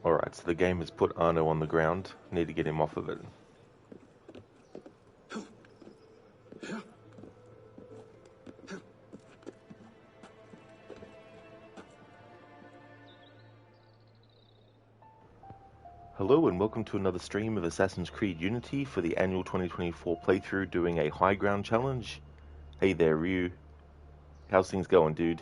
Alright, so the game has put Arno on the ground. Need to get him off of it. Hello and welcome to another stream of Assassin's Creed Unity for the annual 2024 playthrough doing a high ground challenge. Hey there, Ryu. How's things going, dude?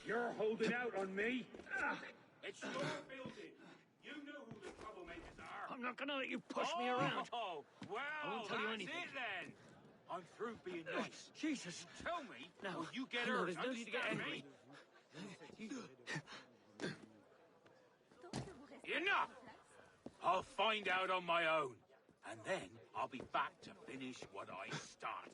You're holding out on me? Ugh, it's your building. You know who the troublemakers are. I'm not gonna let you push me around. Oh, well, I won't tell you that's anything. it then. I'm through being nice. Jesus. Tell me, No. or you get No, hurt. there's no need to get angry. Enough! I'll find out on my own. And then I'll be back to finish what I started.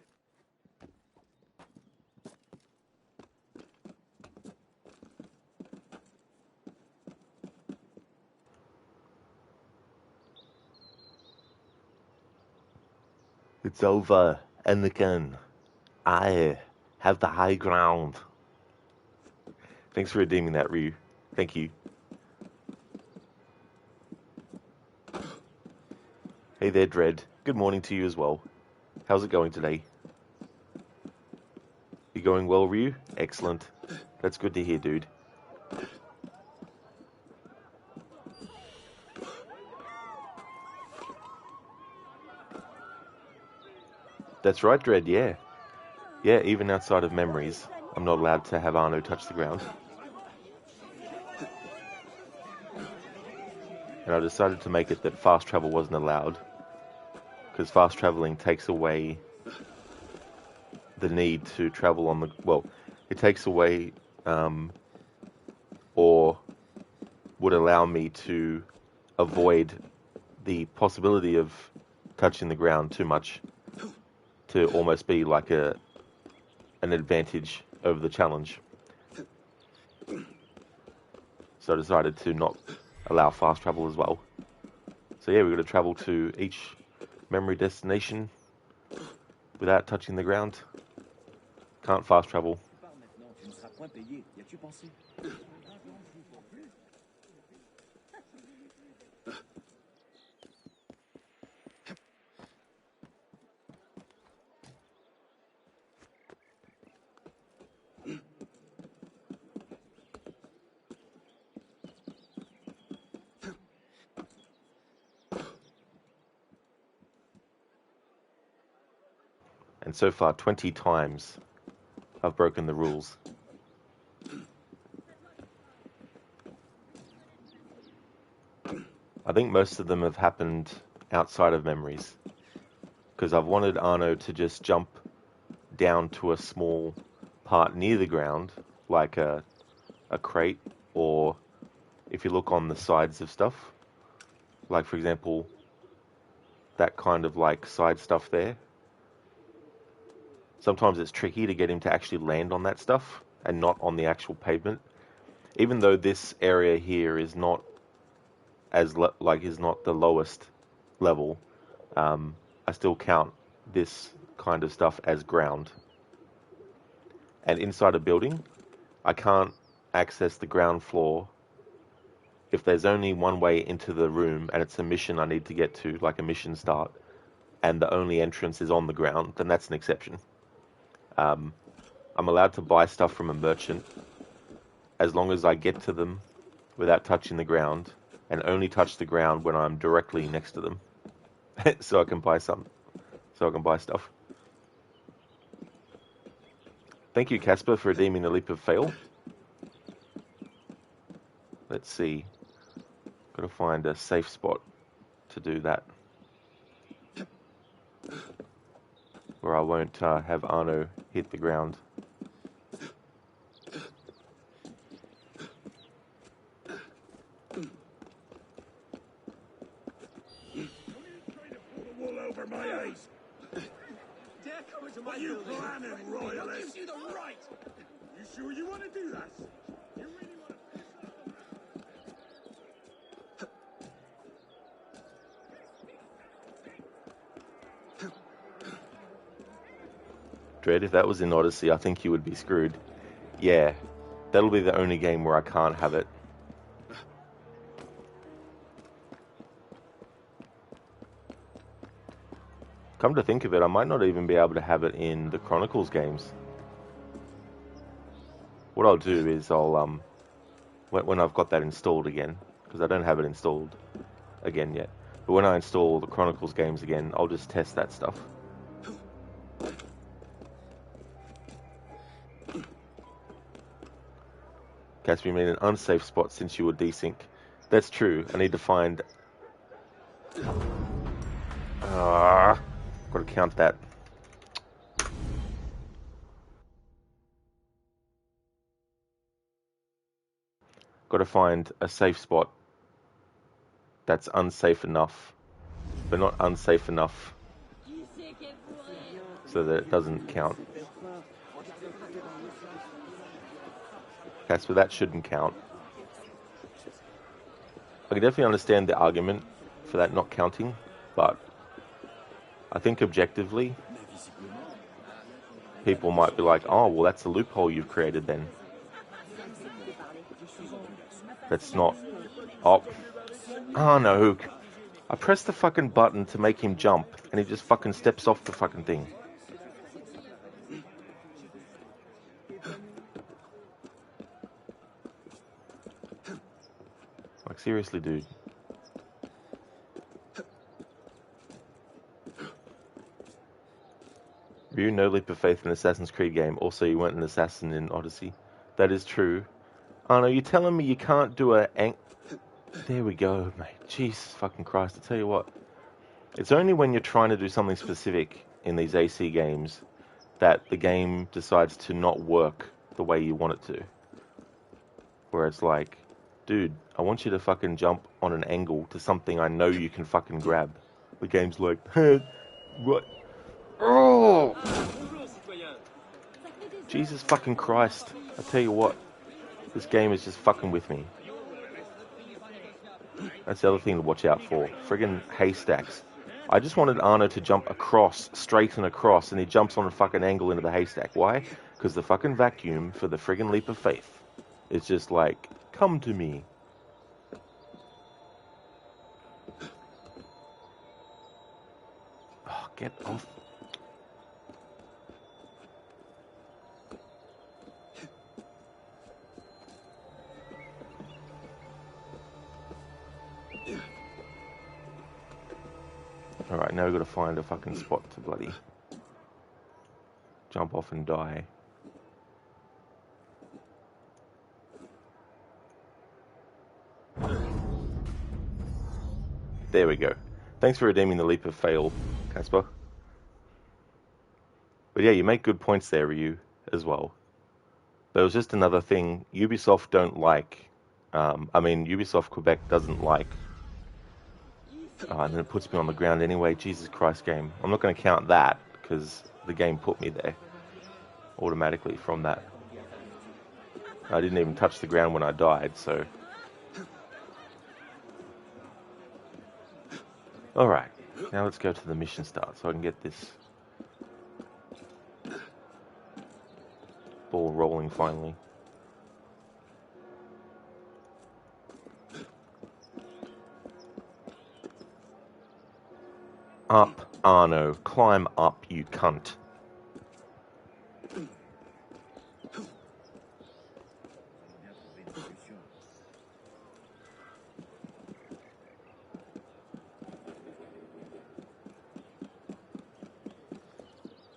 It's over, Anakin. I have the high ground. Thanks for redeeming that, Ryu. Thank you. Hey there, Dread. Good morning to you as well. How's it going today? You going well, Ryu? Excellent. That's good to hear, dude. That's right, Dread, yeah. Yeah, even outside of memories, I'm not allowed to have Arno touch the ground. And I decided to make it that fast travel wasn't allowed, because fast traveling takes away the need to travel on the... Well, it takes away, or would allow me to avoid the possibility of touching the ground too much, to almost be like an advantage over the challenge. So I decided to not allow fast travel as well. So yeah, we're going to travel to each memory destination without touching the ground. Can't fast travel. And so far, 20 times I've broken the rules. I think most of them have happened outside of memories, because I've wanted Arno to just jump down to a small part near the ground, like a crate, or if you look on the sides of stuff, like for example, that kind of like side stuff there. Sometimes it's tricky to get him to actually land on that stuff and not on the actual pavement. Even though this area here is not as is not the lowest level, I still count this kind of stuff as ground. And inside a building, I can't access the ground floor if there's only one way into the room and it's a mission I need to get to, like a mission start, and the only entrance is on the ground, then that's an exception. I'm allowed to buy stuff from a merchant as long as I get to them without touching the ground, and only touch the ground when I'm directly next to them, so I can buy stuff. Thank you, Casper, for redeeming the leap of fail. Let's see. Gotta find a safe spot to do that, where I won't have Arno hit the ground. Wool over my eyes. Dare come into my What you building. planning, What royalist? gives you the right? You sure you want to do that? You really want to piss off? Dread, if that was in Odyssey, I think you would be screwed. Yeah, that'll be the only game where I can't have it. Come to think of it, I might not even be able to have it in the Chronicles games. What I'll do is I'll, when I've got that installed again, because I don't have it installed again yet, but when I install the Chronicles games again, I'll just test that stuff. Gatsby made an unsafe spot since you were desync. That's true. I need to find... got to count that. Got to find a safe spot that's unsafe enough, but not unsafe enough so that it doesn't count. Okay, so that shouldn't count. I can definitely understand the argument for that not counting, but I think objectively, people might be like, oh, well, that's a loophole you've created then. That's not... Oh no. I pressed the fucking button to make him jump, and he just fucking steps off the fucking thing. Like, seriously, dude. Ryu, no leap of faith in Assassin's Creed game. Also, you weren't an assassin in Odyssey. That is true. Arno, you're telling me you can't do a... There we go, mate. Jesus fucking Christ. I tell you what. It's only when you're trying to do something specific in these AC games that the game decides to not work the way you want it to. Where it's like, dude, I want you to fucking jump on an angle to something I know you can fucking grab. The game's like, what? Oh! Jesus fucking Christ. I tell you what. This game is just fucking with me. That's the other thing to watch out for. Friggin' haystacks. I just wanted Arno to jump across, straight and across, and he jumps on a fucking angle into the haystack. Why? Because the fucking vacuum for the friggin' leap of faith is just like, come to me. Oh, get off. Alright, now we've got to find a fucking spot to bloody jump off and die. There we go. Thanks for redeeming the leap of fail, Casper. But yeah, you make good points there, Ryu, as well. There was just another thing Ubisoft don't like. Ubisoft Quebec doesn't like. And then it puts me on the ground anyway. Jesus Christ, game. I'm not going to count that, because the game put me there automatically from that. I didn't even touch the ground when I died, so... Alright, now let's go to the mission start, so I can get this ball rolling finally. Up, Arno. Climb up, you cunt.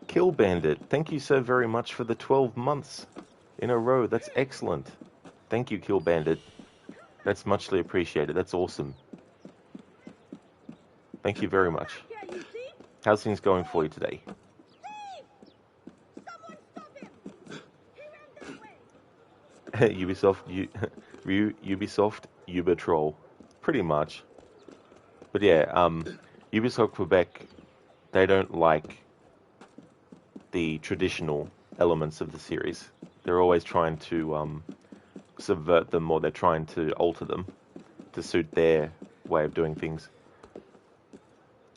Kill Bandit, thank you so very much for the 12 months in a row. That's excellent. Thank you, Kill Bandit. That's muchly appreciated. That's awesome. Thank you very much. How's things going for you today? Ubisoft, Ubisoft, Ubitroll, pretty much. But yeah, Ubisoft Quebec, they don't like the traditional elements of the series. They're always trying to subvert them, or they're trying to alter them to suit their way of doing things.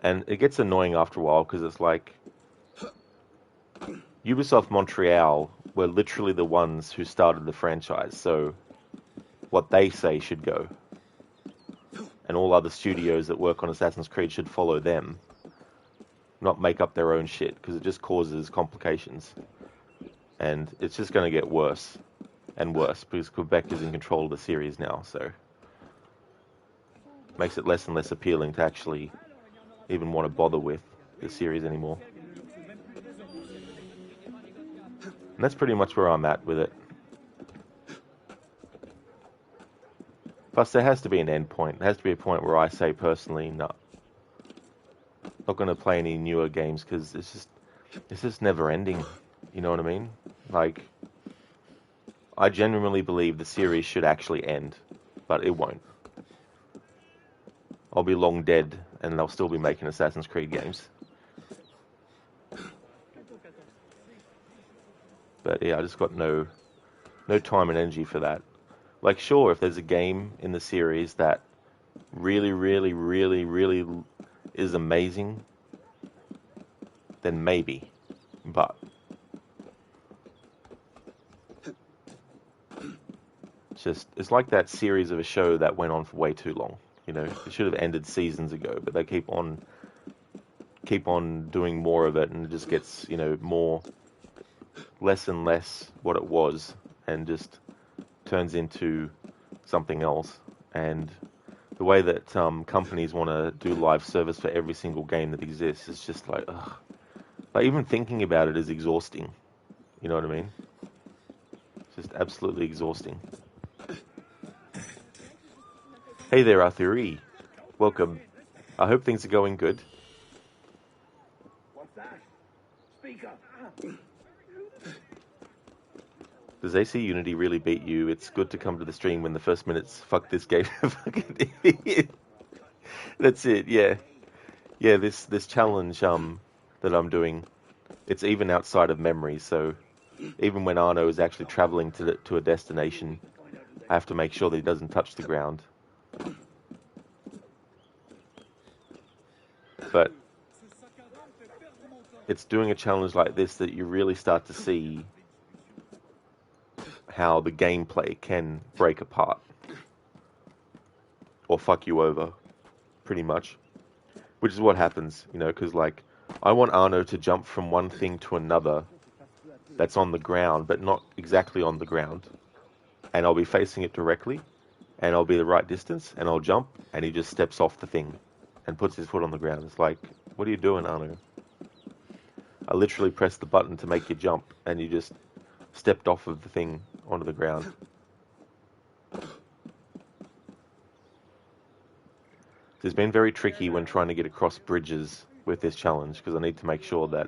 And it gets annoying after a while because it's like Ubisoft Montreal were literally the ones who started the franchise, so what they say should go. And all other studios that work on Assassin's Creed should follow them, not make up their own shit, because it just causes complications. And it's just going to get worse and worse, because Quebec is in control of the series now, so makes it less and less appealing to actually even want to bother with the series anymore. And that's pretty much where I'm at with it. Plus, there has to be an end point. There has to be a point where I say personally, no, not going to play any newer games because it's just never ending. You know what I mean? Like, I genuinely believe the series should actually end, but it won't. I'll be long dead, and they'll still be making Assassin's Creed games. But yeah, I just got no time and energy for that. Like, sure, if there's a game in the series that really, really, really, really is amazing, then maybe. But it's like that series of a show that went on for way too long. You know, it should have ended seasons ago, but they keep on doing more of it, and it just gets, you know, less and less what it was, and just turns into something else. And the way that companies want to do live service for every single game that exists is just like, ugh. Like, even thinking about it is exhausting. You know what I mean? It's just absolutely exhausting. Hey there, Arthuri. Welcome. I hope things are going good. What's that? Speaker. Does AC Unity really beat you? It's good to come to the stream when the first minute's fuck this game. Fucking idiot. That's it, yeah. Yeah, this challenge that I'm doing, it's even outside of memory, so even when Arno is actually traveling to a destination, I have to make sure that he doesn't touch the ground. But it's doing a challenge like this that you really start to see how the gameplay can break apart or fuck you over, pretty much. Which is what happens, you know, because, like, I want Arno to jump from one thing to another that's on the ground, but not exactly on the ground. And I'll be facing it directly, and I'll be the right distance, and I'll jump, and he just steps off the thing and puts his foot on the ground. It's like, what are you doing, Arno? I literally pressed the button to make you jump, and you just stepped off of the thing onto the ground. It's been very tricky when trying to get across bridges with this challenge, because I need to make sure that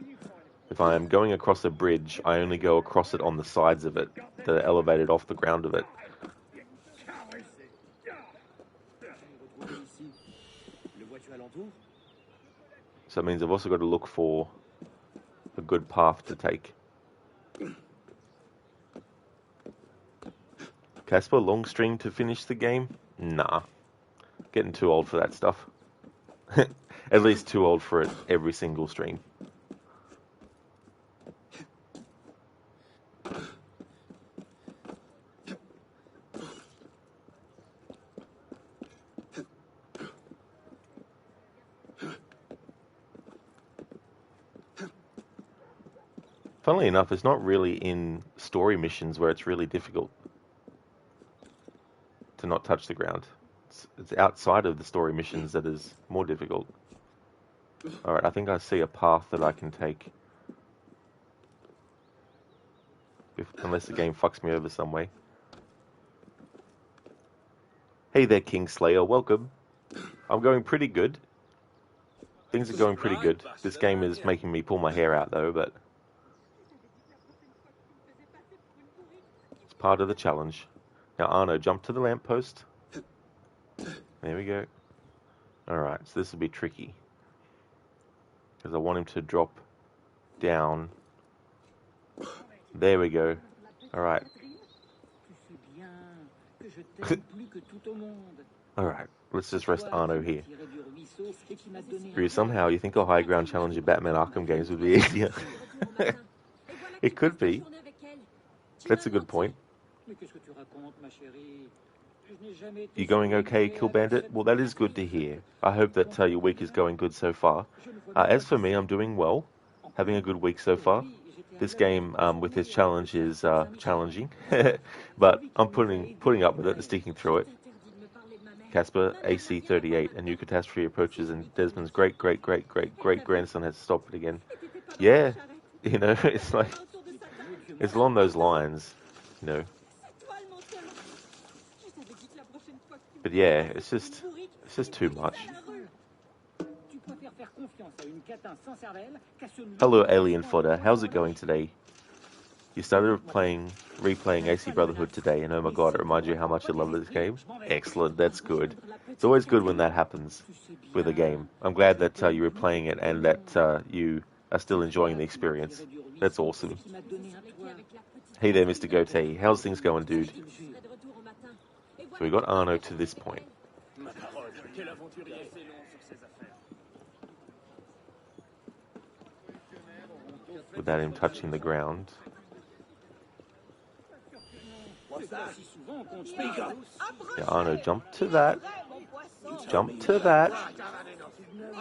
if I am going across a bridge, I only go across it on the sides of it that are elevated off the ground of it. So it means I've also got to look for a good path to take. Casper, long stream to finish the game? Nah. Getting too old for that stuff. At least too old for it every single stream. Funnily enough, it's not really in story missions where it's really difficult to not touch the ground. It's outside of the story missions that is more difficult. Alright, I think I see a path that I can take. Unless the game fucks me over some way. Hey there, Kingslayer, welcome. I'm going pretty good. Things are going pretty good. This game is making me pull my hair out though, but it's part of the challenge. Now, Arno, jump to the lamppost. There we go. Alright, so this will be tricky. Because I want him to drop down. There we go. Alright. Alright, let's just rest Arno here. Ryu, somehow you think a high ground challenge in Batman Arkham games would be easier. It could be. That's a good point. You going okay, Kill Bandit? Well, that is good to hear. I hope that your week is going good so far. As for me, I'm doing well. Having a good week so far. This game with this challenge is challenging, but I'm putting up with it and sticking through it. Casper, AC-38, a new catastrophe approaches, and Desmond's great-grandson has to stop it again. Yeah, you know, it's like, it's along those lines, you know. But yeah, it's just too much. Hello, Alien Fodder. How's it going today? You started replaying AC Brotherhood today, and oh my god, it reminds you how much you love this game? Excellent, that's good. It's always good when that happens with a game. I'm glad that you were playing it and that you are still enjoying the experience. That's awesome. Hey there, Mr. Goatee. How's things going, dude? So we got Arno to this point. Without him touching the ground. Yeah, Arno, jump to that. Jump to that.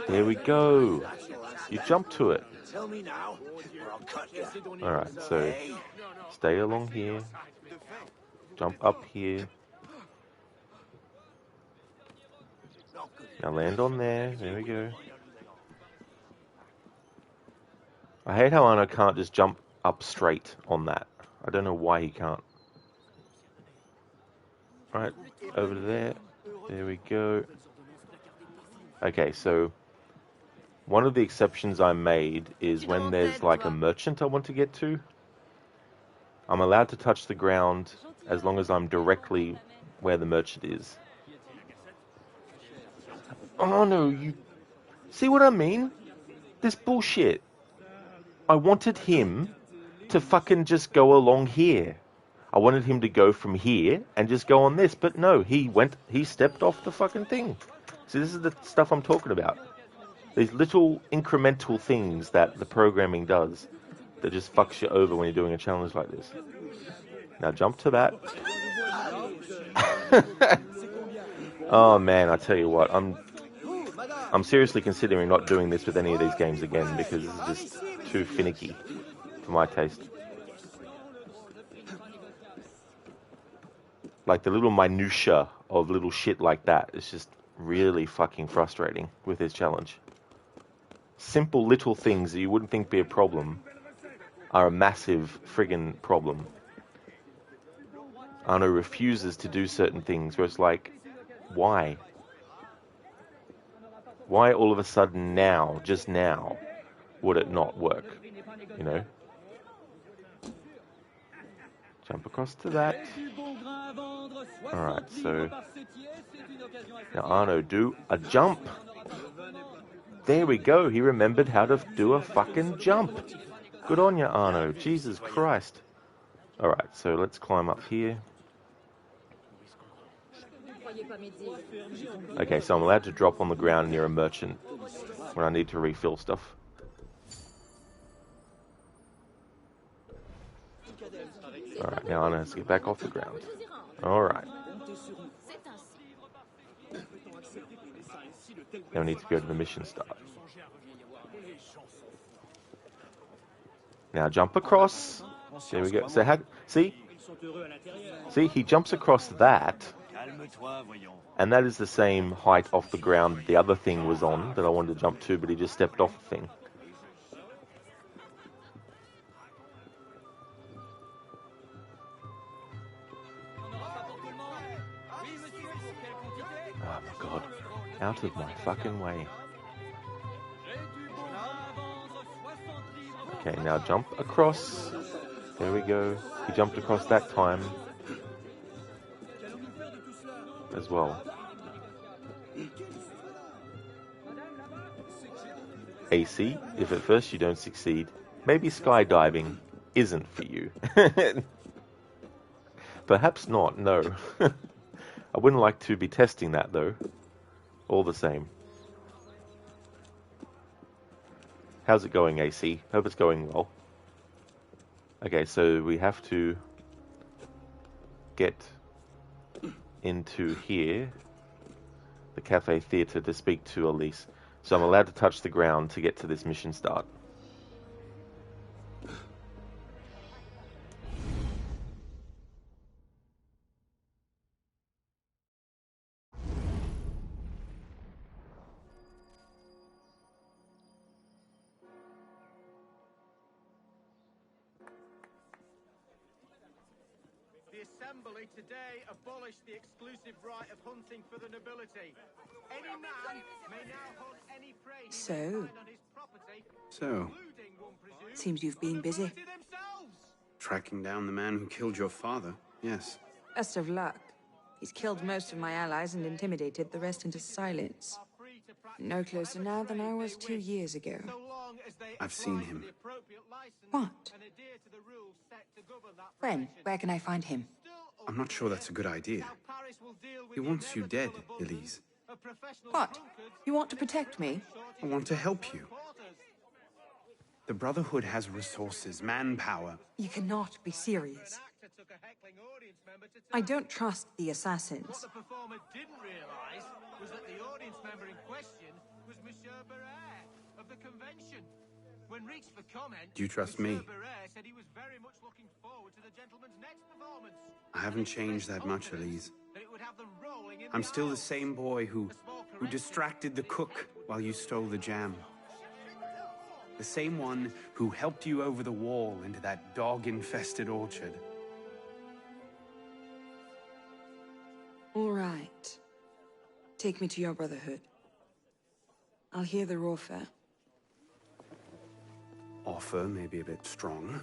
There we go. You jump to it. Alright, so stay along here. Jump up here. Now land on there. There we go. I hate how Arno can't just jump up straight on that. I don't know why he can't. Right, over there. There we go. Okay, so one of the exceptions I made is when there's like a merchant I want to get to. I'm allowed to touch the ground as long as I'm directly where the merchant is. Oh no, you... See what I mean? This bullshit. I wanted him to fucking just go along here. I wanted him to go from here and just go on this, but no, he stepped off the fucking thing. See, this is the stuff I'm talking about. These little incremental things that the programming does that just fucks you over when you're doing a challenge like this. Now jump to that. Oh man, I tell you what, I'm seriously considering not doing this with any of these games again because this is just too finicky for my taste. Like the little minutia of little shit like that is just really fucking frustrating with this challenge. Simple little things that you wouldn't think be a problem are a massive friggin' problem. Arno refuses to do certain things where it's like, why? Why all of a sudden now, just now, would it not work? You know? Jump across to that. Alright, so... Now Arno, do a jump! There we go, he remembered how to do a fucking jump! Good on ya, Arno, Jesus Christ! Alright, so let's climb up here. Okay, so I'm allowed to drop on the ground near a merchant when I need to refill stuff. Alright, now Arno has to get back off the ground. Alright. Now we need to go to the mission start. Now jump across. There we go. So see, he jumps across that, and that is the same height off the ground the other thing was on that I wanted to jump to, but he just stepped off the thing. Oh my god. Out of my fucking way. Okay, now jump across. There we go. He jumped across that time. as well. AC, if at first you don't succeed, maybe skydiving isn't for you. Perhaps not, no. I wouldn't like to be testing that though, all the same. How's it going, AC? Hope it's going well. Okay, so we have to get into here, the cafe theatre, to speak to Elise. So I'm allowed to touch the ground to get to this mission start. The Assembly today abolished the exclusive right of hunting for the nobility. Any man may now hunt any prey he may find on his property, including, one presumes, Seems you've been busy. nobility themselves. Tracking down the man who killed your father, yes. Best of luck. He's killed most of my allies and intimidated the rest into silence. Are free to practice No closer now than I was 2 years ago. so long as they I've seen apply him. the appropriate license What? and adhere to the rules set to govern that When? profession. Where can I find him? Still I'm not sure that's a good idea. how Paris will deal with He the wants you dead, inevitable abundance Elise. of professional What? drunkards You want to protect me? I want to help you. quarters. The Brotherhood has resources, manpower. You cannot be serious. An actor took a heckling audience member to I task. don't trust the What assassins. the performer didn't realise was that the audience member in question was Monsieur Barrère of the convention. When reached for comment, Do you trust Monsieur me? Barrère said he was very much looking forward to the gentleman's next performance. I haven't changed that much, Elise. That it would have them rolling in I'm the still the aisles. same boy who distracted the cook while you stole the jam. The same one who helped you over the wall into that dog-infested orchard. All right. Take me to your Brotherhood. I'll hear the raw fare. Offer may be a bit strong.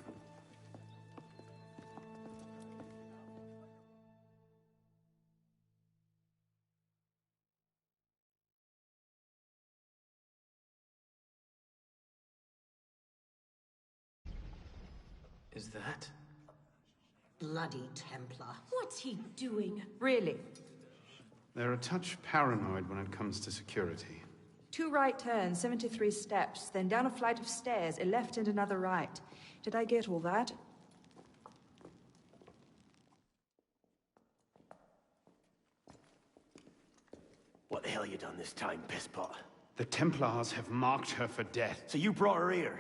Is that? Bloody Templar. What's he doing? Really? They're a touch paranoid when it comes to security. 2 right turns, 73 steps, then down a flight of stairs, a left and another right. Did I get all that? What the hell you done this time, pisspot? The Templars have marked her for death. So you brought her here?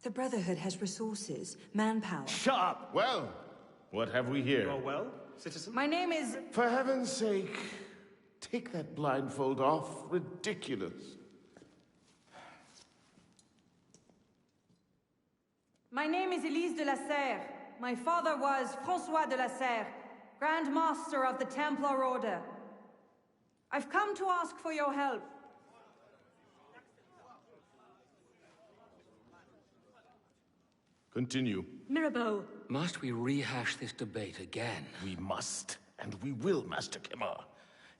The Brotherhood has resources, manpower. Shut up! Well, what have we here? well, citizen? My name is... For heaven's sake, take that blindfold off. Ridiculous. My name is Elise de la Serre. My father was François de la Serre, Grand Master of the Templar Order. I've come to ask for your help. Continue. Mirabeau. Must we rehash this debate again? We must, and we will, Master Kemar.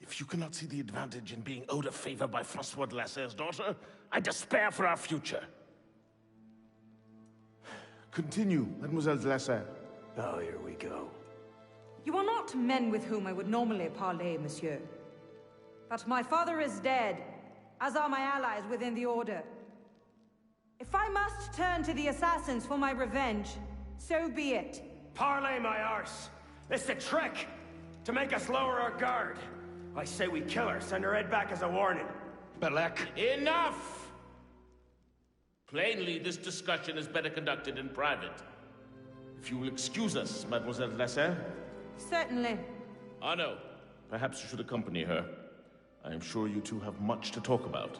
If you cannot see the advantage in being owed a favor by Francois de la Serre's daughter, I despair for our future. Continue, Mademoiselle de la Serre. Oh, here we go. You are not men with whom I would normally parley, monsieur. But my father is dead, as are my allies within the Order. If I must turn to the assassins for my revenge, so be it. Parlay, my arse! It's a trick! To make us lower our guard. I say we kill her, send her head back as a warning. Belek. Enough! Plainly, this discussion is better conducted in private. If you will excuse us, Mademoiselle de la Serre, Certainly. Arno, perhaps you should accompany her. I am sure you two have much to talk about.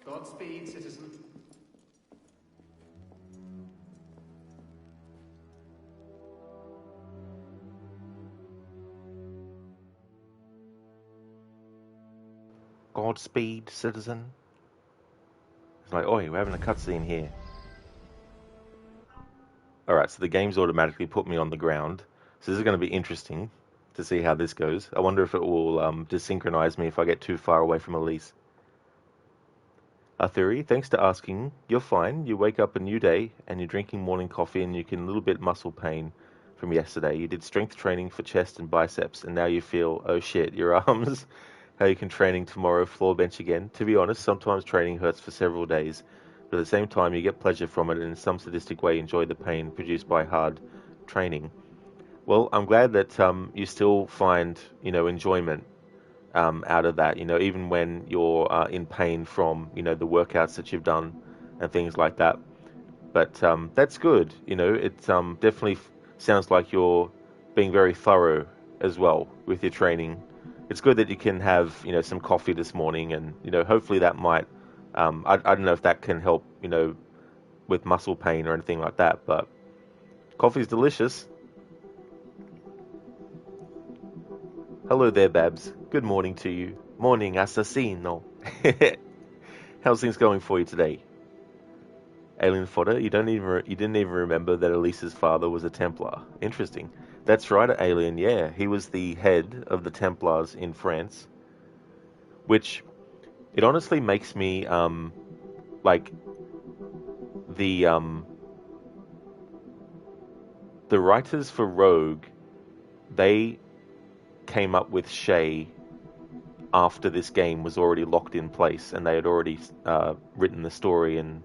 Godspeed, citizen. Godspeed, citizen. It's like, oi, we're having a cutscene here. Alright, so the game's automatically put me on the ground. So this is going to be interesting. to see how this goes. I wonder if it will desynchronize me if I get too far away from Elise. Arthuri, thanks to asking, you're fine. You wake up a new day and you're drinking morning coffee and you can a little bit muscle pain from yesterday. You did strength training for chest and biceps and now you feel, oh shit, your arms. How you can training tomorrow, floor bench again. To be honest, sometimes training hurts for several days, but at the same time you get pleasure from it and in some sadistic way enjoy the pain produced by hard training. Well, I'm glad that you still find, enjoyment out of that, even when you're in pain from, the workouts that you've done and things like that. But that's good. It definitely sounds like you're being very thorough as well with your training. It's good that you can have, some coffee this morning and, hopefully that might, I don't know if that can help, with muscle pain or anything like that, but coffee's delicious. Hello there, Babs. Good morning to you. Morning, Assassino. How's things going for you today? Alien fodder, you didn't even remember that Elise's father was a Templar. Interesting. That's right, Alien, yeah. He was the head of the Templars in France. Which, it honestly makes me, like, the writers for Rogue, they came up with Shay after this game was already locked in place and they had already written the story and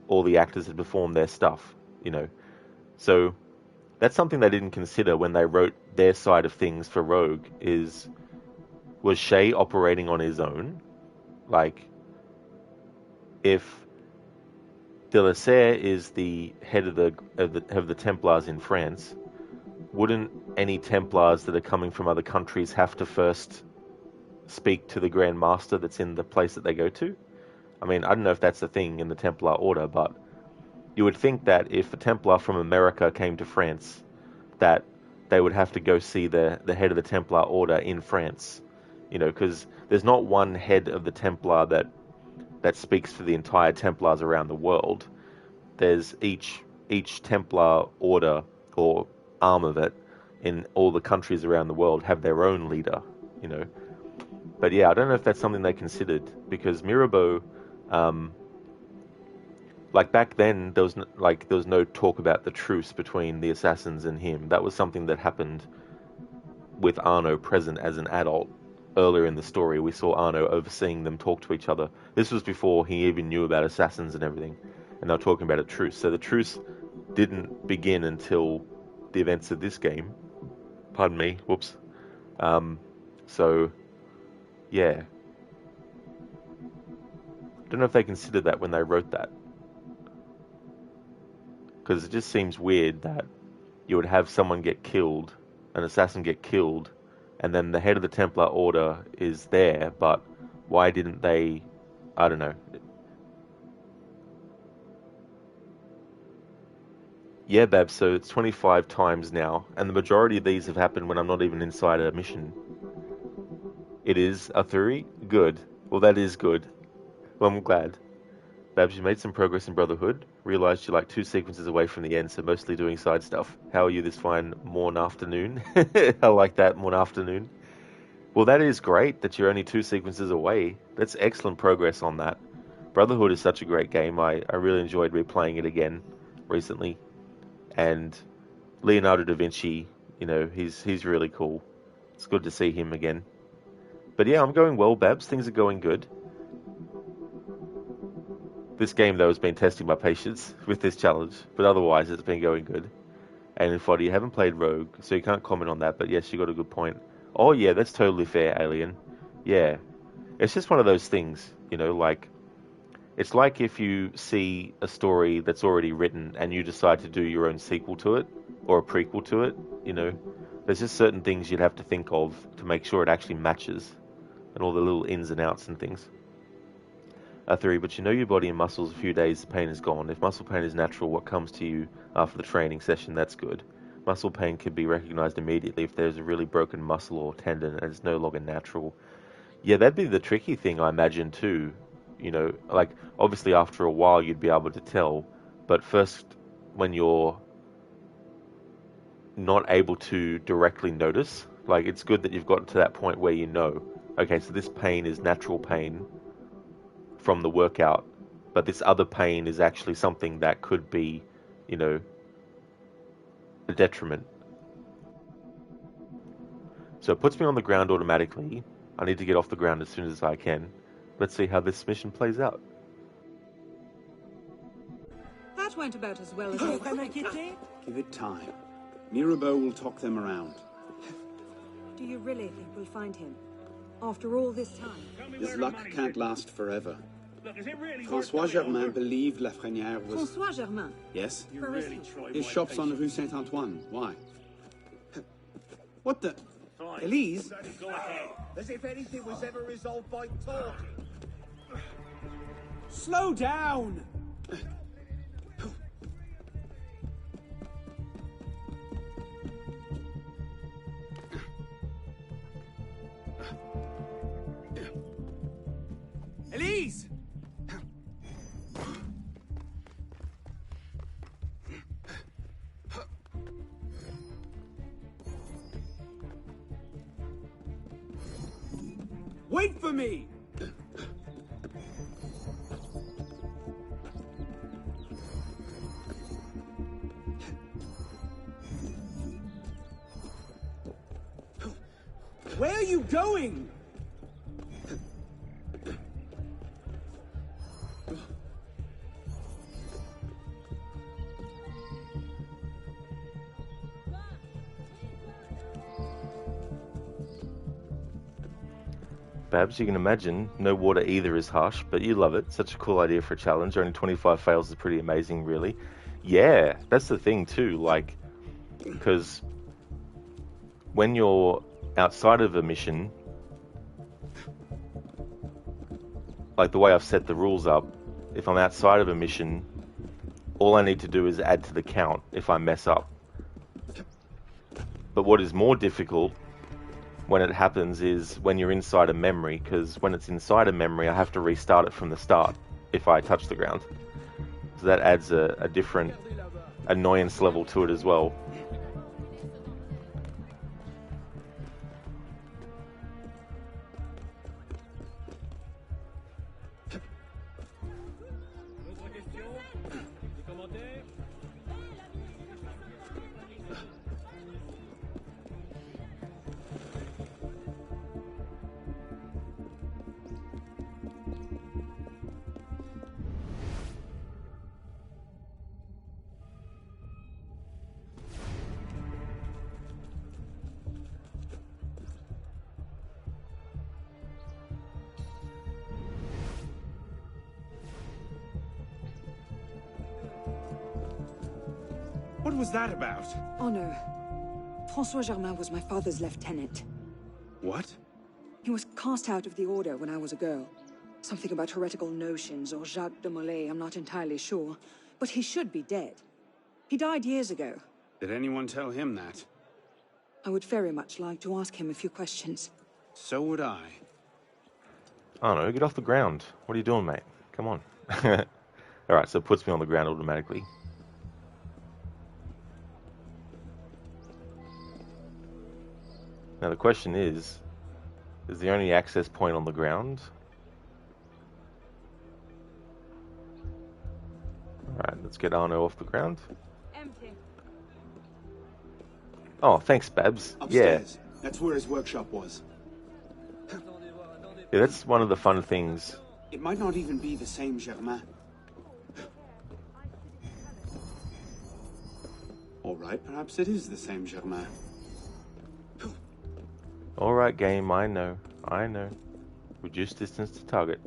all the actors had performed their stuff, So that's something they didn't consider when they wrote their side of things for Rogue was Shay operating on his own? Like, if Delaserre is the head of the Templars in France, wouldn't any Templars that are coming from other countries have to first speak to the Grand Master that's in the place that they go to? I mean, I don't know if that's the thing in the Templar Order, but you would think that if a Templar from America came to France, that they would have to go see the head of the Templar Order in France, because there's not one head of the Templar that speaks for the entire Templars around the world. There's each Templar Order or arm of it in all the countries around the world have their own leader, But yeah, I don't know if that's something they considered, because Mirabeau, like back then, there was no talk about the truce between the assassins and him. That was something that happened with Arno present as an adult. Earlier in the story, we saw Arno overseeing them talk to each other. This was before he even knew about assassins and everything, and they were talking about a truce. So the truce didn't begin until the events of this game. Pardon me, whoops. So, yeah. Don't know if they considered that when they wrote that. Because it just seems weird that you would have someone get killed, an assassin get killed, and then the head of the Templar Order is there, but why didn't they... I don't know. Yeah, Bab, so it's 25 times now, and the majority of these have happened when I'm not even inside a mission. It is, Arthuri? Good. Well, that is good. Well, I'm glad. Babs, you made some progress in Brotherhood. Realised you're like 2 sequences away from the end, so mostly doing side stuff. How are you this fine morn afternoon? I like that, morn afternoon. Well, that is great that you're only 2 sequences away. That's excellent progress on that. Brotherhood is such a great game. I really enjoyed replaying it again recently. And Leonardo da Vinci, he's really cool. It's good to see him again. But yeah, I'm going well, Babs. Things are going good. This game, though, has been testing my patience with this challenge, but otherwise it's been going good. And in Foddy, you haven't played Rogue, so you can't comment on that, but yes, you got a good point. Oh yeah, that's totally fair, Alien. Yeah. It's just one of those things, it's like if you see a story that's already written and you decide to do your own sequel to it, or a prequel to it, there's just certain things you'd have to think of to make sure it actually matches, and all the little ins and outs and things. Theory, but your body and muscles, a few days, the pain is gone. If muscle pain is natural, what comes to you after the training session, that's good. Muscle pain can be recognized immediately if there's a really broken muscle or tendon and it's no longer natural. Yeah, that'd be the tricky thing, I imagine, too. Obviously after a while you'd be able to tell, but first, when you're not able to directly notice, Like, it's good that you've gotten to that point where you know, okay, so this pain is natural pain from the workout, but this other pain is actually something that could be, you know, a detriment. So it puts me on the ground automatically. I need to get off the ground as soon as I can. Let's see how this mission plays out. That went about as well as I expected. Give it time. Mirabeau will talk them around. Do you really think we'll find him? After all this time? His luck can't last forever. François Germain believed Lafrenière was... François Germain? Yes? Where is he? His shop's on Rue Saint-Antoine. Why? What the... Fine. Elise? Go ahead. As if anything was ever resolved by talking. Slow down! Elise! Wait for me! Where are you going? Babs, you can imagine, no water either is harsh, but you love it. Such a cool idea for a challenge. Only 25 fails is pretty amazing, really. Yeah, that's the thing too, like, because when you're outside of a mission, like the way I've set the rules up, if I'm outside of a mission, all I need to do is add to the count if I mess up. But what is more difficult when it happens is when you're inside a memory, because when it's inside a memory, I have to restart it from the start if I touch the ground. So that adds a different annoyance level to it as well. What was that about? Arno. François Germain was my father's lieutenant. What? He was cast out of the order when I was a girl. Something about heretical notions or Jacques de Molay, I'm not entirely sure. But he should be dead. He died years ago. Did anyone tell him that? I would very much like to ask him a few questions. So would I. Arno, get off the ground. What are you doing, mate? Come on. Alright, so it puts me on the ground automatically. Now the question is the only access point on the ground? Alright, let's get Arno off the ground. Empty. Oh, thanks, Babs. Upstairs. Yeah. That's where his workshop was. Yeah, that's one of the fun things. It might not even be the same Germain. All right, perhaps it is the same Germain. Alright, game, I know. Reduce distance to target.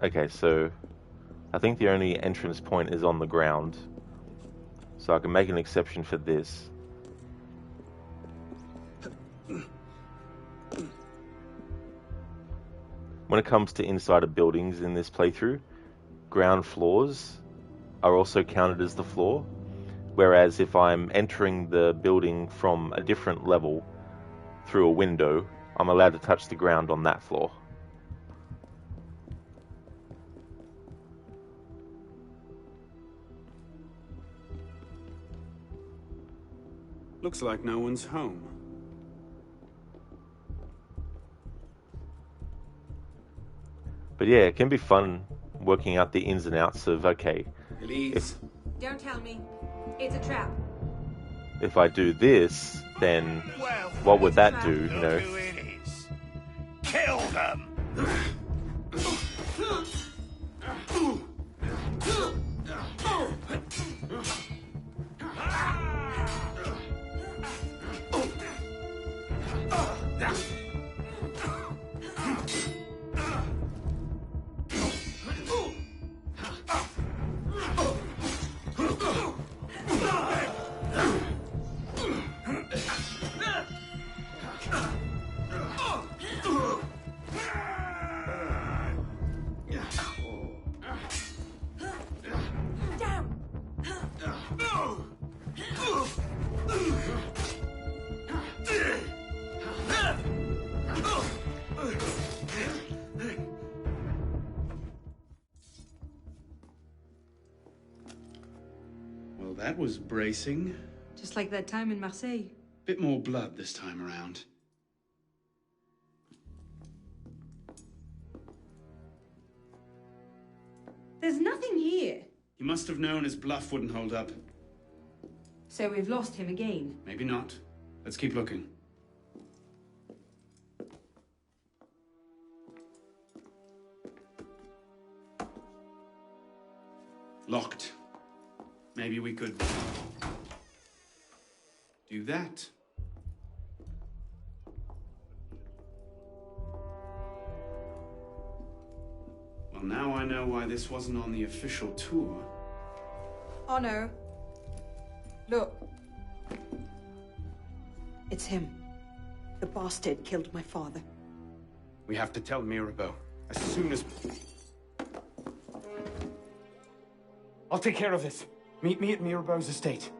Okay, so I think the only entrance point is on the ground. So I can make an exception for this. When it comes to inside of buildings in this playthrough, ground floors are also counted as the floor. Whereas if I'm entering the building from a different level through a window, I'm allowed to touch the ground on that floor. Looks like no one's home. But yeah, it can be fun working out the ins and outs of, okay, Elise. Don't tell me. It's a trap. if I do this, then Well, what would that do, you look know? who it is. Kill them! Well, that was bracing. Just like that time in Marseille. Bit more blood this time around. There's nothing here. He must have known his bluff wouldn't hold up. So we've lost him again. Maybe not. Let's keep looking. Locked. Maybe we could do that. Well, now I know why this wasn't on the official tour. Arno. Look. It's him. The bastard killed my father. We have to tell Mirabeau as soon as... I'll take care of this. Meet me at Mirabeau's estate.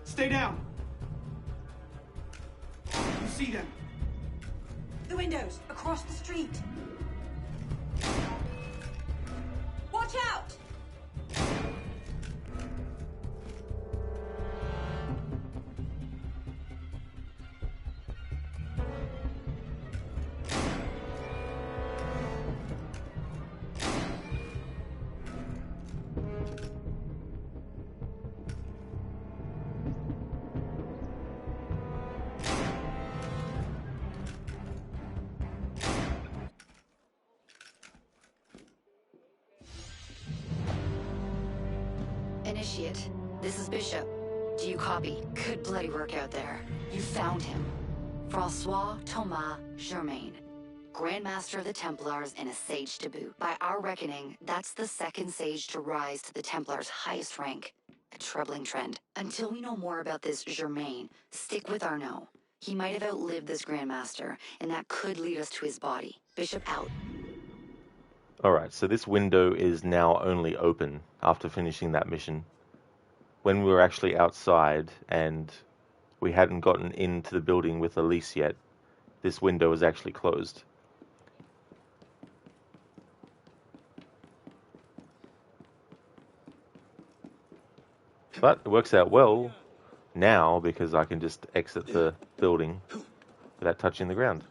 Stay down. You see them? The windows, across the street. Watch out! Initiate, this is Bishop. Do you copy? Good bloody work out there. You found him. Francois Thomas Germain, Grandmaster of the Templars and a Sage to boot. By our reckoning, that's the second Sage to rise to the Templars' highest rank. A troubling trend. Until we know more about this Germain, stick with Arno. He might have outlived this Grandmaster, and that could lead us to his body. Bishop out. Alright, so this window is now only open after finishing that mission. When we were actually outside and we hadn't gotten into the building with Elise yet, this window was actually closed. But it works out well now because I can just exit the building without touching the ground.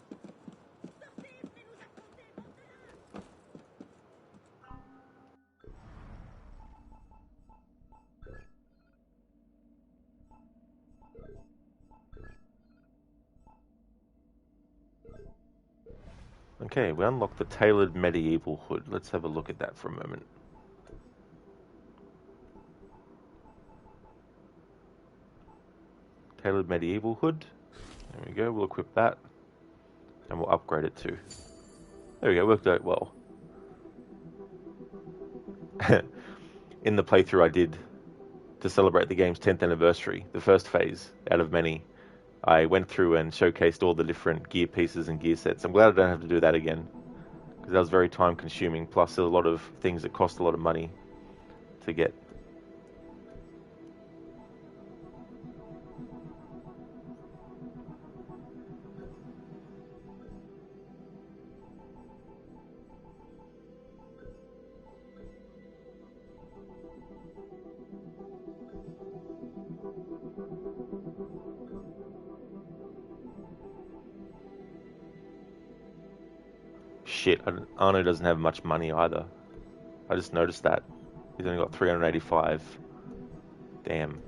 Okay, we unlocked the tailored medieval hood. Let's have a look at that for a moment. Tailored medieval hood. There we go, we'll equip that. And we'll upgrade it too. There we go, worked out well. In the playthrough I did to celebrate the game's 10th anniversary, the first phase out of many, I went through and showcased all the different gear pieces and gear sets. I'm glad I don't have to do that again, because that was very time consuming, plus there's a lot of things that cost a lot of money to get. shit. Arno doesn't have much money either. I just noticed that. He's only got 385. Damn.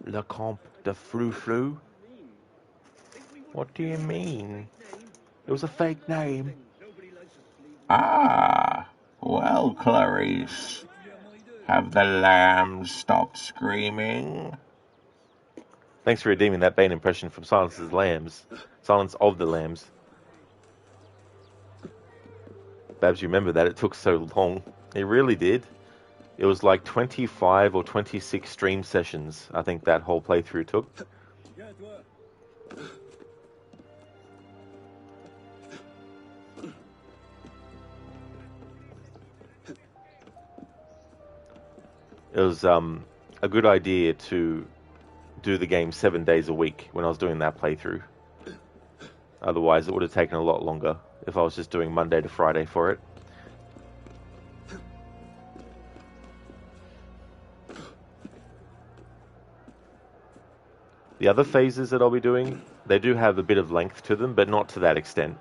Le Comte de Frou-Frou? What do you mean? It was a fake name. Ah, well, Clarice. Have the lambs stopped screaming? Thanks for redeeming that Bane impression from Silence of the Lambs. Silence of the Lambs. Babs, you remember that? It took so long. It really did. It was like 25 or 26 stream sessions, I think that whole playthrough took. It was a good idea to do the game 7 days a week when I was doing that playthrough. Otherwise, it would have taken a lot longer if I was just doing Monday to Friday for it. The other phases that I'll be doing, they do have a bit of length to them, but not to that extent.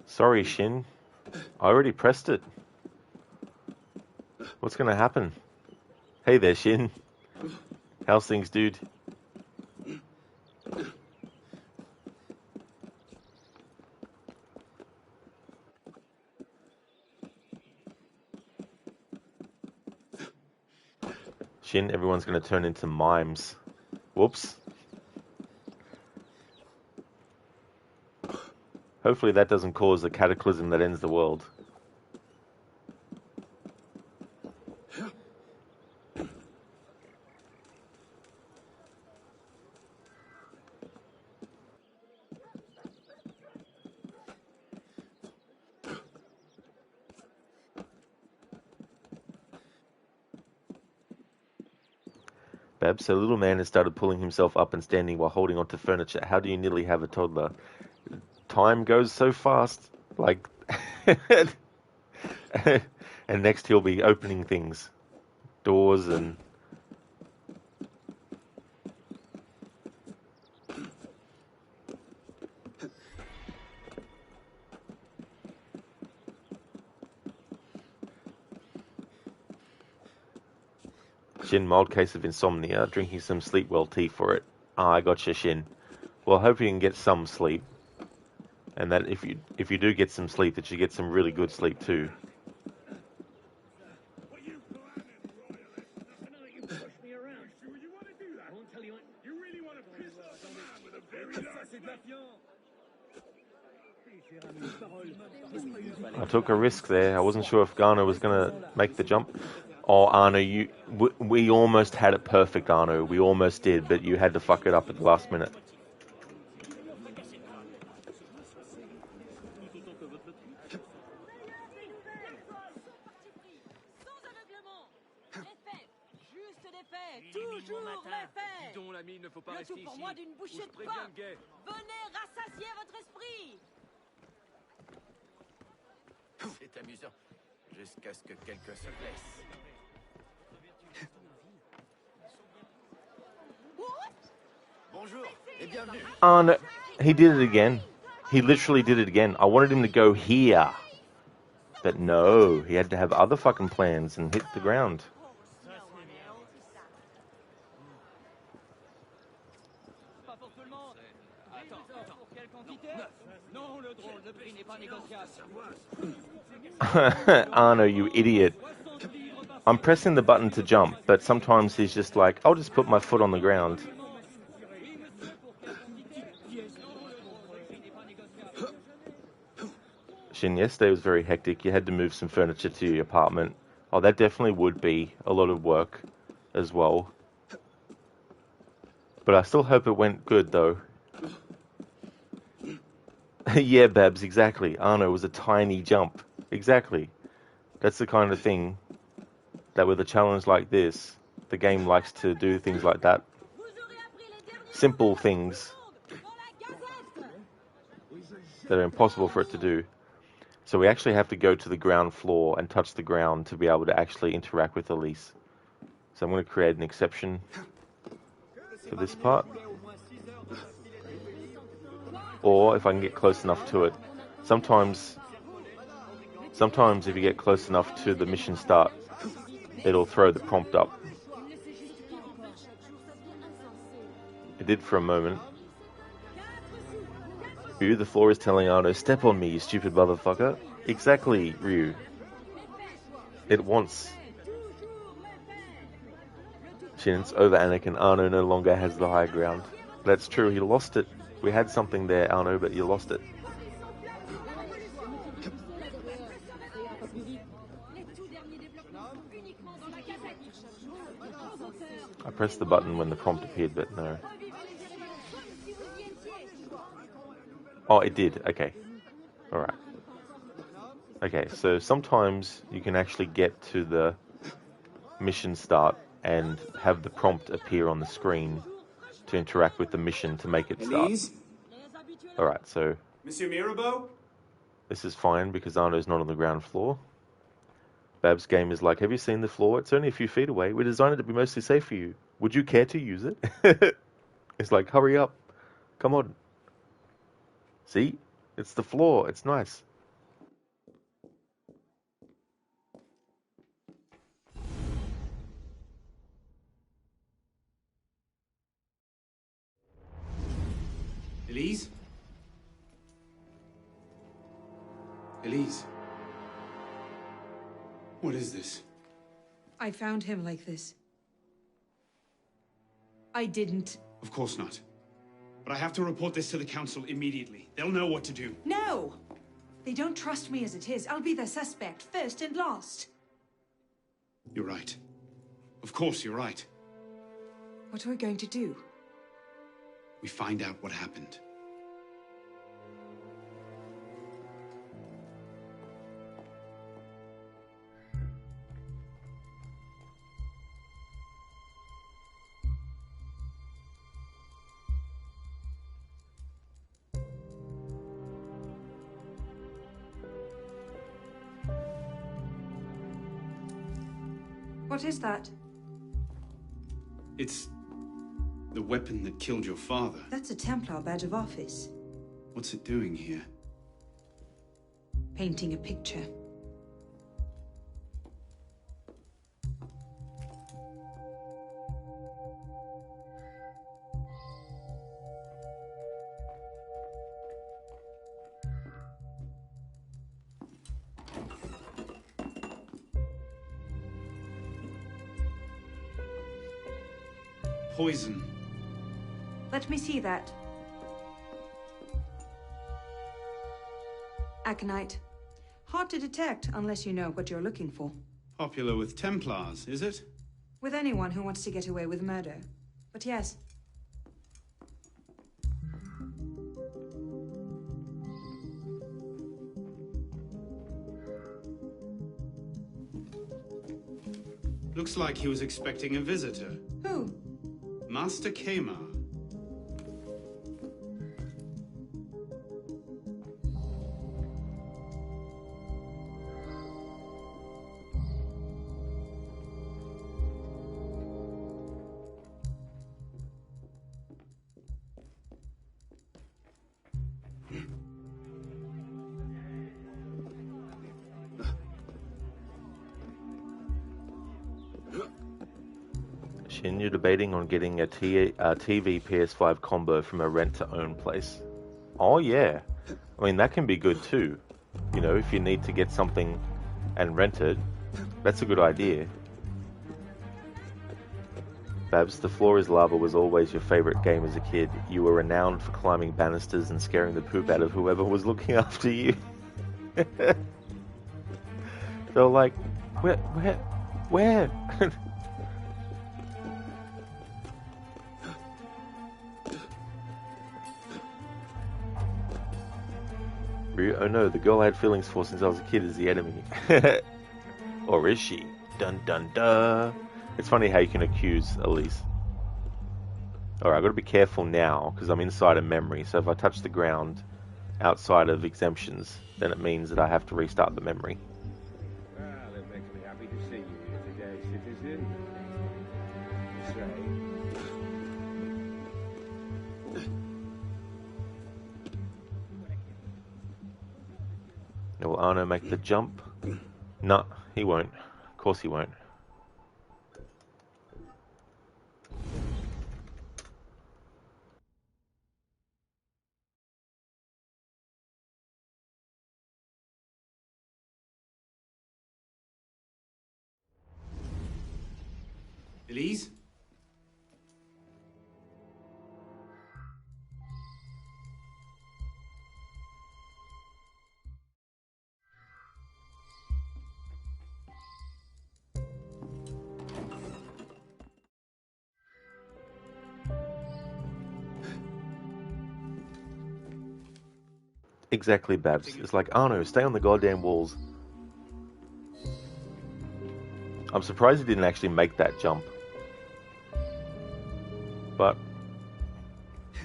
Sorry, Shin. I already pressed it. What's going to happen? Hey there, Shin. How's things, dude? Shin, everyone's going to turn into mimes. Whoops. Hopefully that doesn't cause a cataclysm that ends the world. Babs, so little man has started pulling himself up and standing while holding onto furniture. How do you nearly have a toddler? Time goes so fast. Like... and next he'll be opening things. Doors and... Shin, mild case of insomnia, drinking some sleep well tea for it. Ah, I gotcha, Shin. Well, I hope you can get some sleep. And that if you do get some sleep, that you get some really good sleep too. I took a risk there. I wasn't sure if Garner was going to make the jump. Oh, Arno, we almost had it perfect, Arno. We almost did, but you had to fuck it up at the last minute. C'est amusant, jusqu'à ce que quelqu'un se blesse. Bonjour et bienvenue. Arno, he did it again. He literally did it again. I wanted him to go here. But no, he had to have other fucking plans and hit the ground. Arno, you idiot. I'm pressing the button to jump, but sometimes he's just like, I'll just put my foot on the ground. Shin, yesterday was very hectic. You had to move some furniture to your apartment. Oh, that definitely would be a lot of work as well. But I still hope it went good, though. Yeah, Babs, exactly. Arno was a tiny jump. Exactly. That's the kind of thing that with a challenge like this, the game likes to do things like that. Simple things that are impossible for it to do. So we actually have to go to the ground floor and touch the ground to be able to actually interact with Elise. So I'm going to create an exception for this part. Or if I can get close enough to it. Sometimes if you get close enough to the mission start, it'll throw the prompt up. It did for a moment. Ryu, the floor is telling Arno, step on me, you stupid motherfucker. Exactly, Ryu. It wants. Shin's over Anakin. Arno no longer has the high ground. That's true, he lost it. We had something there, Arno, but you lost it. I pressed the button when the prompt appeared, but no. Oh, it did. Okay. Alright. Okay, so sometimes you can actually get to the mission start and have the prompt appear on the screen to interact with the mission to make it start. Alright, so... Monsieur Mirabeau? This is fine because Arno's not on the ground floor. Bab's game is like, have you seen the floor? It's only a few feet away. We designed it to be mostly safe for you. Would you care to use it? It's like, hurry up. Come on. See? It's the floor. It's nice. Elise? Elise? What is this? I found him like this. I didn't. Of course not. But I have to report this to the council immediately. They'll know what to do. No! They don't trust me as it is. I'll be their suspect, first and last. You're right. Of course, you're right. What are we going to do? We find out what happened. What is that? It's the weapon that killed your father. That's a Templar badge of office. What's it doing here? Painting a picture. Poison. Let me see that. Aconite. Hard to detect unless you know what you're looking for. Popular with Templars, is it? With anyone who wants to get away with murder. But yes. Looks like he was expecting a visitor. Who? Master Kema. Shin, you're debating on getting a TV PS5 combo from a rent-to-own place. Oh yeah, I mean that can be good too. You know, if you need to get something and rent it, that's a good idea. Babs, the floor is lava was always your favorite game as a kid. You were renowned for climbing banisters and scaring the poop out of whoever was looking after you. They're like, where? Oh no, the girl I had feelings for since I was a kid is the enemy. Or is she? Dun dun dun. It's funny how you can accuse Elise. Alright, I've got to be careful now, because I'm inside a memory, so if I touch the ground outside of exemptions, then it means that I have to restart the memory. Well, it makes me happy to see you here today, citizen. Now, will Arno make the jump? No, he won't. Of course he won't. Elise? Exactly, Babs. It's like, Arno, stay on the goddamn walls. I'm surprised he didn't actually make that jump. But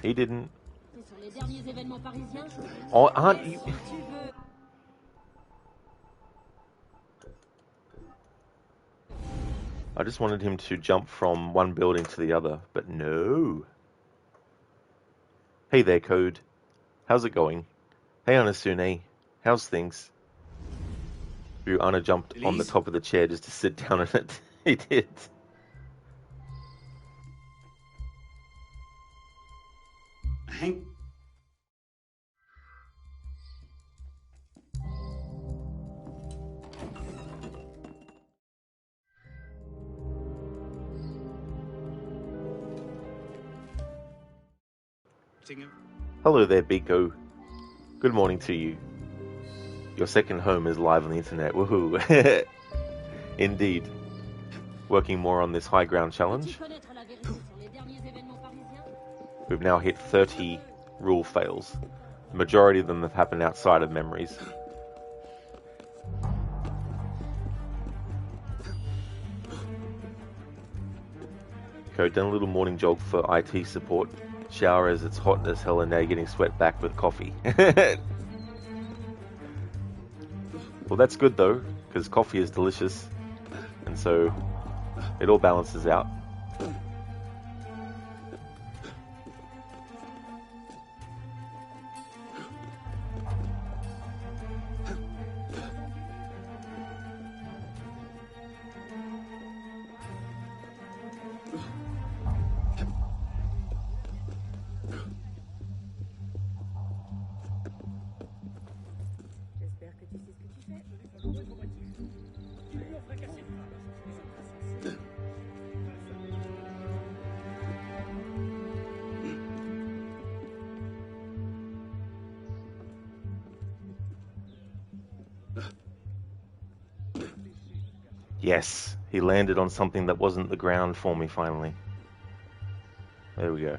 he didn't. Oh, aren't you? I just wanted him to jump from one building to the other, but no. Hey there, Code. How's it going? Hey, Anasune. How's things? Ooh, Anna jumped on the top of the chair just to sit down on it. He did. Hank. Hello there, Biko. Good morning to you. Your second home is live on the internet. Woohoo! Indeed. Working more on this high ground challenge. We've now hit 30 rule fails. The majority of them have happened outside of memories. Code, done a little morning jog for IT support. Shower as it's hot as hell and now you're getting sweat back with coffee. Well, that's good though, because coffee is delicious, and so it all balances out. Yes, he landed on something that wasn't the ground for me finally. There we go.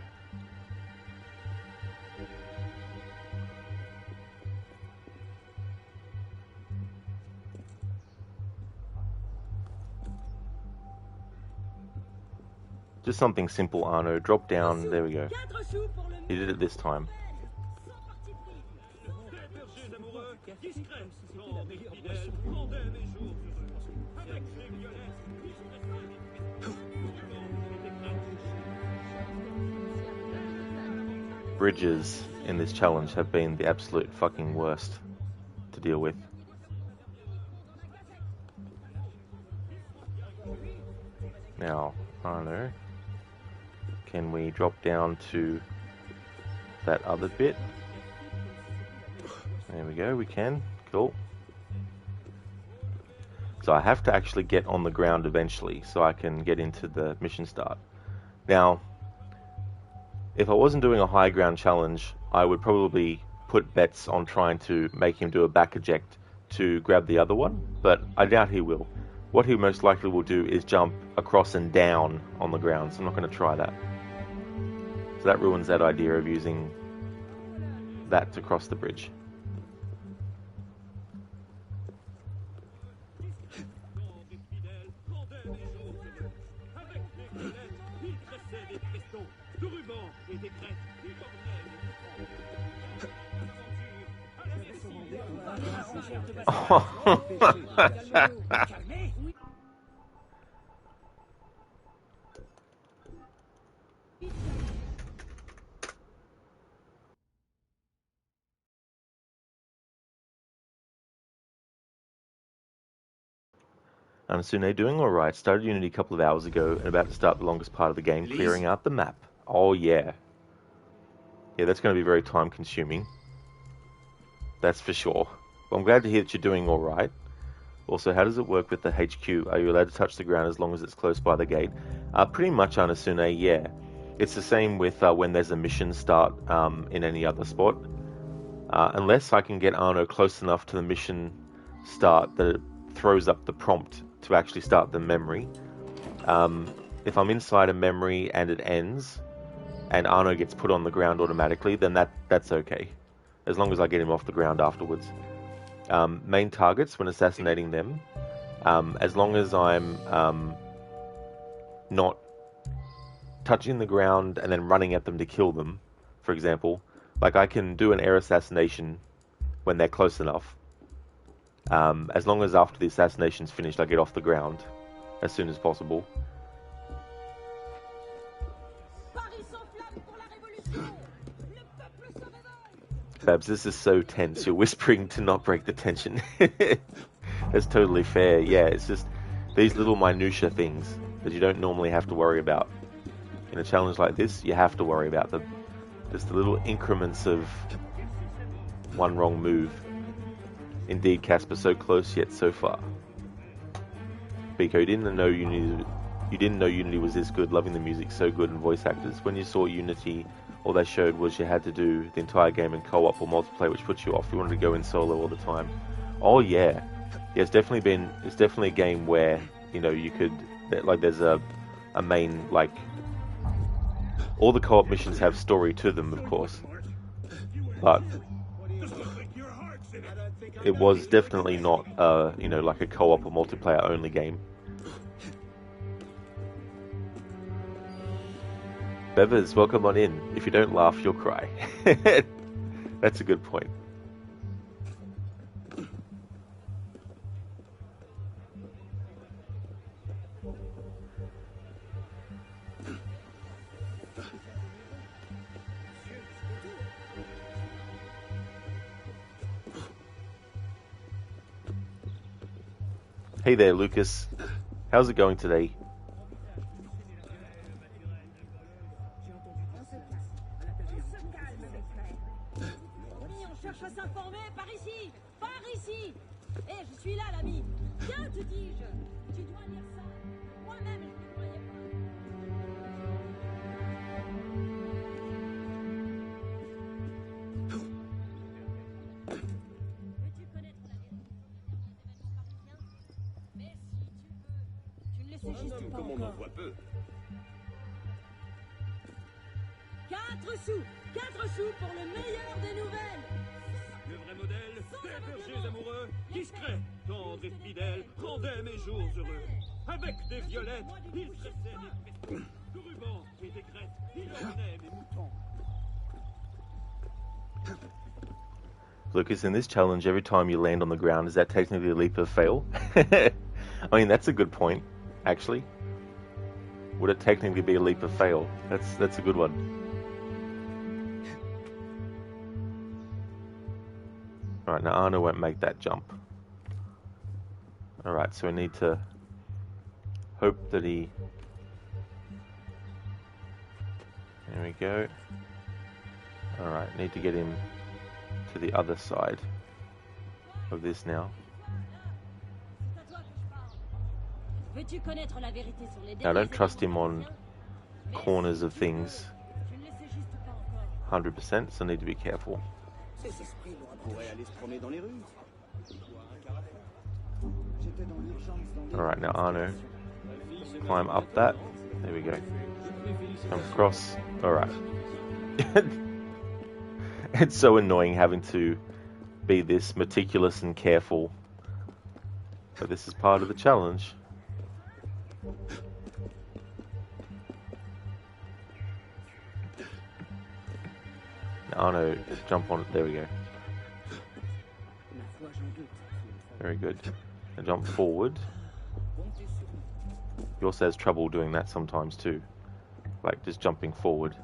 Just something simple, Arno. Drop down. There we go. He did it this time. Bridges in this challenge have been the absolute fucking worst to deal with. Now, Arno, can we drop down to that other bit? There we go, we can. Cool. So I have to actually get on the ground eventually so I can get into the mission start. Now, if I wasn't doing a high ground challenge, I would probably put bets on trying to make him do a back eject to grab the other one, but I doubt he will. What he most likely will do is jump across and down on the ground, so I'm not going to try that. So that ruins that idea of using that to cross the bridge. Assassinate doing alright. Started Unity a couple of hours ago and about to start the longest part of the game, clearing out the map. Oh yeah. Yeah, that's going to be very time consuming. That's for sure. Well, I'm glad to hear that you're doing alright. Also, how does it work with the HQ? Are you allowed to touch the ground as long as it's close by the gate? Pretty much, Assassinate, yeah. It's the same with when there's a mission start in any other spot. Unless I can get Arno close enough to the mission start that it throws up the prompt to actually start the memory. If I'm inside a memory and it ends, and Arno gets put on the ground automatically, then that's okay. As long as I get him off the ground afterwards. Main targets, when assassinating them, as long as I'm not touching the ground and then running at them to kill them, for example, like I can do an air assassination when they're close enough. As long as after the assassination's finished I get off the ground as soon as possible. Babs, this is so tense. You're whispering to not break the tension. That's totally fair. Yeah, it's just these little minutia things that you don't normally have to worry about. In a challenge like this, you have to worry about them. Just the little increments of one wrong move. Indeed, Casper, so close yet so far. Biko, you didn't know Unity was this good, loving the music so good and voice actors. When you saw Unity, all they showed was you had to do the entire game in co-op or multiplayer, which puts you off. You wanted to go in solo all the time. Oh yeah, yeah. It's definitely a game where you could there's a main all the co-op missions have story to them, of course, but it was definitely not like a co-op or multiplayer only game. Bevers, welcome on in. If you don't laugh, you'll cry. That's a good point. Hey there, Lucas. How's it going today? Comme on en voit peu. 4 sous! 4 sous pour le meilleur des nouvelles! Le vrai modèle, des bergers amoureux, discrets, tendres et fidèles, rendaient mes jours heureux. Avec des violettes, ils tressaient des festons, de rubans et des grettes, ils ornaient mes moutons. Lucas, in this challenge, every time you land on the ground, is that technically a leap of fail? I mean, that's a good point, actually. Would it technically be a leap of fail? That's a good one. Alright, now Arno won't make that jump. Alright, so we need to hope that he There we go. Alright, need to get him to the other side of this now. Now, don't trust him on corners of things 100%, so need to be careful. Alright, now Arno, climb up that. There we go. Come across. Alright. It's so annoying having to be this meticulous and careful. But this is part of the challenge. Now Arno, jump on it. There we go. Very good. Now jump forward. He also has trouble doing that sometimes too. Like just jumping forward.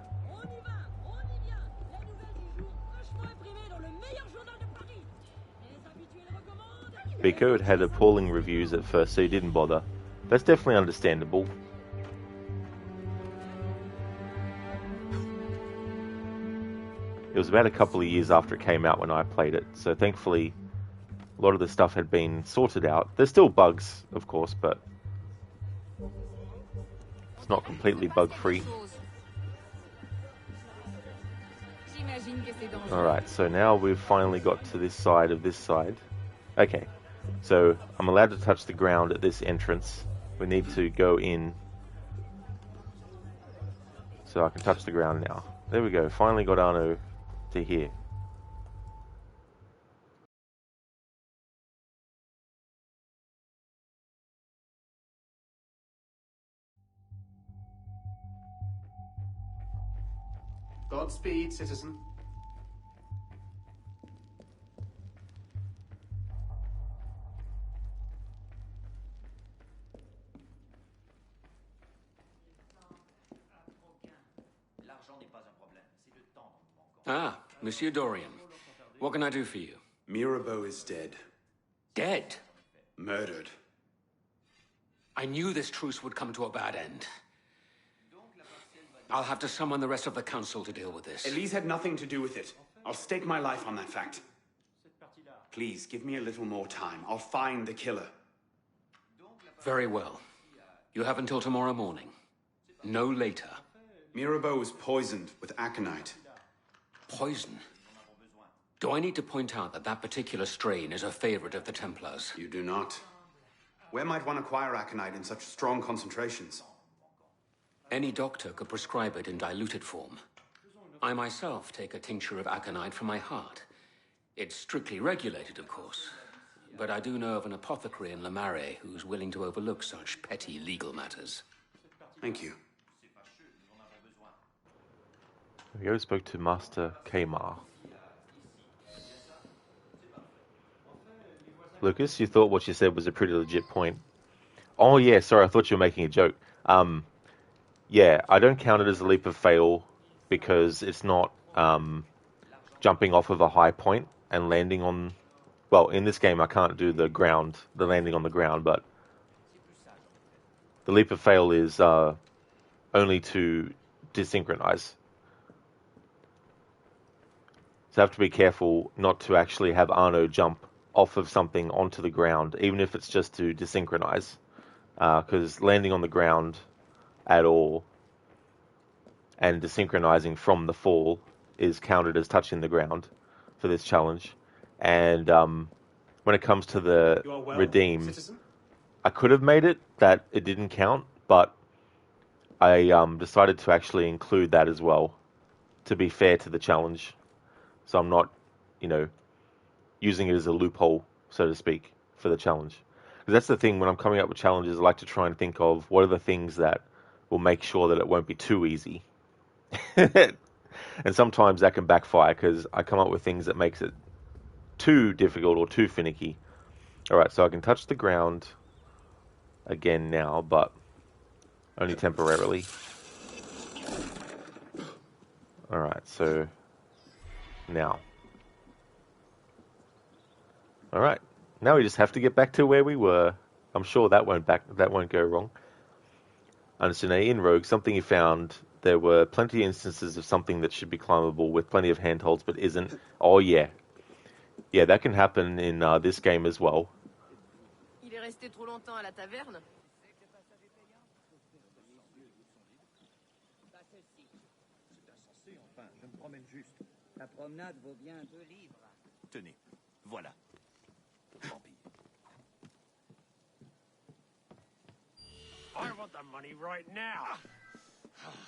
Biko had appalling reviews at first, so he didn't bother. That's definitely understandable. It was about a couple of years after it came out when I played it, so thankfully a lot of the stuff had been sorted out. There's still bugs, of course, but it's not completely bug-free. Alright, so now we've finally got to this side of this side. Okay, so I'm allowed to touch the ground at this entrance. We need to go in so I can touch the ground now. There we go, finally got Arno to here. Godspeed, citizen. Ah, Monsieur Dorian. What can I do for you? Mirabeau is dead. Dead? Murdered. I knew this truce would come to a bad end. I'll have to summon the rest of the council to deal with this. Elise had nothing to do with it. I'll stake my life on that fact. Please, give me a little more time. I'll find the killer. Very well. You have until tomorrow morning. No later. Mirabeau was poisoned with aconite. Poison? Do I need to point out that that particular strain is a favorite of the Templars? You do not. Where might one acquire aconite in such strong concentrations? Any doctor could prescribe it in diluted form. I myself take a tincture of aconite for my heart. It's strictly regulated, of course. But I do know of an apothecary in Le Marais who's willing to overlook such petty legal matters. Thank you. We go spoke to Master Kamar. Lucas, you thought what you said was a pretty legit point. Oh yeah, sorry, I thought you were making a joke. Yeah, I don't count it as a leap of fail because it's not jumping off of a high point and landing on... Well, in this game I can't do the landing on the ground, but the leap of fail is only to desynchronize. So I have to be careful not to actually have Arno jump off of something onto the ground, even if it's just to desynchronize. Because landing on the ground at all and desynchronizing from the fall is counted as touching the ground for this challenge. And when it comes to the redeem, citizen? I could have made it that it didn't count, but I decided to actually include that as well to be fair to the challenge. So I'm not, using it as a loophole, so to speak, for the challenge. Because that's the thing, when I'm coming up with challenges, I like to try and think of what are the things that will make sure that it won't be too easy. And sometimes that can backfire, because I come up with things that makes it too difficult or too finicky. Alright, so I can touch the ground again now, but only temporarily. Alright, so... now. Alright. Now we just have to get back to where we were. I'm sure that won't go wrong. Understand, in Rogue, something you found there were plenty of instances of something that should be climbable with plenty of handholds but isn't. Oh yeah. Yeah, that can happen in this game as well. Il est resté trop longtemps à la taverne. Enfin, je me promène juste. La promenade vaut bien 2 livres. Tenez, voilà. I want the money right now.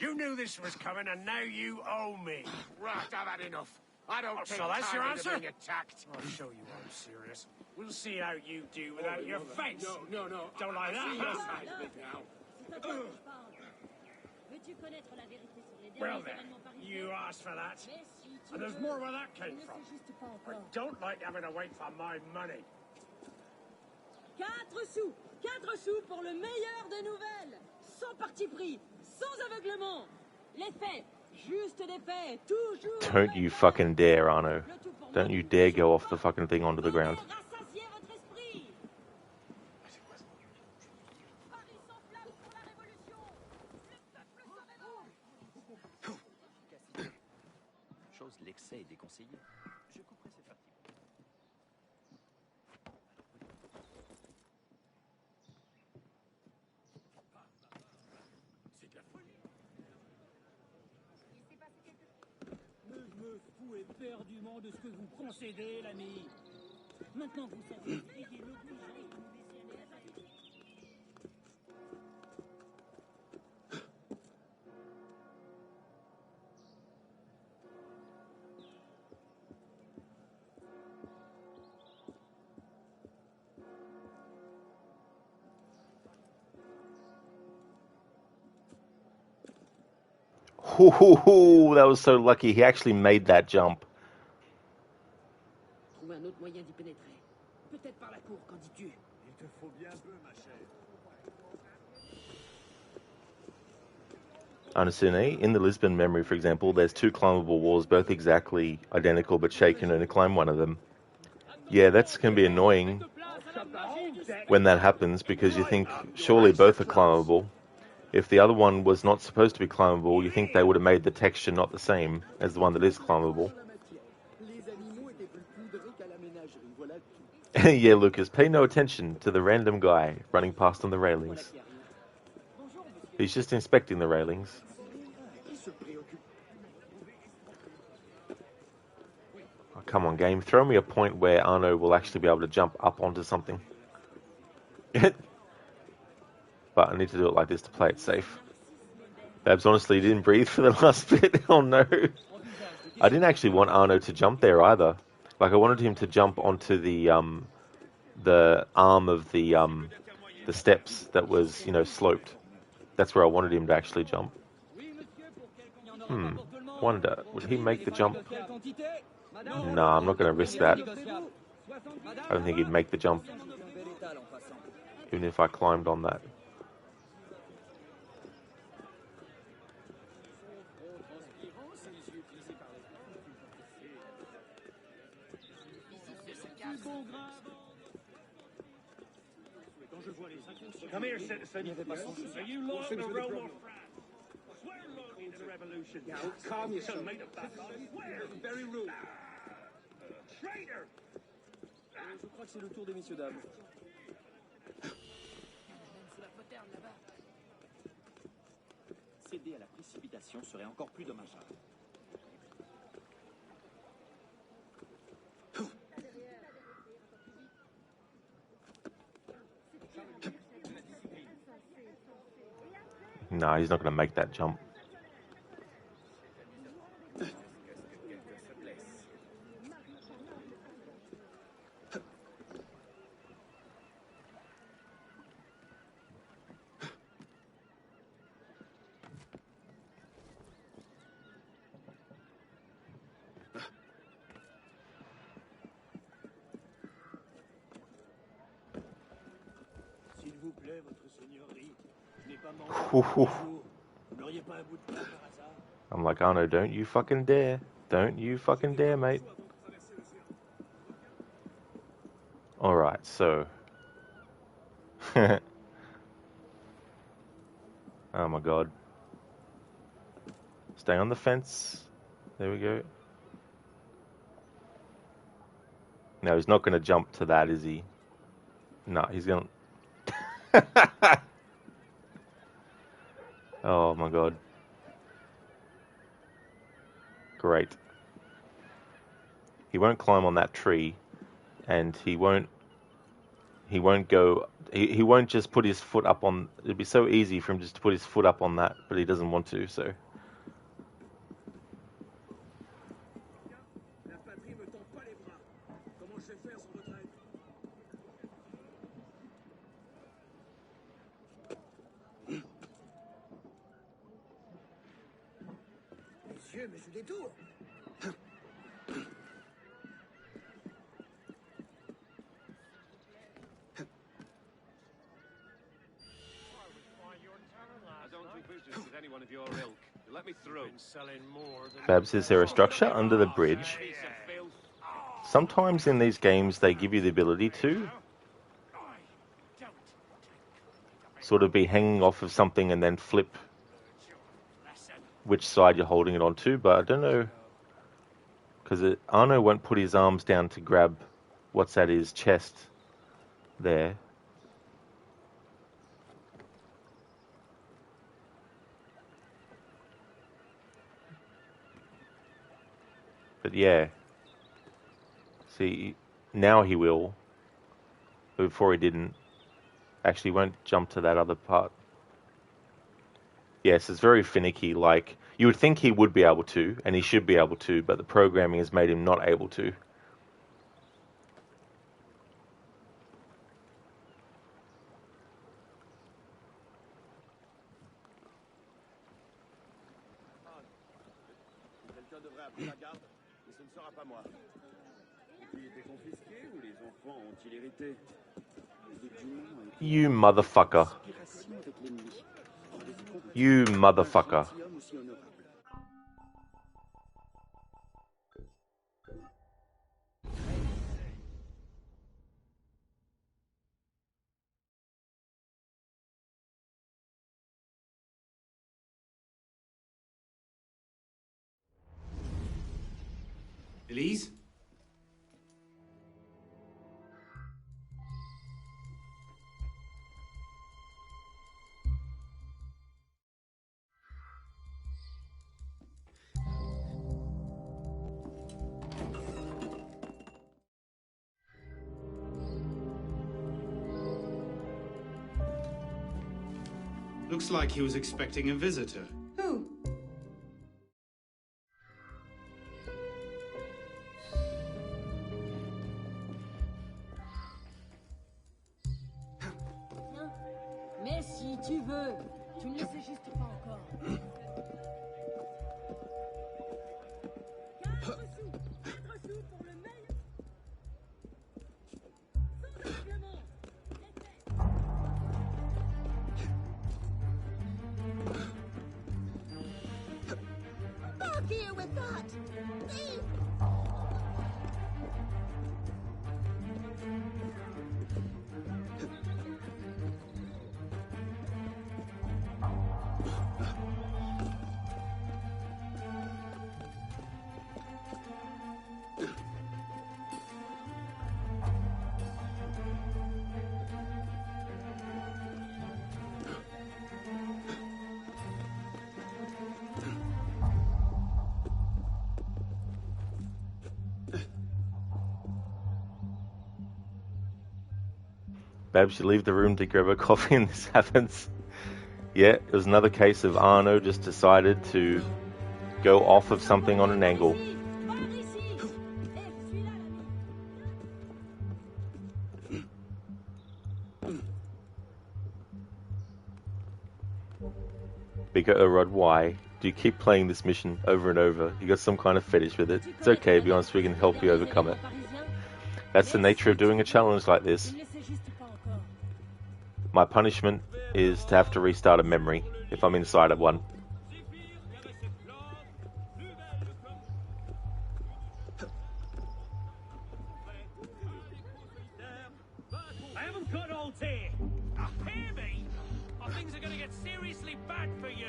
You knew this was coming, and now you owe me. Right, I've had enough. I don't take So that's your kindly to answer? being attacked. I'll show you I'm serious. We'll see how you do without your face. No. Don't like I see your that. side of it now. Veux-tu connaître la vérité sur les Well derniers then, événements parisiens? you asked for that. Mais si tu And there's veux, more where that came ne from. sais juste pas I encore. don't like having to wait for my money. 4 sous! 4 sous pour le meilleur des nouvelles! Sans parti pris, sans aveuglement! Les faits, juste des faits, toujours. Don't you fucking dare, Arno. Don't you dare go off the fucking thing onto the ground. Rassasiez votre esprit! Paris s'enflamme pour la révolution! Chose, l'excès est déconseillé. Je couperai cette partie. C'est de la folie. Mais je me fous éperdument de ce que vous concédez, l'ami. Maintenant, vous savez, ayez l'obligé de nous laisser aller. That was so lucky. He actually made that jump. Trouve un autre moyen d'y pénétrer. Peut-être par la cour, qu'en dis-tu? Il te faut bien peu, ma chère. Assassinate, in the Lisbon memory, for example, there's 2 climbable walls, both exactly identical, but Shay can only climb one of them. Yeah, that's going to be annoying when that happens, because you think, surely both are climbable. If the other one was not supposed to be climbable, you think they would have made the texture not the same as the one that is climbable. Yeah, Lucas, pay no attention to the random guy running past on the railings. He's just inspecting the railings. Oh, come on, game. Throw me a point where Arno will actually be able to jump up onto something. But I need to do it like this to play it safe. Babs honestly didn't breathe for the last bit. Oh no. I didn't actually want Arno to jump there either. Like, I wanted him to jump onto the arm of the steps that was, you know, sloped. That's where I wanted him to actually jump. Wonder, would he make the jump? No, I'm not going to risk that. I don't think he'd make the jump, even if I climbed on that. Come here, citizen. Are you loyal to Rome or France? Swear loyalty to the revolution. Now, calm yourself. Make a back. Swear. Very rude. Traitor! Je crois que c'est le tour des messieurs dames. Céder à la précipitation serait encore plus dommageable. No, he's not going to make that jump. S'il vous plaît, votre seigneurie, je n'ai pas mangé depuis 3 jours. Vous n'auriez pas un bout de pain par hasard? I'm like, Arno, don't you fucking dare. Don't you fucking dare, mate. Alright, so. Oh my god. Stay on the fence. There we go. No, he's not going to jump to that, is he? No, he's going to... Oh my god. Great. He won't climb on that tree, and he won't go... He won't just put his foot up on... It'd be so easy for him just to put his foot up on that, but he doesn't want to, so... Babs, is there a structure under the bridge? Sometimes in these games they give you the ability to sort of be hanging off of something and then flip which side you're holding it onto, but I don't know, because Arno won't put his arms down to grab what's at his chest there. But yeah, see, now he will, but before he didn't. Actually won't jump to that other part. Yes, it's very finicky, like, you would think he would be able to, and he should be able to, but the programming has made him not able to. You motherfucker. You motherfucker. Elise? Looks like he was expecting a visitor. Who? Mais si tu veux, tu ne le sais juste pas encore. Fuck you with that! Thief! Babs, you leave the room to grab a coffee and this happens. Yeah, it was another case of Arno just decided to go off of something on an angle. Bigger Rod, why do you keep playing this mission over and over? You got some kind of fetish with it. It's okay, be honest, we can help you overcome it. That's the nature of doing a challenge like this. My punishment is to have to restart a memory if I'm inside of one. I haven't got all day. Hear me, or things are going to get seriously bad for you.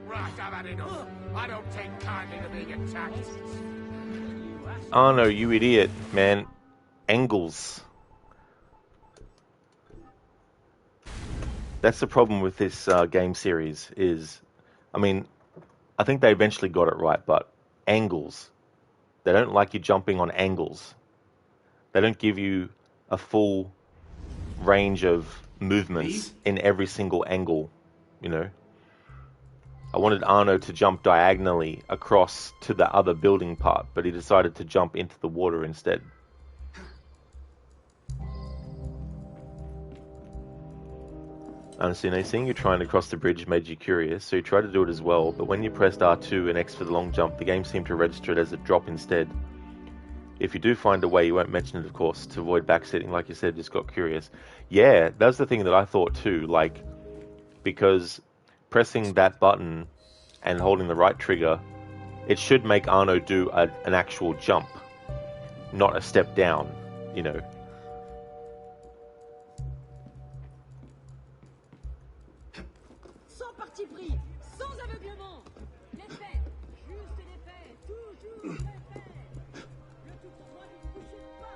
Right, I've had enough. I don't take kindly to being attacked. Arno, you idiot, man. Angles. That's the problem with this game series is, I mean, I think they eventually got it right, but angles. They don't like you jumping on angles. They don't give you a full range of movements in every single angle, you know. I wanted Arno to jump diagonally across to the other building part, but he decided to jump into the water instead. Assassinate, seeing you trying to cross the bridge made you curious, so you tried to do it as well, but when you pressed R2 and X for the long jump, the game seemed to register it as a drop instead. If you do find a way, you won't mention it, of course, to avoid backseating, like you said, just got curious. Yeah, that's the thing that I thought too, like, because pressing that button and holding the right trigger, it should make Arno do an actual jump, not a step down, you know. Sans parti pris, sans aveuglement. Les faits, juste les faits, toujours les faits. Le tout pour moi, ne vous touchez pas.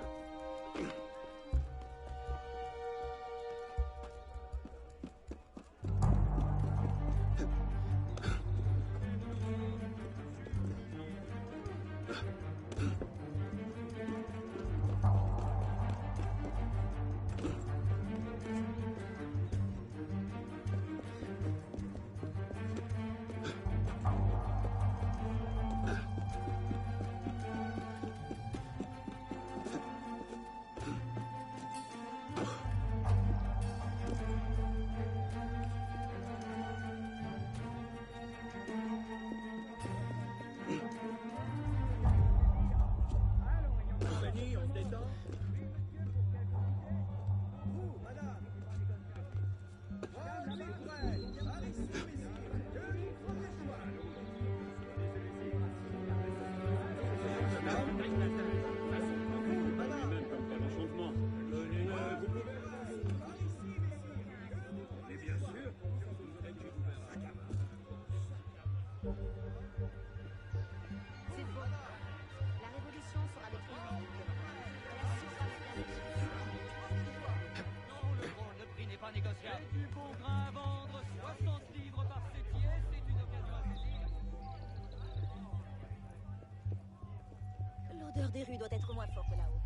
L'odeur des rues doit être moins forte là-haut.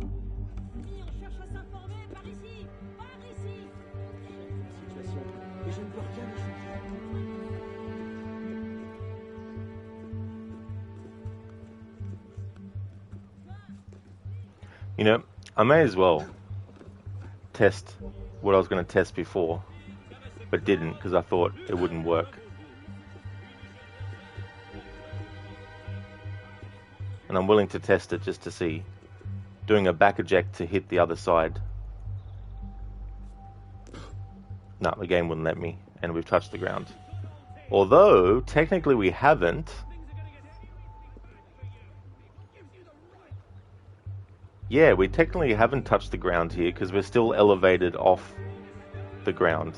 On cherche à s'informer par ici, par ici. Situation. Et je ne peux rien y changer. You know, I may as well test what I was going to test before, but didn't because I thought it wouldn't work. And I'm willing to test it just to see. Doing a back eject to hit the other side. No, the game wouldn't let me, and we've touched the ground. Although, technically we haven't. Yeah, we technically haven't touched the ground here because we're still elevated off the ground.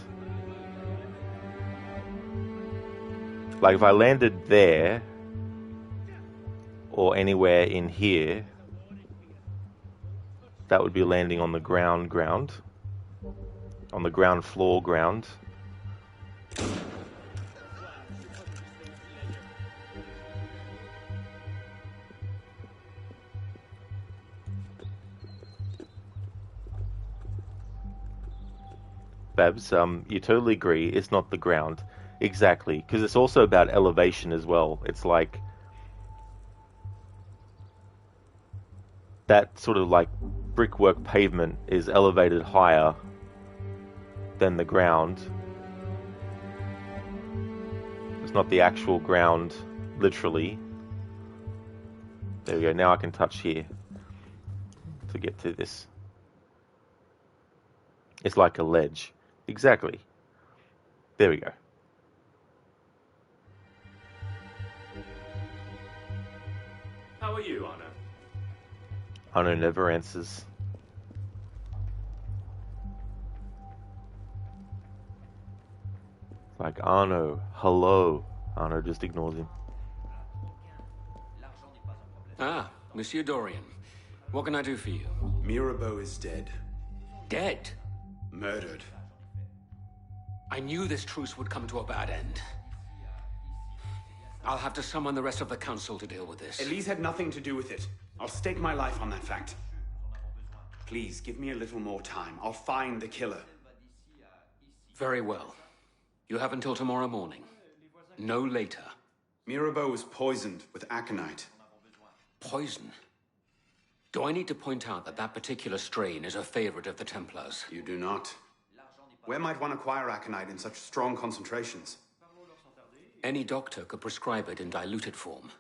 Like if I landed there or anywhere in here, that would be landing on the ground, on the ground floor ground. Babs, you totally agree, it's not the ground. Exactly, because it's also about elevation as well. It's like that sort of like brickwork pavement is elevated higher than the ground. It's not the actual ground, literally. There we go, now I can touch here to get to this. It's like a ledge. Exactly. There we go. How are you, Arno? Arno never answers. Like, Arno, hello. Arno just ignores him. Ah, Monsieur Dorian. What can I do for you? Mirabeau is dead. Dead? Murdered. I knew this truce would come to a bad end. I'll have to summon the rest of the council to deal with this. Elise had nothing to do with it. I'll stake my life on that fact. Please, give me a little more time. I'll find the killer. Very well. You have until tomorrow morning. No later. Mirabeau was poisoned with aconite. Poison? Do I need to point out that that particular strain is a favorite of the Templars? You do not. Where might one acquire aconite in such strong concentrations? Any doctor could prescribe it in diluted form.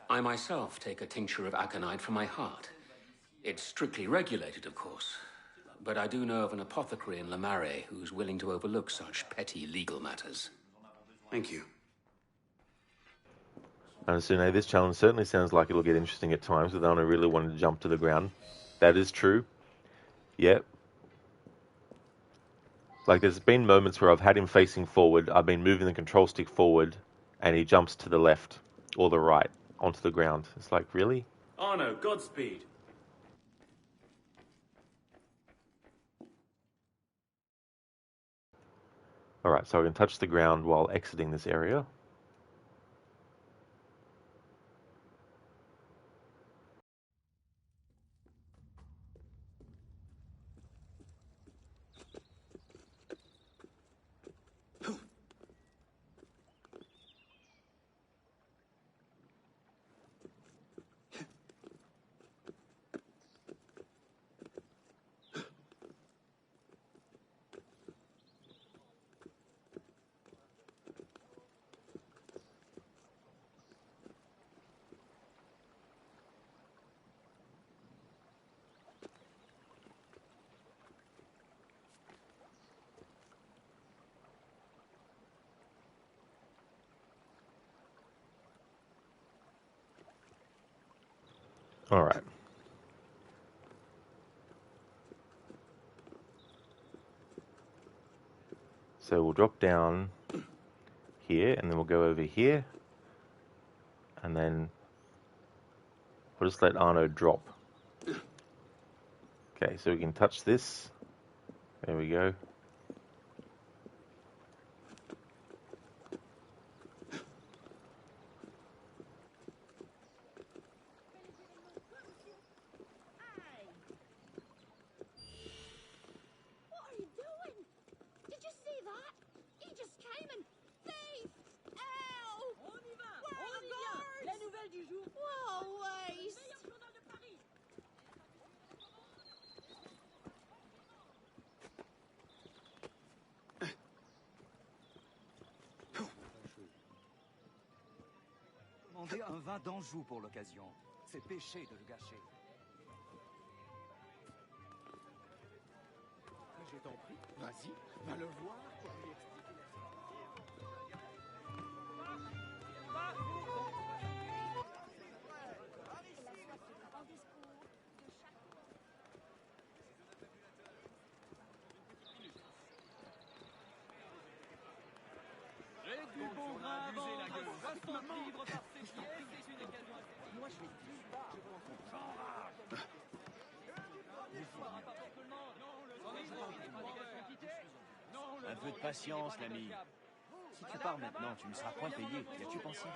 I myself take a tincture of aconite for my heart. It's strictly regulated, of course. But I do know of an apothecary in Lamare who's willing to overlook such petty legal matters. Thank you. Assassinate, this challenge certainly sounds like it'll get interesting at times, with Arno really wanting to jump to the ground. That is true. Yep. Like, there's been moments where I've had him facing forward, I've been moving the control stick forward, and he jumps to the left, or the right, onto the ground. It's like, really? Arno, Godspeed. Alright, so I can touch the ground while exiting this area. Alright. So we'll drop down here, and then we'll go over here, and then we'll just let Arno drop. Okay, so we can touch this. There we go. Demandez un vin d'Anjou pour l'occasion. C'est péché de le gâcher. Je t'en prie, vas-y, va le voir pour lui expliquer la Du bon grain à vendre, vachement libre par ses pieds, c'est une occasion. Moi, je vais plus bas. Un peu de patience, l'ami. Si tu pars maintenant, tu ne seras point payé. Y as-tu pensé?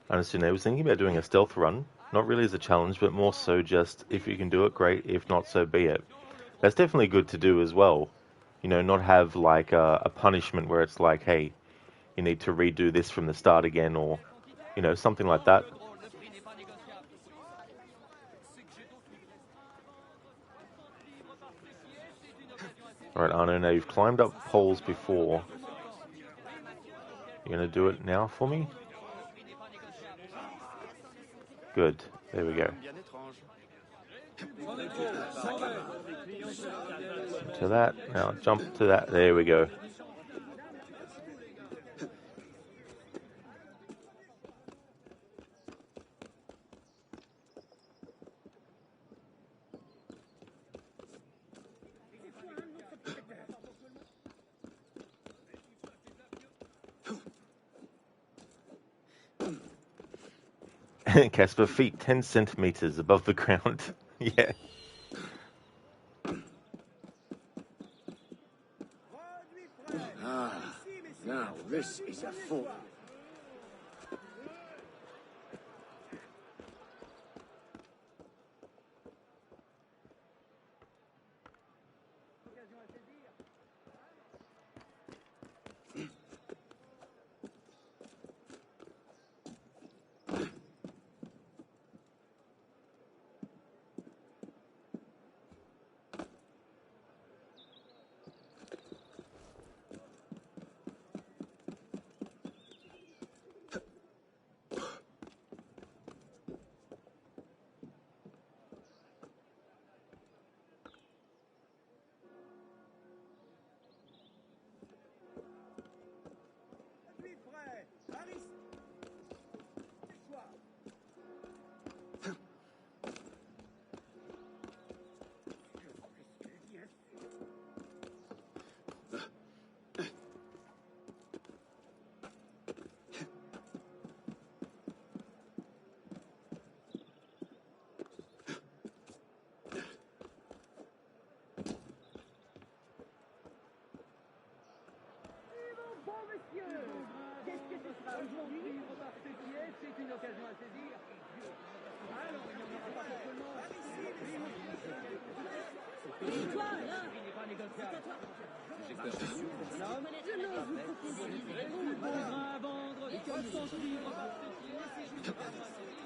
Honestly, I was thinking about doing a stealth run, not really as a challenge, but more so just, if you can do it, great. If not, so be it. That's definitely good to do as well. You know, not have like a punishment where it's like, hey, you need to redo this from the start again, or, you know, something like that. Alright, Arno, now you've climbed up poles before. You're going to do it now for me? Good. There we go. To that. Now jump to that. There we go. Casper, feet 10 centimeters above the ground. Yeah. Ah, now this is a full. Aujourd'hui, repart ses pieds, c'est une occasion à saisir. Alors, il n'y en aura pas pour tout le monde. Et toi, là, il n'est pas négociable. Je n'ose vous proposer. Tout bon grain à vendre, 60 livres par ses pieds, c'est une occasion à saisir.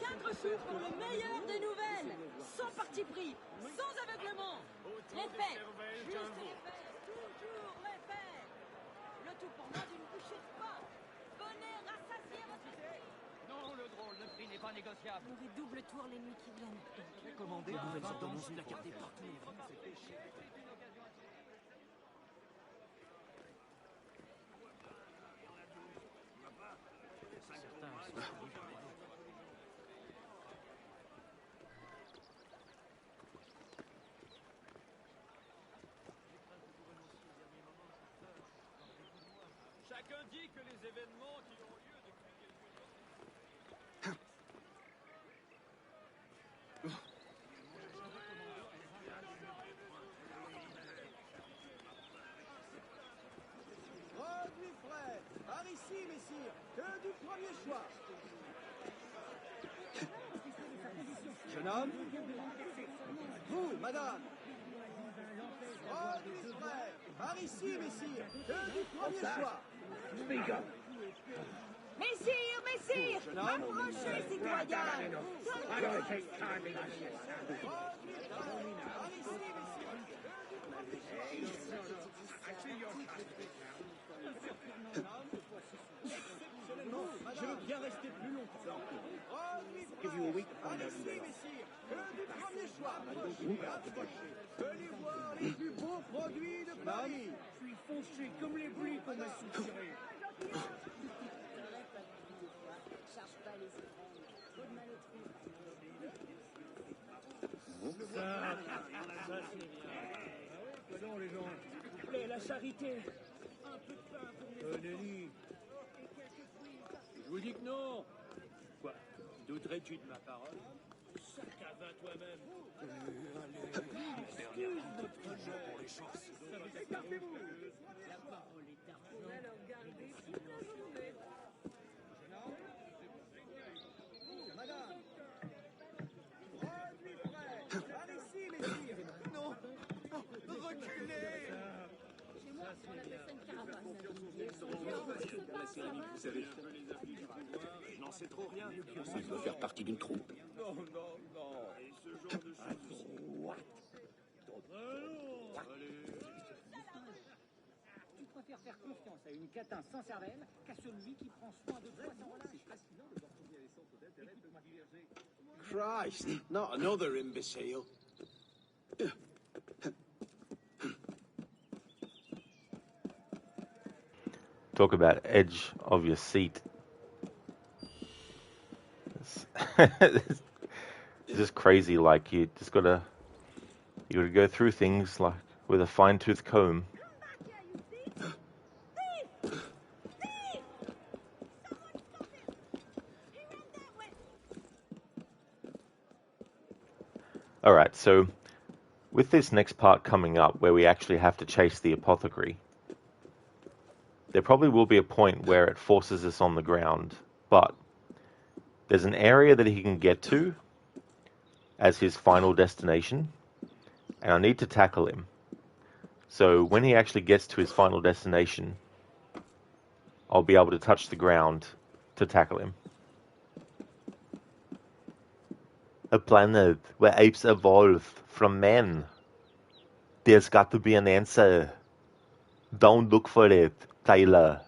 4 sous pour le meilleur des nouvelles. Sans parti pris, sans aveuglement. Les faits, juste les faits, toujours les faits. Le tout pour moins d'une bouchée de pain. Venez rassasier votre esprit. Non, le drôle, le prix n'est pas négociable. On aurait double tour les nuits qui viennent. Commandez un vin dans placardé partout. Chacun dit que les événements qui ont lieu depuis quelques jours... Produits frais, par ici, messire, que du premier choix. Jeune homme, vous, madame. Produits frais, par ici, messire, que du premier choix. Messire, approchez, citoyens. Je veux bien rester plus longtemps. Give you a week to find out. Du premier choix. Venez voir les plus beaux produits de Paris. Je suis foncé comme les bruits qu'on m'a soutirés. Ça, c'est bien. Pardon, les gens. S'il vous plaît, la charité. Un peu de pain pour les Nelly. Je vous dis que non. Quoi? Douterais-tu de ma parole? Sac à vin toi-même. Allez, notre jeu pour les chances. Écartez-vous. La parole est argent. Alors gardez toute la journée. Madame. Produits frais, par ici, messire. Non, reculez. Chez moi, on appelle ça une caravane. Je n'en sais trop rien. Il doit faire partie d'une troupe. Non. Et ce genre de choses. Tu préfères faire confiance à une catin sans cervelle qu'à celui qui prend soin de toi sans relâche. C'est fascinant de voir combien les centres d'intérêt peuvent diverger. Christ, not another imbecile. Talk about edge of your seat. It's just crazy. Like you gotta go through things like with a fine-tooth comb. Alright, so with this next part coming up where we actually have to chase the apothecary, there probably will be a point where it forces us on the ground, but there's an area that he can get to as his final destination, and I need to tackle him. So when he actually gets to his final destination, I'll be able to touch the ground to tackle him. A planet where apes evolved from men. There's got to be an answer. Don't look for it, Tyler.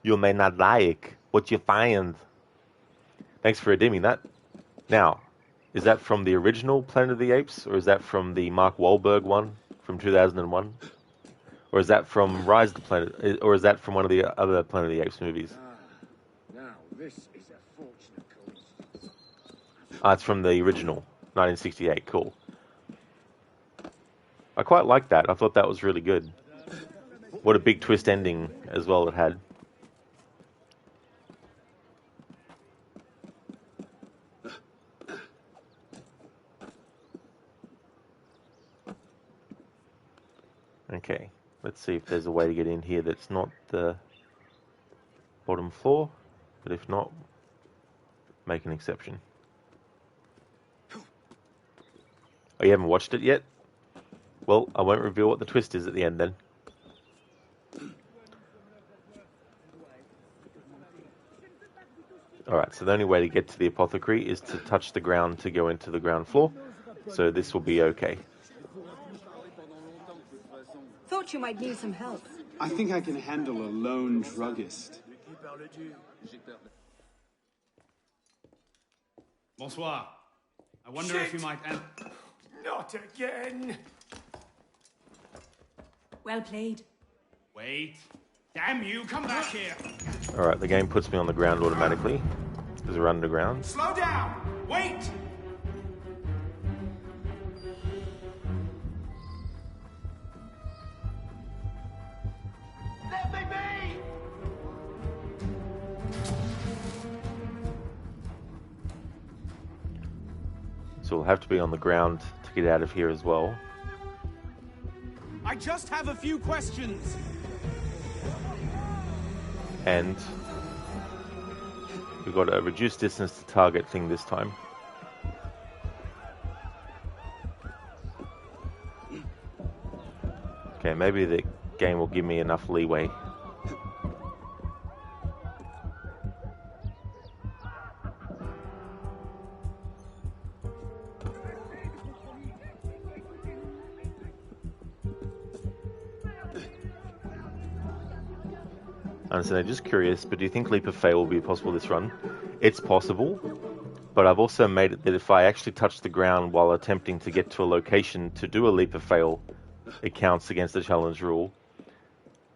You may not like what you find. Thanks for redeeming that. Now, is that from the original Planet of the Apes, or is that from the Mark Wahlberg one from 2001? Or is that from Rise of the Planet, or is that from one of the other Planet of the Apes movies? Now, this is a fortunate coincidence. It's from the original, 1968. Cool. I quite liked that. I thought that was really good. What a big twist ending as well it had. Okay, let's see if there's a way to get in here that's not the bottom floor, but if not, make an exception. Oh, you haven't watched it yet? Well, I won't reveal what the twist is at the end then. Alright, so the only way to get to the apothecary is to touch the ground to go into the ground floor, so this will be okay. Thought you might need some help. I think I can handle a lone druggist. Bonsoir. I wonder if you might... Not again! Well played. Wait. Damn you, come back here! Alright, the game puts me on the ground automatically, because we're underground. Slow down! Wait! Let me be! So we'll have to be on the ground to get out of here as well. I just have a few questions. And we've got a reduced distance to target thing this time. Okay, maybe the game will give me enough leeway. I'm just curious, but do you think Leap of Faith will be possible this run? It's possible, but I've also made it that if I actually touch the ground while attempting to get to a location to do a Leap of Fail, it counts against the challenge rule.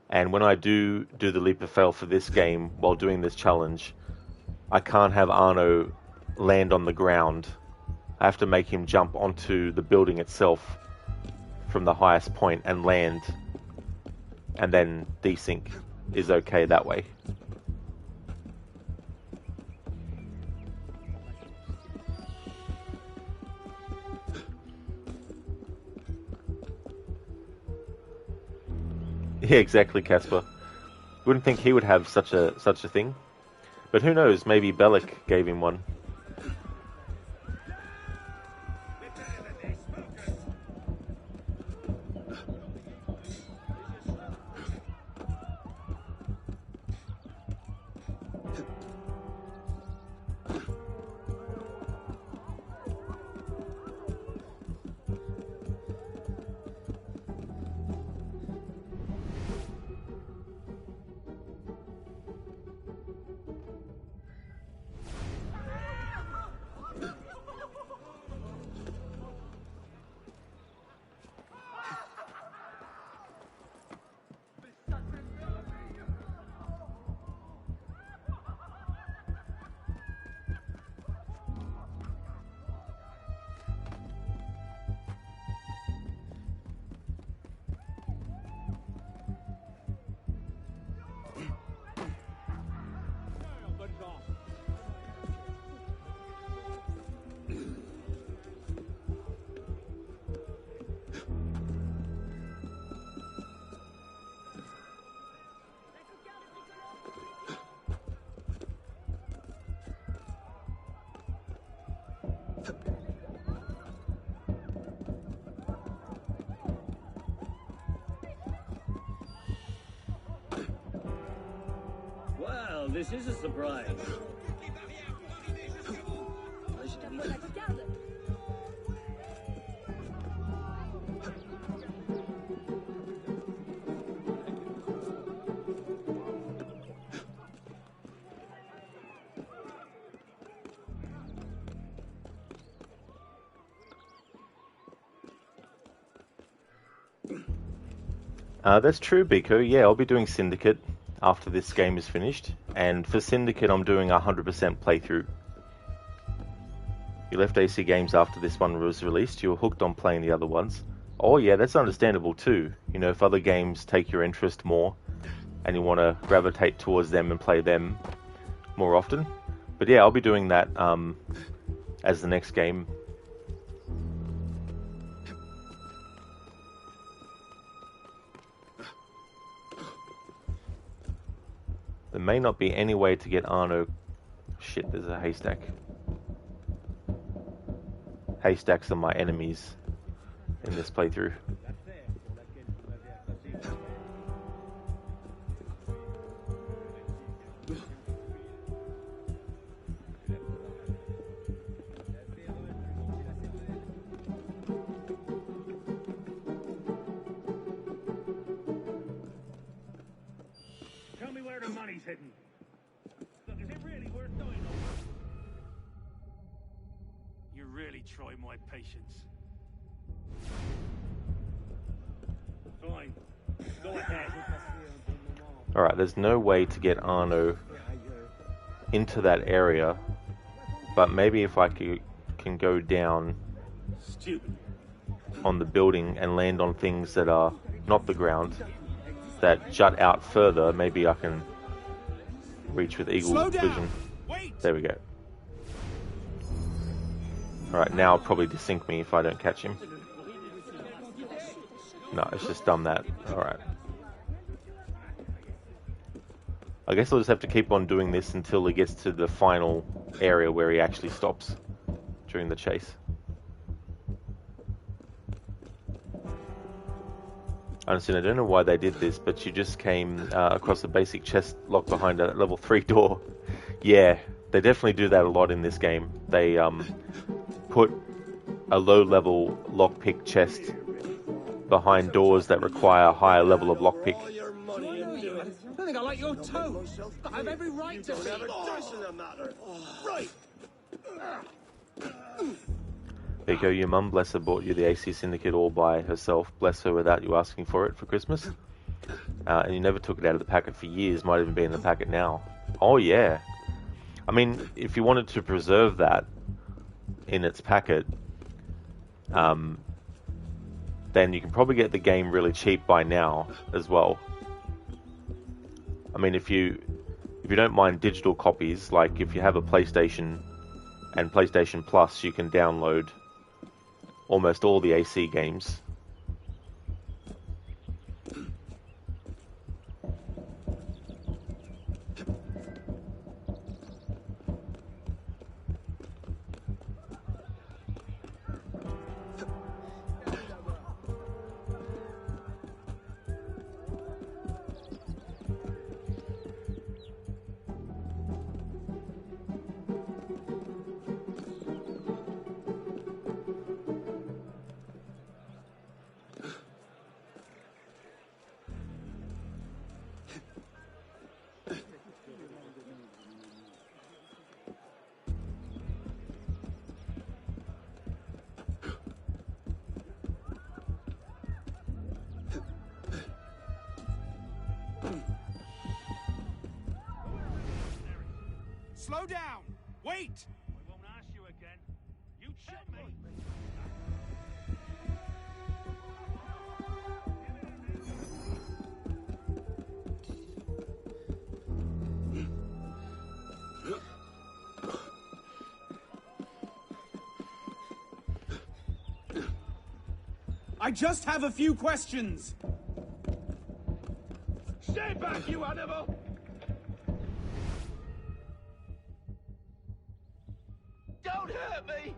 And when I do the Leap of Fail for this game while doing this challenge, I can't have Arno land on the ground. I have to make him jump onto the building itself from the highest point and land, and then desync is okay that way. Yeah, exactly, Casper. Wouldn't think he would have such a thing. But who knows, maybe Bellic gave him one. This is a surprise. That's true, Biko. Yeah, I'll be doing Syndicate after this game is finished. And for Syndicate, I'm doing a 100% playthrough. You left AC Games after this one was released. You were hooked on playing the other ones. Oh yeah, that's understandable too. You know, if other games take your interest more and you want to gravitate towards them and play them more often. But yeah, I'll be doing that as the next game. There may not be any way to get Arno. Shit, there's a haystack. Haystacks are my enemies in this playthrough. Tell me where the money's hidden. Look, is it really worth doing? You really try my patience. Fine. Go ahead. Alright, there's no way to get Arno into that area, but maybe if I can go down on the building and land on things that are not the ground, that jut out further, maybe I can reach with eagle vision. There we go. Alright, now it'll probably desync me if I don't catch him. No, it's just done that. Alright. I guess I'll just have to keep on doing this until he gets to the final area where he actually stops during the chase. Honestly, I don't know why they did this, but you just came across a basic chest lock behind a level 3 door. Yeah, they definitely do that a lot in this game. They put a low-level lockpick chest behind doors that require a higher level of lockpick. I think I like your tone. I have every right to be. Right. Biko, your mum, bless her, bought you the AC Syndicate all by herself. Bless her, without you asking for it for Christmas. And you never took it out of the packet for years. Might even be in the packet now. Oh yeah. I mean, if you wanted to preserve that in its packet, then you can probably get the game really cheap by now as well. I mean, if you don't mind digital copies, like if you have a PlayStation and PlayStation Plus, you can download almost all the AC games. Slow down! Wait! I won't ask you again. You check me! I just have a few questions. Stay back, you animal! Don't hurt me!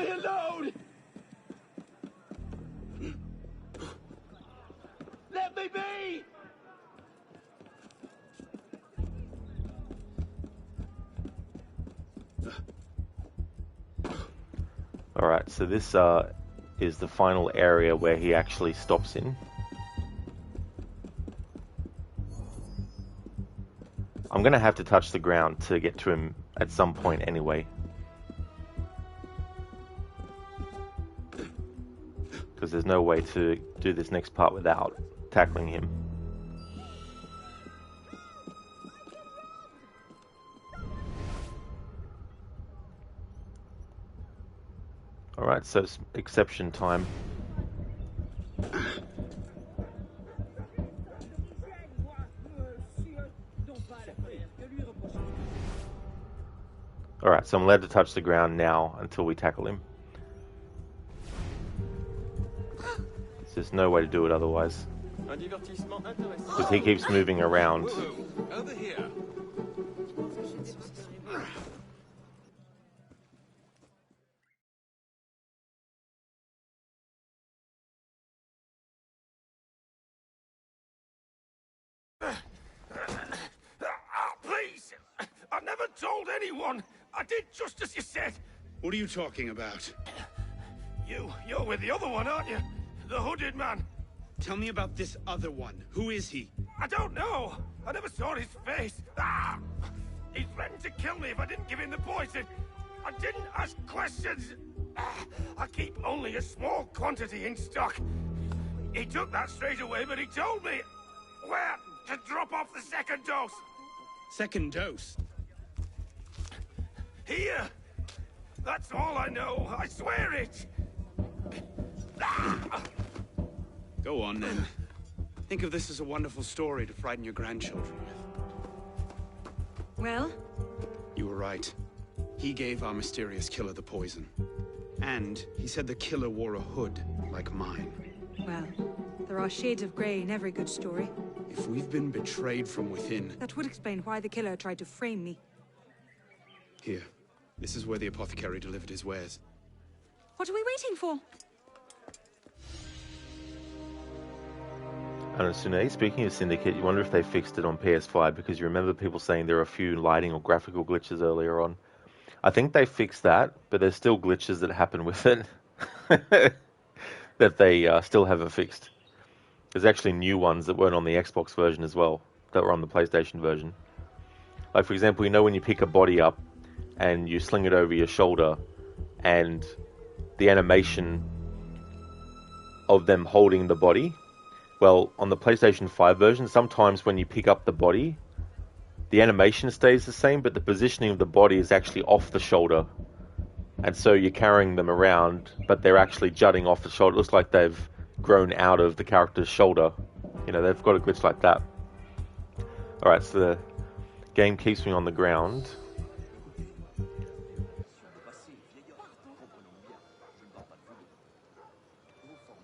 me alone! Let me be! Alright, so this is the final area where he actually stops in. I'm going to have to touch the ground to get to him at some point anyway. Because there's no way to do this next part without tackling him. Alright, so it's exception time. Alright, so I'm allowed to touch the ground now until we tackle him. There's no way to do it otherwise. Because he keeps moving around. Over here. Please! I've never told anyone! I did just as you said! What are you talking about? You're with the other one, aren't you? The hooded man. Tell me about this other one. Who is he? I don't know. I never saw his face. Ah! He threatened to kill me if I didn't give him the poison. I didn't ask questions. Ah! I keep only a small quantity in stock. He took that straight away, but he told me where to drop off the second dose. Second dose? Here. That's all I know. I swear it. Ah! Go on, then. Think of this as a wonderful story to frighten your grandchildren with. Well? You were right. He gave our mysterious killer the poison. And he said the killer wore a hood, like mine. Well, there are shades of grey in every good story. If we've been betrayed from within... That would explain why the killer tried to frame me. Here. This is where the apothecary delivered his wares. What are we waiting for? Assassinate, speaking of Syndicate, you wonder if they fixed it on PS5, because you remember people saying there are a few lighting or graphical glitches earlier on. I think they fixed that, but there's still glitches that happen with it that they still haven't fixed. There's actually new ones that weren't on the Xbox version as well, that were on the PlayStation version. Like, for example, you know when you pick a body up and you sling it over your shoulder, and the animation of them holding the body... Well, on the PlayStation 5 version, sometimes when you pick up the body, the animation stays the same, but the positioning of the body is actually off the shoulder. And so you're carrying them around, but they're actually jutting off the shoulder. It looks like they've grown out of the character's shoulder. You know, they've got a glitch like that. Alright, so the game keeps me on the ground.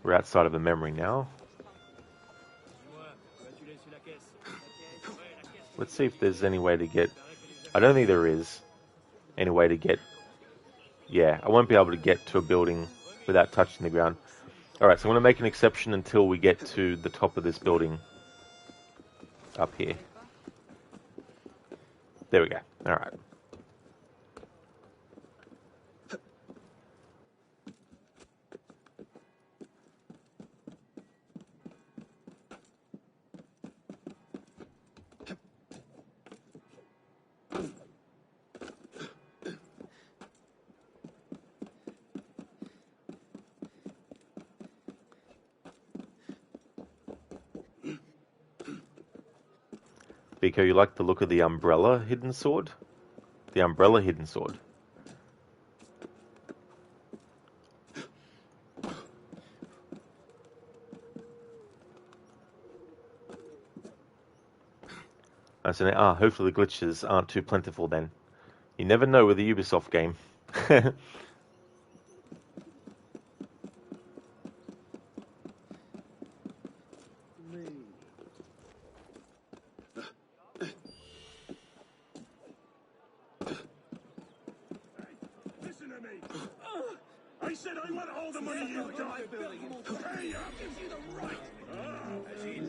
We're outside of a memory now. Let's see if there's any way to get... I don't think there is any way to get... Yeah, I won't be able to get to a building without touching the ground. Alright, so I'm going to make an exception until we get to the top of this building. Up here. There we go. Alright. Biko, you like the look of the umbrella hidden sword? The umbrella hidden sword. So now, hopefully the glitches aren't too plentiful then. You never know with a Ubisoft game. I want all the money you got. Pay up. Gives you the right. I see.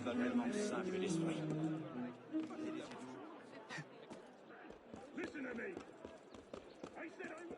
Vraiment simple d'esprit. Listen to me. I said I'm...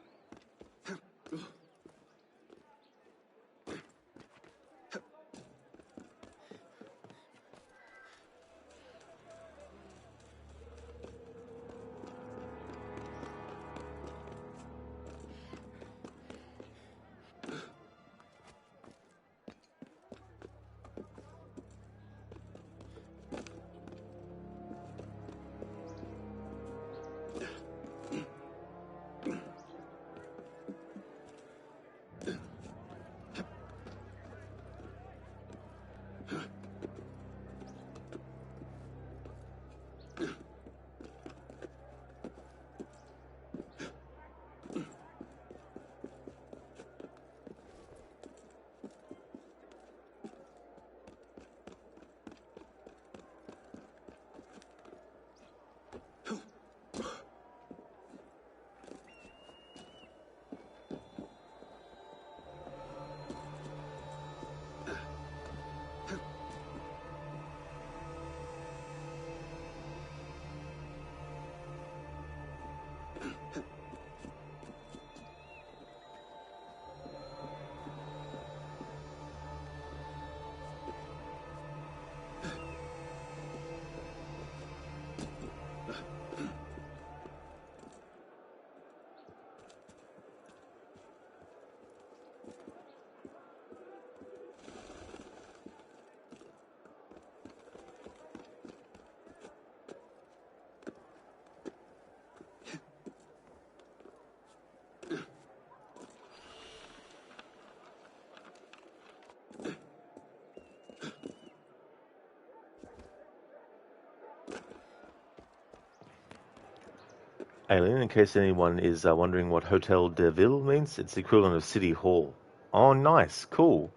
Alien, in case anyone is wondering what Hotel de Ville means, it's the equivalent of City Hall. Oh, nice. Cool.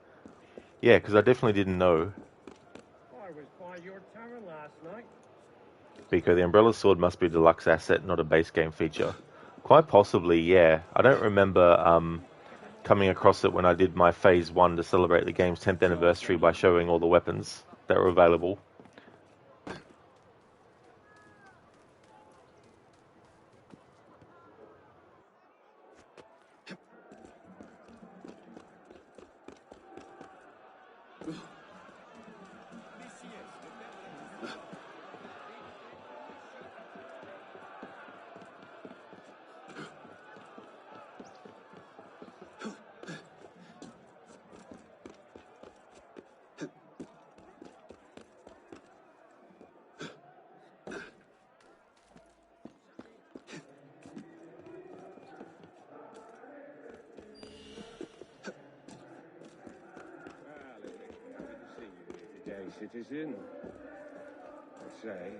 Yeah, because I definitely didn't know. I was by your tower last night. Pico, the Umbrella Sword must be a deluxe asset, not a base game feature. Quite possibly, yeah. I don't remember coming across it when I did my Phase 1 to celebrate the game's 10th anniversary by showing all the weapons that were available. Citizen, I say.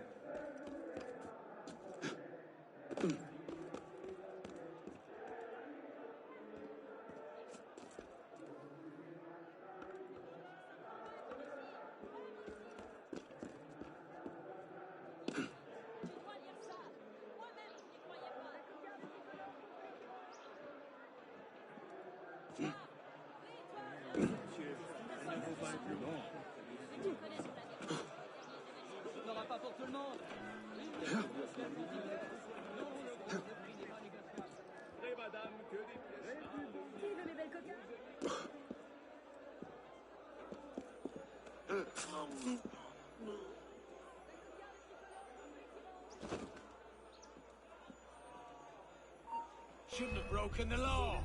Shouldn't have broken the law.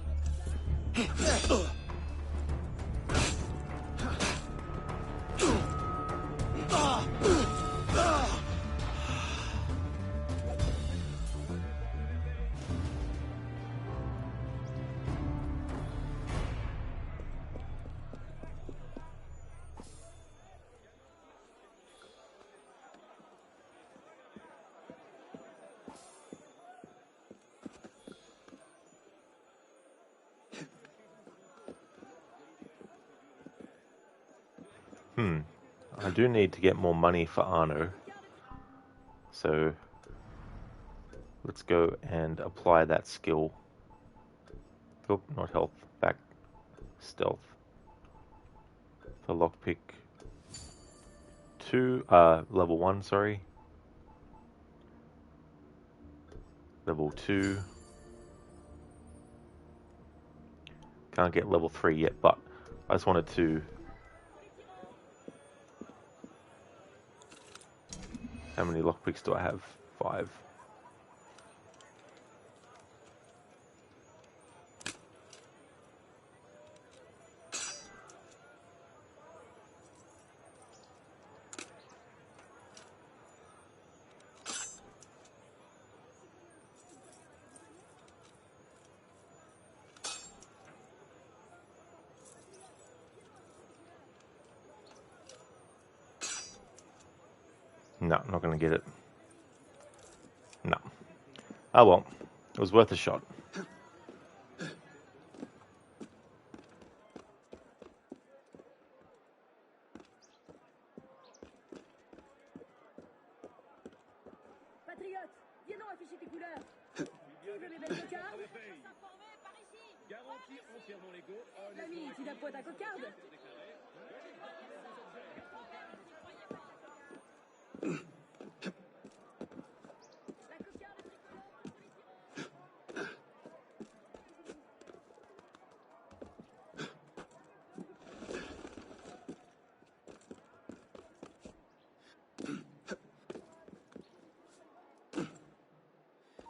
I do need to get more money for Arno. So let's go and apply that skill. Oh, not health. Back. Stealth. The lockpick. 2. Level 1, sorry. Level 2. Can't get level 3 yet, but I just wanted to... How many lockpicks do I have? 5. No, not going to get it. No. Oh well, it was worth a shot. Patriote, viens donc afficher tes couleurs. Qui veut mes belles cocardes? Garantie entièrement légaux. L'ami, tu n'as point ta cocarde?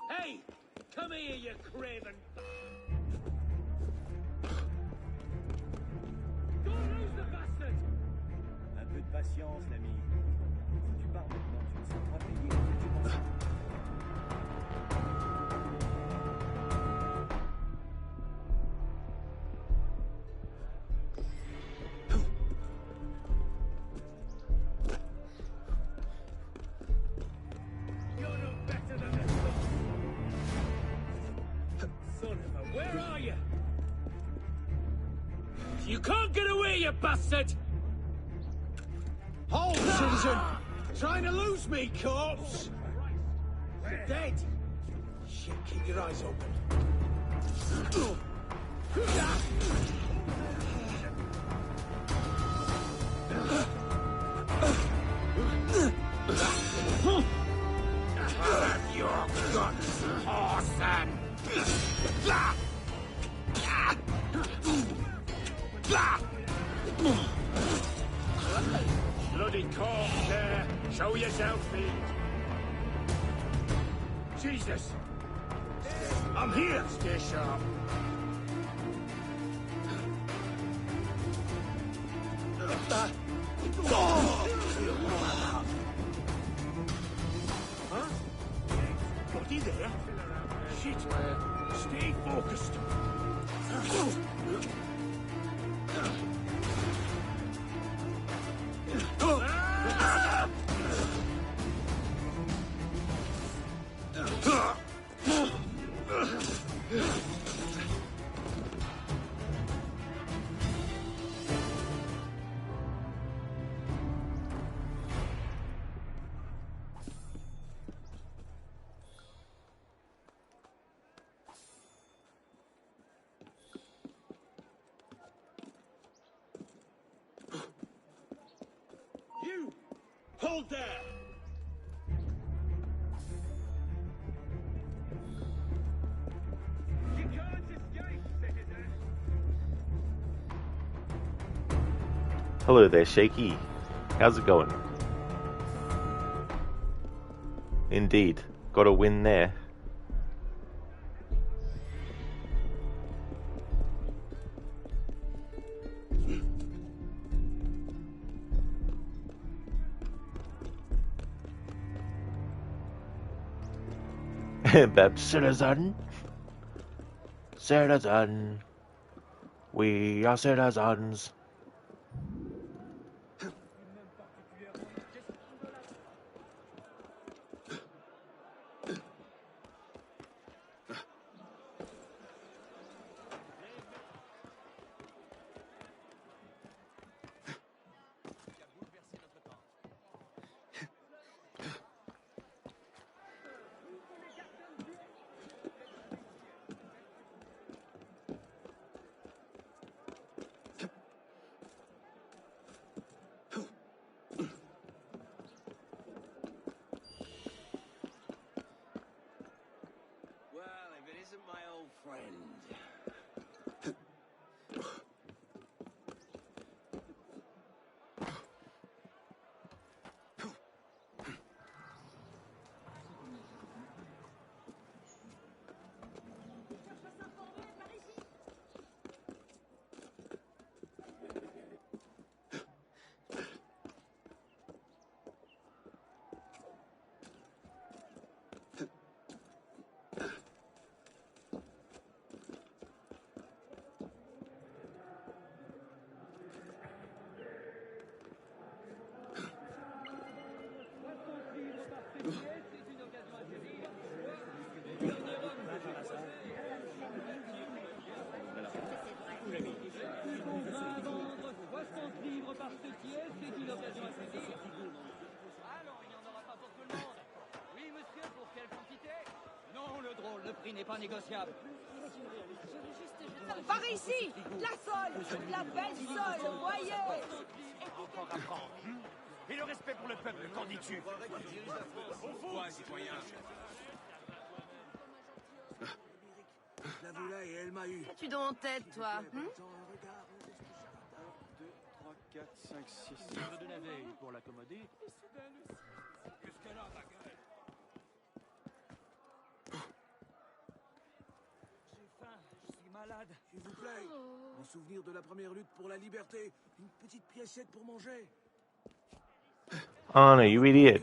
Hey! Come here, you craven! Don't lose the bastard! Un peu de patience, l'ami. Si tu pars maintenant, tu ne seras pas payé comme tu pensais. You're no better than this lot. Son of a... Where are you? You can't get away, you bastard! Hold, citizen! Trying to lose me, corpse! You're dead! Shit, keep your eyes open. Have your guts, Orson! Bloody corpse there! Show yourself, fiend! Jesus! I'm here! Stay sharp! Huh? Body there? Shit! Stay focused! You! Hold there! You can't escape, citizen! Hello there, Shaky. How's it going? Indeed. Got a win there. That citizen. Citizen. We are citizens. 60 livres par pièce, c'est une occasion à saisir. Alors, il n'y en aura pas pour tout le monde. Oui, monsieur, pour quelle quantité? Non, le drôle, le prix n'est pas négociable. Par ici, la sole, la belle sole, voyez. Encore à prendre. Et le respect pour le peuple, qu'en dis-tu? Pourquoi, citoyen? La vue là et elle m'a eu. Tu dois en tête, toi. 2, 3, 4, 5, 6. De la veille, pour l'accommoder. Qu'est-ce qu'elle a, ma gueule? J'ai faim, je suis malade. S'il vous plaît, en souvenir de la première lutte pour la liberté, une petite piécette pour manger. Arno, you idiot.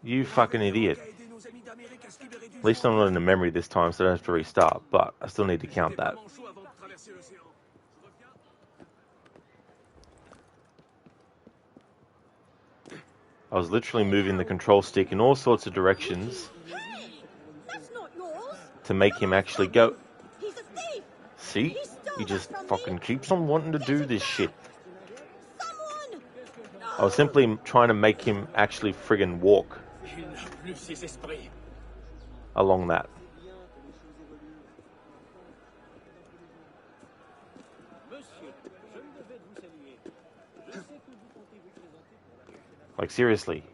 You fucking idiot. At least I'm not in the memory this time, so I don't have to restart, but I still need to count that. I was literally moving the control stick in all sorts of directions to make him actually go. See? He just fucking keeps on wanting to do this shit. I was simply trying to make him actually friggin' walk along that. Like, seriously.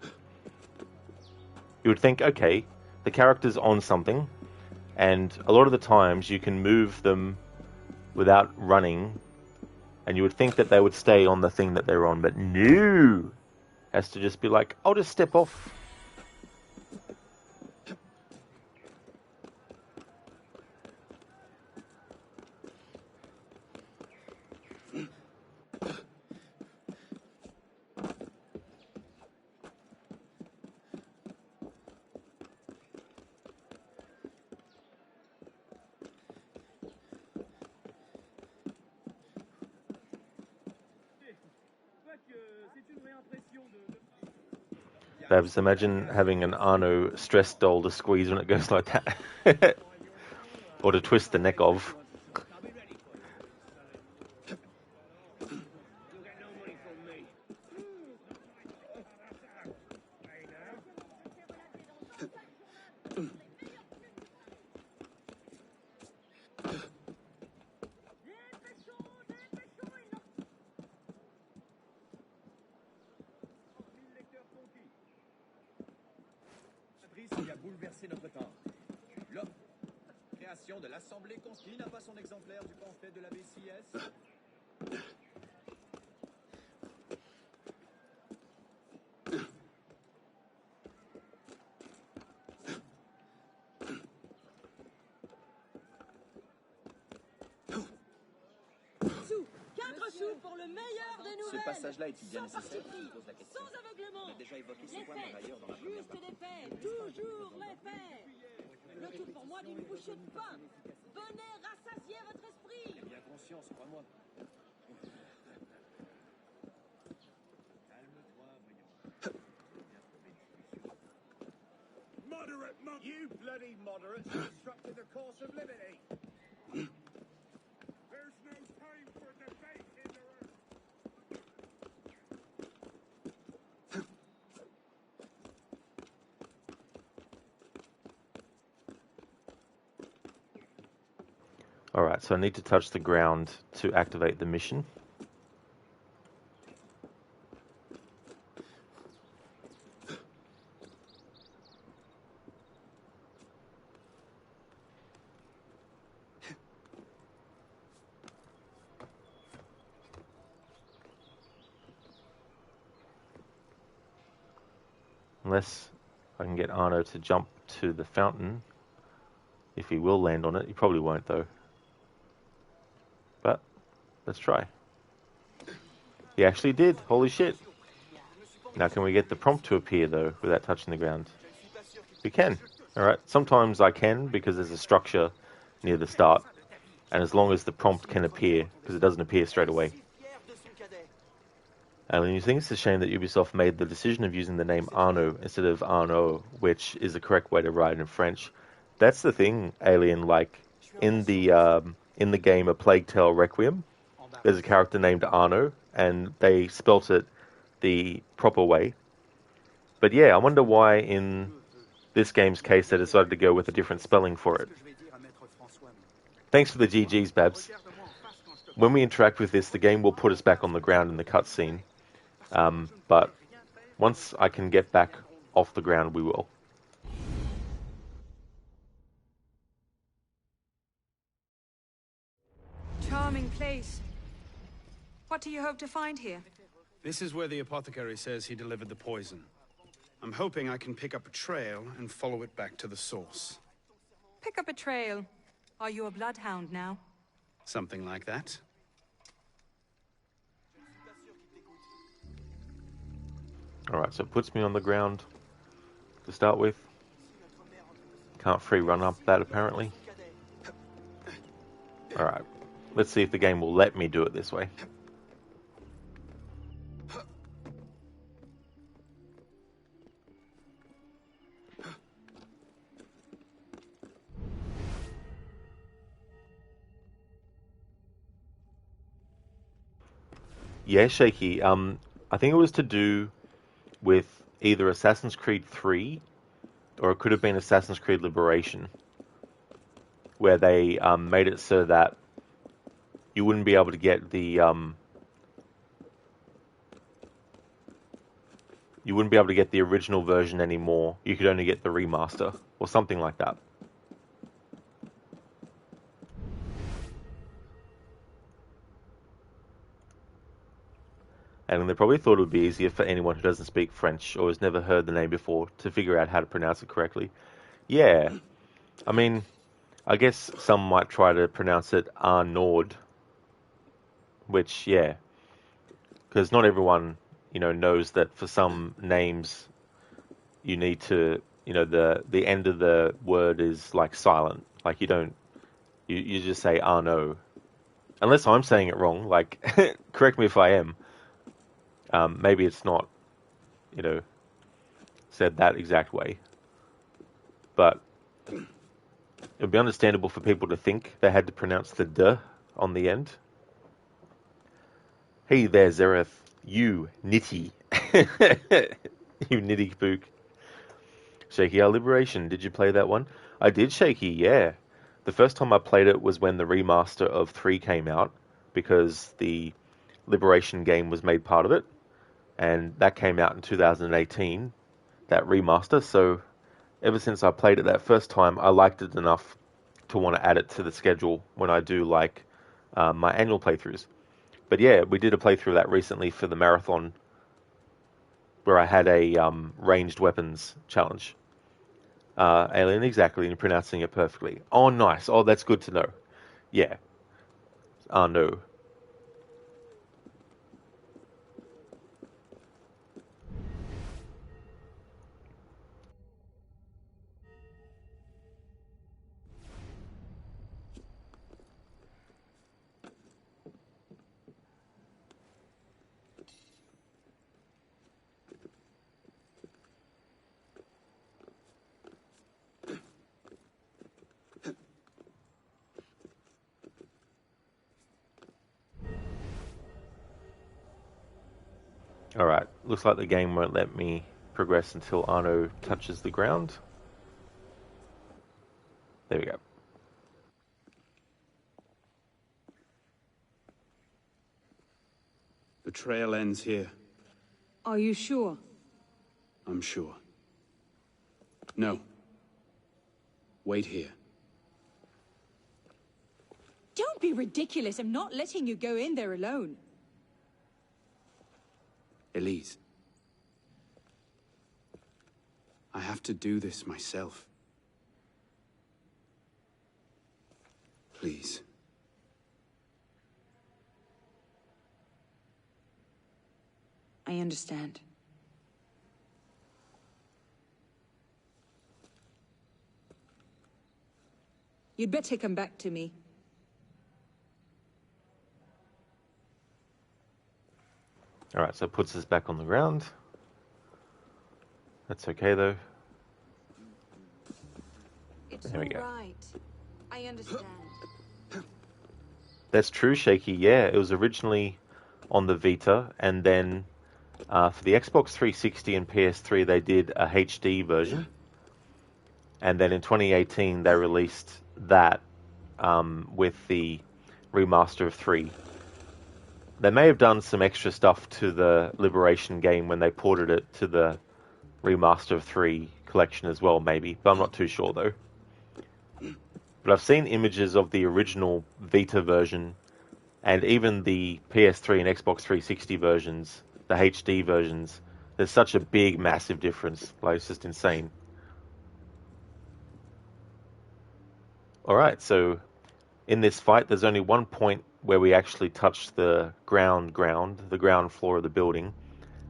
You would think, okay, the character's on something, and a lot of the times you can move them without running, and you would think that they would stay on the thing that they're on, but no! Has to just be like, I'll just step off. Babs, imagine having an Arno stress doll to squeeze when it goes like that. Or to twist the neck of. Qui a bouleversé notre temps. L'homme. Création de l'Assemblée conquis n'a pas son exemplaire du pamphlet de la BCS. Pour le meilleur des nouvelles. Ce passage-là est-il bien Sans nécessaire? parti pris, Je pose la question. sans aveuglement. On a déjà évoqué ce Les point faits, par ailleurs dans la première juste partie. les faits, toujours les faits. Le tout pour moi d'une bouchée de pain. Venez rassasier votre esprit. J'ai bien conscience, crois-moi. Moderate monk! You bloody moderate! Obstructed the course of liberty! There's no time for debate in the room! Alright, so I need to touch the ground to activate the mission. Unless I can get Arno to jump to the fountain. If he will land on it. He probably won't though. But, let's try. He actually did. Holy shit. Now can we get the prompt to appear though, without touching the ground? We can. Alright, sometimes I can because there's a structure near the start. And as long as the prompt can appear, because it doesn't appear straight away. And you think it's a shame that Ubisoft made the decision of using the name Arno instead of Arno, which is the correct way to write it in French. That's the thing, Alien, like, in the game A Plague Tale Requiem, there's a character named Arno, and they spelt it the proper way. But yeah, I wonder why in this game's case they decided to go with a different spelling for it. Thanks for the GGs, Babs. When we interact with this, the game will put us back on the ground in the cutscene. But once I can get back off the ground, we will. Charming place. What do you hope to find here? This is where the apothecary says he delivered the poison. I'm hoping I can pick up a trail and follow it back to the source. Pick up a trail. Are you a bloodhound now? Something like that. Alright, so it puts me on the ground to start with. Can't free run up that apparently. Alright, let's see if the game will let me do it this way. Yeah, Shaky. I think it was to do with either Assassin's Creed 3 or it could have been Assassin's Creed Liberation, where they made it so that you wouldn't be able to get the original version anymore. You could only get the remaster or something like that. And they probably thought it would be easier for anyone who doesn't speak French or has never heard the name before to figure out how to pronounce it correctly. Yeah, I mean, I guess some might try to pronounce it Arno, which, yeah, because not everyone, knows that for some names you need to, the end of the word is like silent. Like you just say Arno. Unless I'm saying it wrong, like, correct me if I am. Maybe it's not, said that exact way. But it would be understandable for people to think they had to pronounce the D on the end. Hey there, Zereth. You nitty. You nitty spook. Shaky, our Liberation. Did you play that one? I did, Shaky, yeah. The first time I played it was when the remaster of 3 came out, because the Liberation game was made part of it. And that came out in 2018, that remaster. So ever since I played it that first time, I liked it enough to want to add it to the schedule when I do like my annual playthroughs. But yeah, we did a playthrough of that recently for the marathon, where I had a ranged weapons challenge. Alien, exactly, and you're pronouncing it perfectly. Oh, nice. Oh, that's good to know. Yeah. No. Alright, looks like the game won't let me progress until Arno touches the ground. There we go. The trail ends here. Are you sure? I'm sure. No. Wait here. Don't be ridiculous. I'm not letting you go in there alone. Elise. I have to do this myself. Please. I understand. You'd better come back to me. Alright, so it puts us back on the ground. That's okay, though. There we go. Right. I understand. That's true, Shaky. Yeah, it was originally on the Vita, and then for the Xbox 360 and PS3 they did a HD version, and then in 2018 they released that with the remaster of 3. They may have done some extra stuff to the Liberation game when they ported it to the remaster of 3 collection as well, maybe, but I'm not too sure though. But I've seen images of the original Vita version and even the PS3 and Xbox 360 versions, the HD versions. There's such a big, massive difference. Like, it's just insane. Alright, so in this fight, there's only one point where we actually touch the ground floor of the building,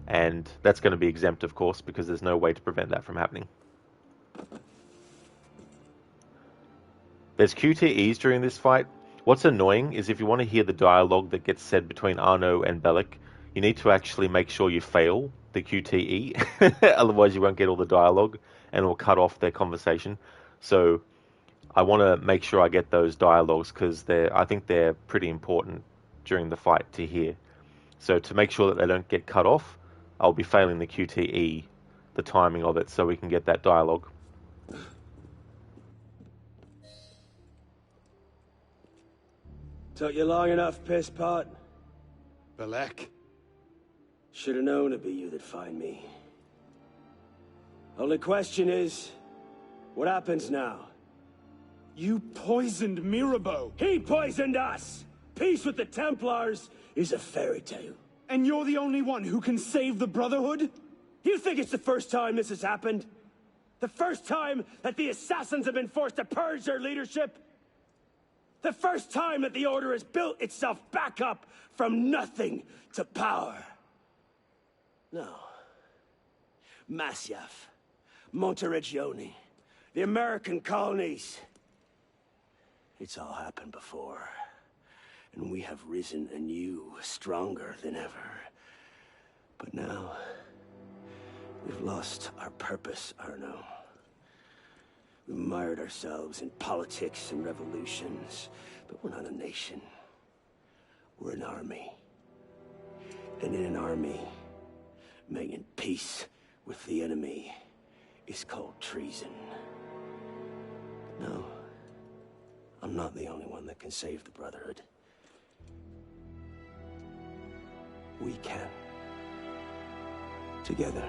and that's going to be exempt, of course, because there's no way to prevent that from happening. There's QTEs during this fight. What's annoying is if you want to hear the dialogue that gets said between Arno and Bellic, you need to actually make sure you fail the QTE, otherwise you won't get all the dialogue and it will cut off their conversation. So I want to make sure I get those dialogues because I think they're pretty important during the fight to hear. So to make sure that they don't get cut off, I'll be failing the QTE, the timing of it, so we can get that dialogue. Took you long enough, piss pot. Belek. Should have known it'd be you that find me. Only question is, what happens now? You poisoned Mirabeau. He poisoned us! Peace with the Templars is a fairy tale. And you're the only one who can save the Brotherhood? You think it's the first time this has happened? The first time that the Assassins have been forced to purge their leadership? The first time that the Order has built itself back up from nothing to power? No. Masyaf, Monteregione, the American colonies. It's all happened before. And we have risen anew, stronger than ever. But now, we've lost our purpose, Arno. We've mired ourselves in politics and revolutions, but we're not a nation. We're an army. And in an army, making peace with the enemy is called treason. No, I'm not the only one that can save the Brotherhood. We can. Together.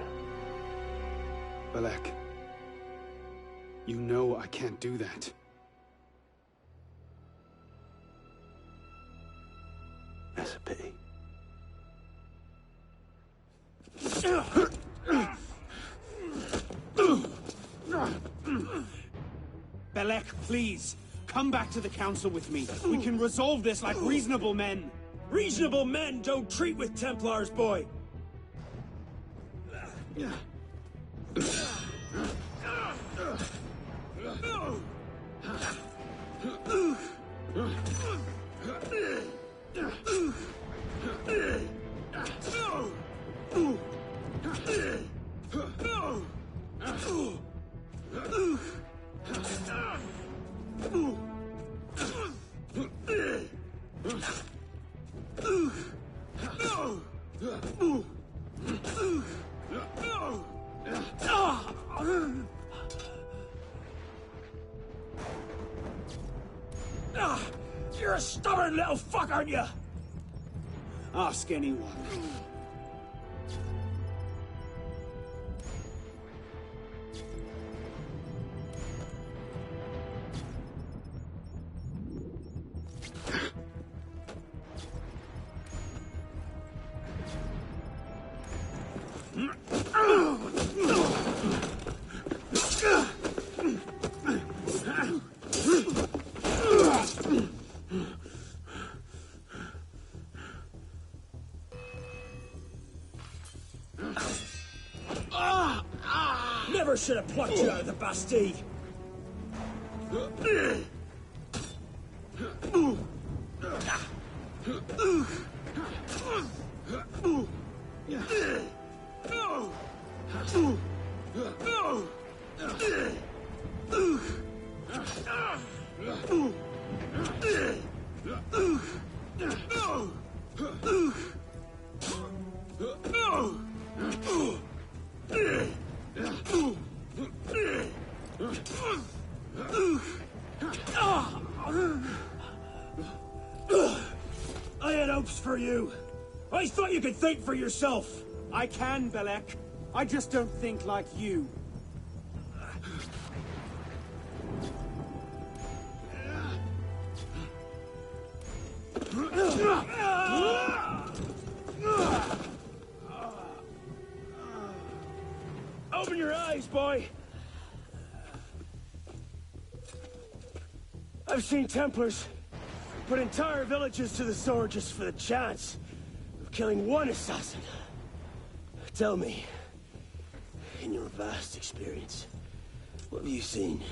Belek. You know I can't do that. That's a pity. Belek, please. Come back to the council with me. We can resolve this like reasonable men. Reasonable men don't treat with Templars, boy! You're a stubborn little fuck, aren't you? Ask anyone. Never should have plucked you out of the Bastille. hopes for you. I thought you could think for yourself. I can, Belek. I just don't think like you. Open your eyes, boy. I've seen Templars put entire villages to the sword just for the chance of killing one assassin. Tell me, in your vast experience, what have you seen?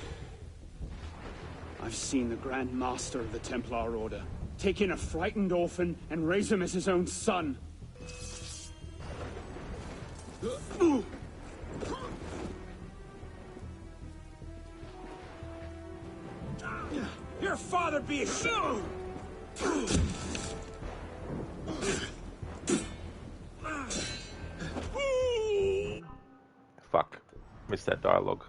I've seen the Grand Master of the Templar Order take in a frightened orphan and raise him as his own son. Your father be ashamed! Fuck. Missed that dialogue.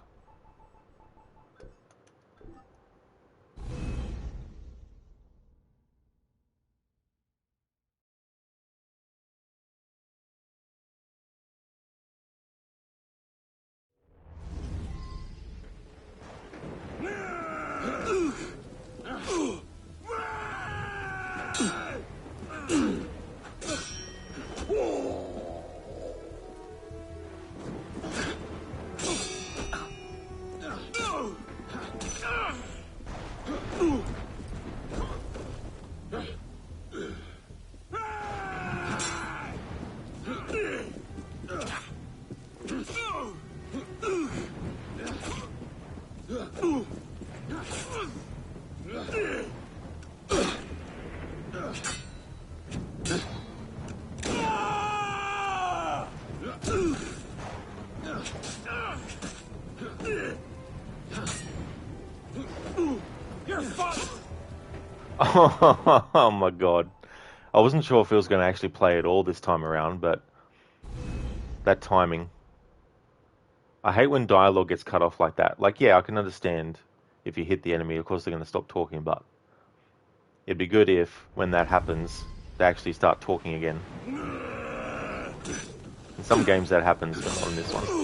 Oh my god. I wasn't sure if it was going to actually play at all this time around, but that timing. I hate when dialogue gets cut off like that. Like, yeah, I can understand if you hit the enemy, of course they're going to stop talking, but it'd be good if, when that happens, they actually start talking again. In some games that happens, but not in this one.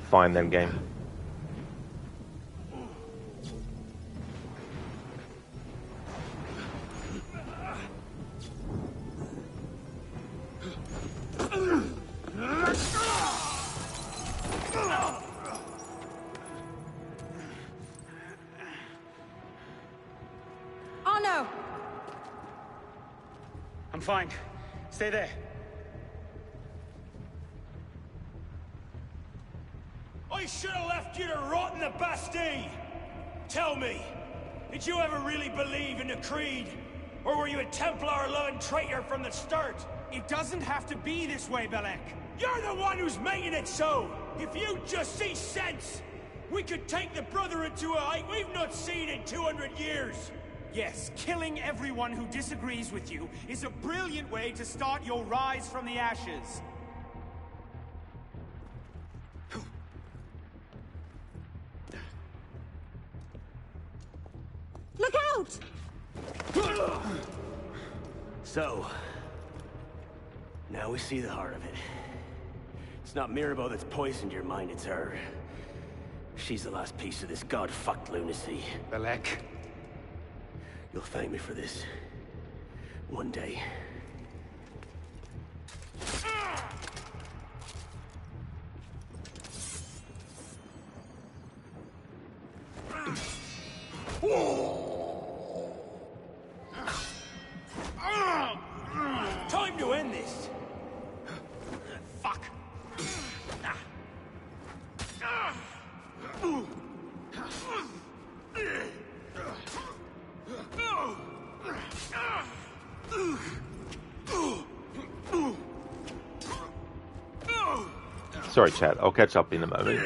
Fine then, game. Arno! I'm fine. Stay there. I should have left you to rot in the Bastille! Tell me, did you ever really believe in the Creed? Or were you a Templar-loving traitor from the start? It doesn't have to be this way, Belek. You're the one who's making it so! If you just see sense, we could take the brother into a height we've not seen in 200 years! Yes, killing everyone who disagrees with you is a brilliant way to start your rise from the ashes. Look out! So, now we see the heart of it. It's not Mirabelle that's poisoned your mind, it's her. She's the last piece of this god-fucked lunacy. Belek. You'll thank me for this. One day. Time to end this! Fuck! Sorry, chat. I'll catch up in a moment.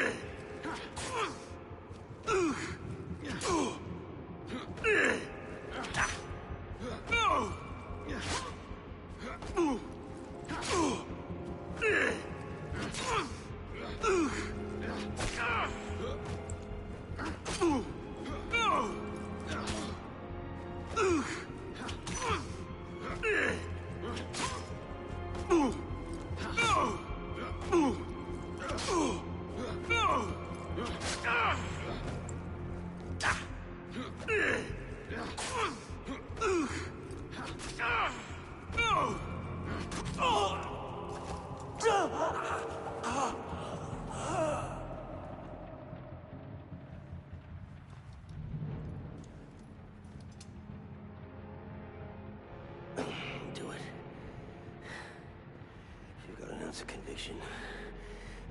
It's a conviction.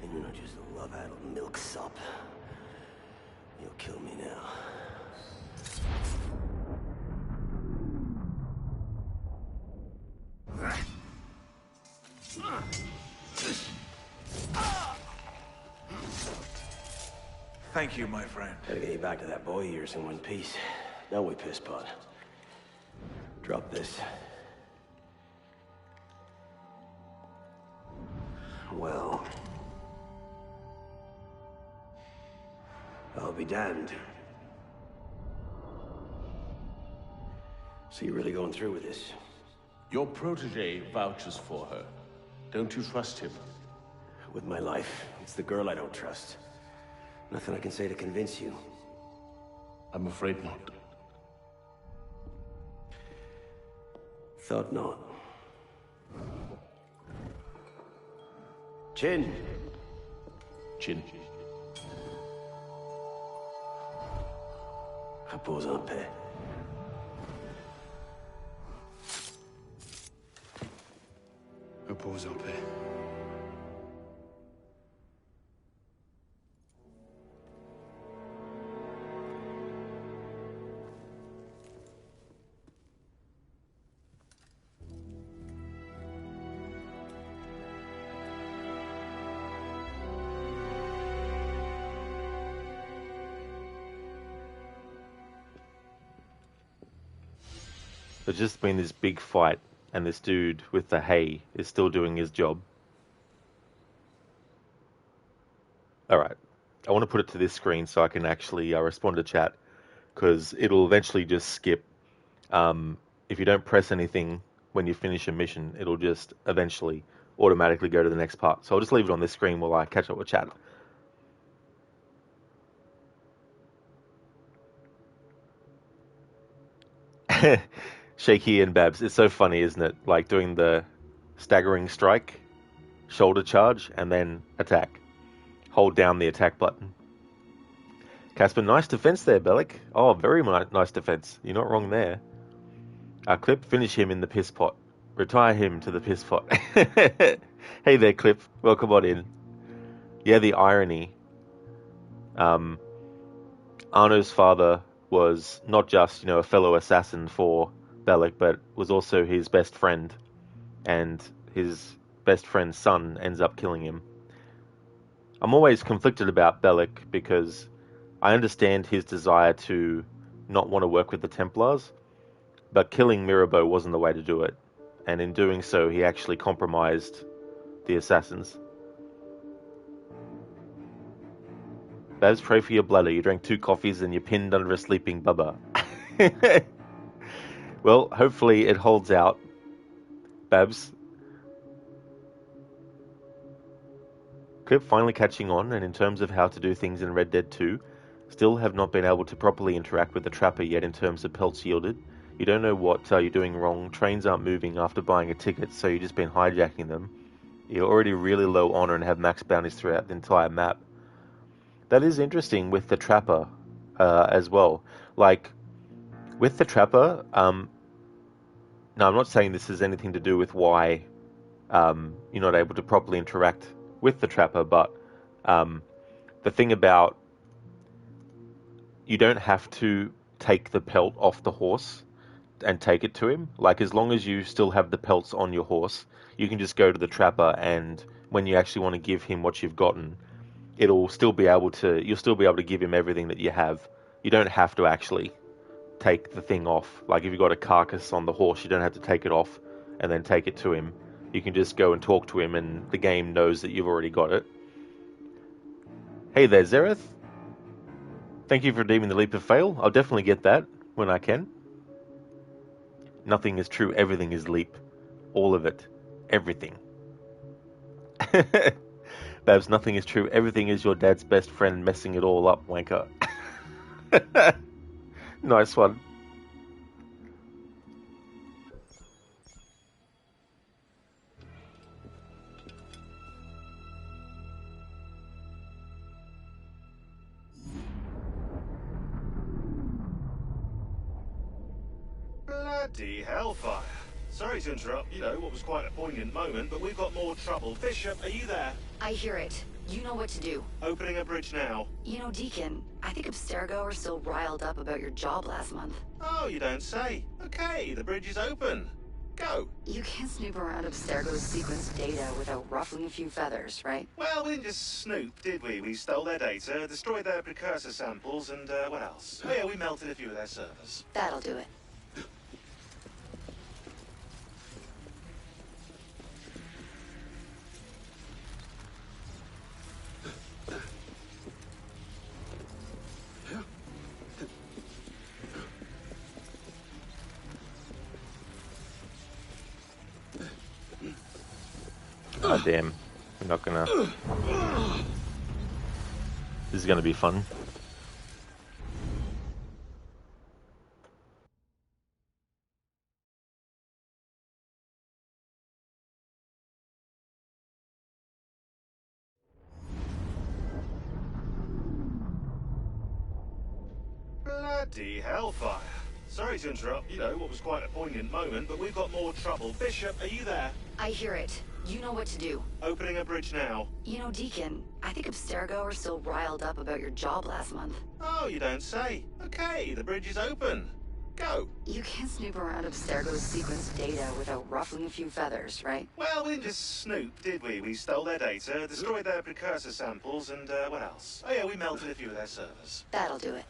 And you're not just a love-addled milksop. You'll kill me now. Thank you, my friend. Gotta get you back to that boy of yours in one piece. Don't we, pisspot? Drop this. Well... I'll be damned. So you're really going through with this? Your protege vouches for her. Don't you trust him? With my life. It's the girl I don't trust. Nothing I can say to convince you. I'm afraid not. Thought not. Chin. Chin. Repose en paix. Repose en paix. There's just been this big fight, and this dude with the hay is still doing his job. Alright, I want to put it to this screen so I can actually respond to chat, because it'll eventually just skip. If you don't press anything when you finish a mission, it'll just eventually automatically go to the next part. So I'll just leave it on this screen while I catch up with chat. Shaky and Babs, it's so funny, isn't it? Like doing the staggering strike, shoulder charge, and then attack. Hold down the attack button. Casper, nice defense there, Bellic. Oh, very nice defense. You're not wrong there. Clip, finish him in the piss pot. Retire him to the piss pot. Hey there, Clip. Welcome on in. Yeah, the irony. Arno's father was not just, a fellow assassin for Bellic, but was also his best friend, and his best friend's son ends up killing him. I'm always conflicted about Bellic because I understand his desire to not want to work with the Templars, But killing Mirabeau wasn't the way to do it. And in doing so, he actually compromised the assassins. Babs, pray for your bladder. You drank 2 coffees and you're pinned under a sleeping bubba. Well, hopefully it holds out, Babs. Finally catching on, and in terms of how to do things in Red Dead 2, still have not been able to properly interact with the trapper yet in terms of pelts yielded. You don't know what you're doing wrong, trains aren't moving after buying a ticket, so you've just been hijacking them. You're already really low honor and have max bounties throughout the entire map. That is interesting with the trapper as well. Like, with the trapper, now I'm not saying this has anything to do with why you're not able to properly interact with the trapper, but the thing about you don't have to take the pelt off the horse and take it to him. Like, as long as you still have the pelts on your horse, you can just go to the trapper, and when you actually want to give him what you've gotten, you'll still be able to give him everything that you have. You don't have to actually take the thing off. Like, if you've got a carcass on the horse, you don't have to take it off and then take it to him. You can just go and talk to him, and the game knows that you've already got it. Hey there, Zereth. Thank you for redeeming the leap of fail. I'll definitely get that when I can. Nothing is true, everything is leap. All of it. Everything. Babs, nothing is true, everything is your dad's best friend messing it all up, wanker. Nice one. Bloody hellfire. Sorry to interrupt, what was quite a poignant moment, but we've got more trouble. Bishop, are you there? I hear it. You know what to do. Opening a bridge now. Deacon, I think Abstergo are still riled up about your job last month. Oh, you don't say. Okay, the bridge is open. Go. You can't snoop around Abstergo's sequence data without ruffling a few feathers, right? Well, we didn't just snoop, did we? We stole their data, destroyed their precursor samples, and what else? Oh yeah, we melted a few of their servers. That'll do it. Oh damn, we're not gonna... This is gonna be fun. Bloody hellfire. Sorry to interrupt, what was quite a poignant moment, but we've got more trouble. Bishop, are you there? I hear it. You know what to do. Opening a bridge now. Deacon, I think Abstergo are still riled up about your job last month. Oh, you don't say. Okay, the bridge is open. Go. You can't snoop around Abstergo's sequence data without ruffling a few feathers, right? Well, we didn't just snoop, did we? We stole their data, destroyed their precursor samples, and what else? Oh yeah, we melted a few of their servers. That'll do it.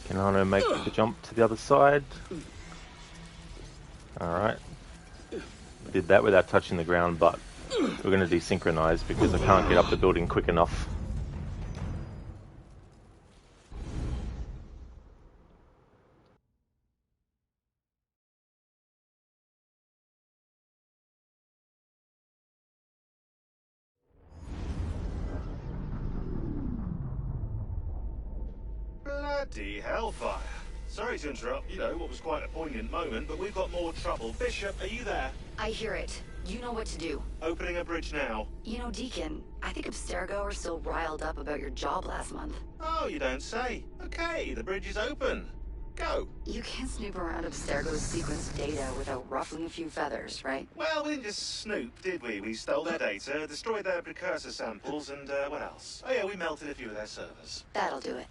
Can Arno make the jump to the other side? Alright. Did that without touching the ground, but we're going to desynchronize because I can't get up the building quick enough. Bloody hellfire. Sorry to interrupt, what was quite a poignant moment, but we've got more trouble. Bishop, are you there? I hear it. You know what to do. Opening a bridge now. Deacon, I think Abstergo are still riled up about your job last month. Oh, you don't say. Okay, the bridge is open. Go. You can't snoop around Abstergo's sequence data without ruffling a few feathers, right? Well, we didn't just snoop, did we? We stole their data, destroyed their precursor samples, and what else? Oh yeah, we melted a few of their servers. That'll do it.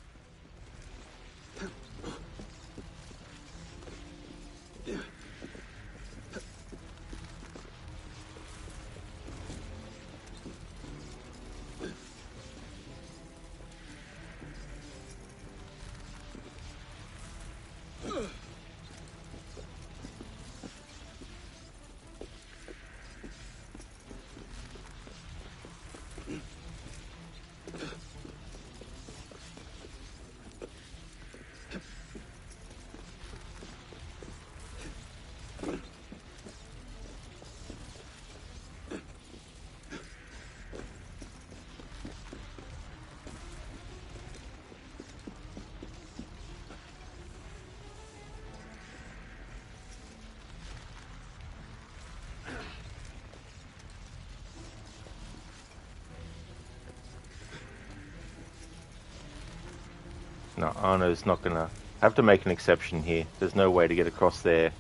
No, Arno's not gonna... I have to make an exception here. There's no way to get across there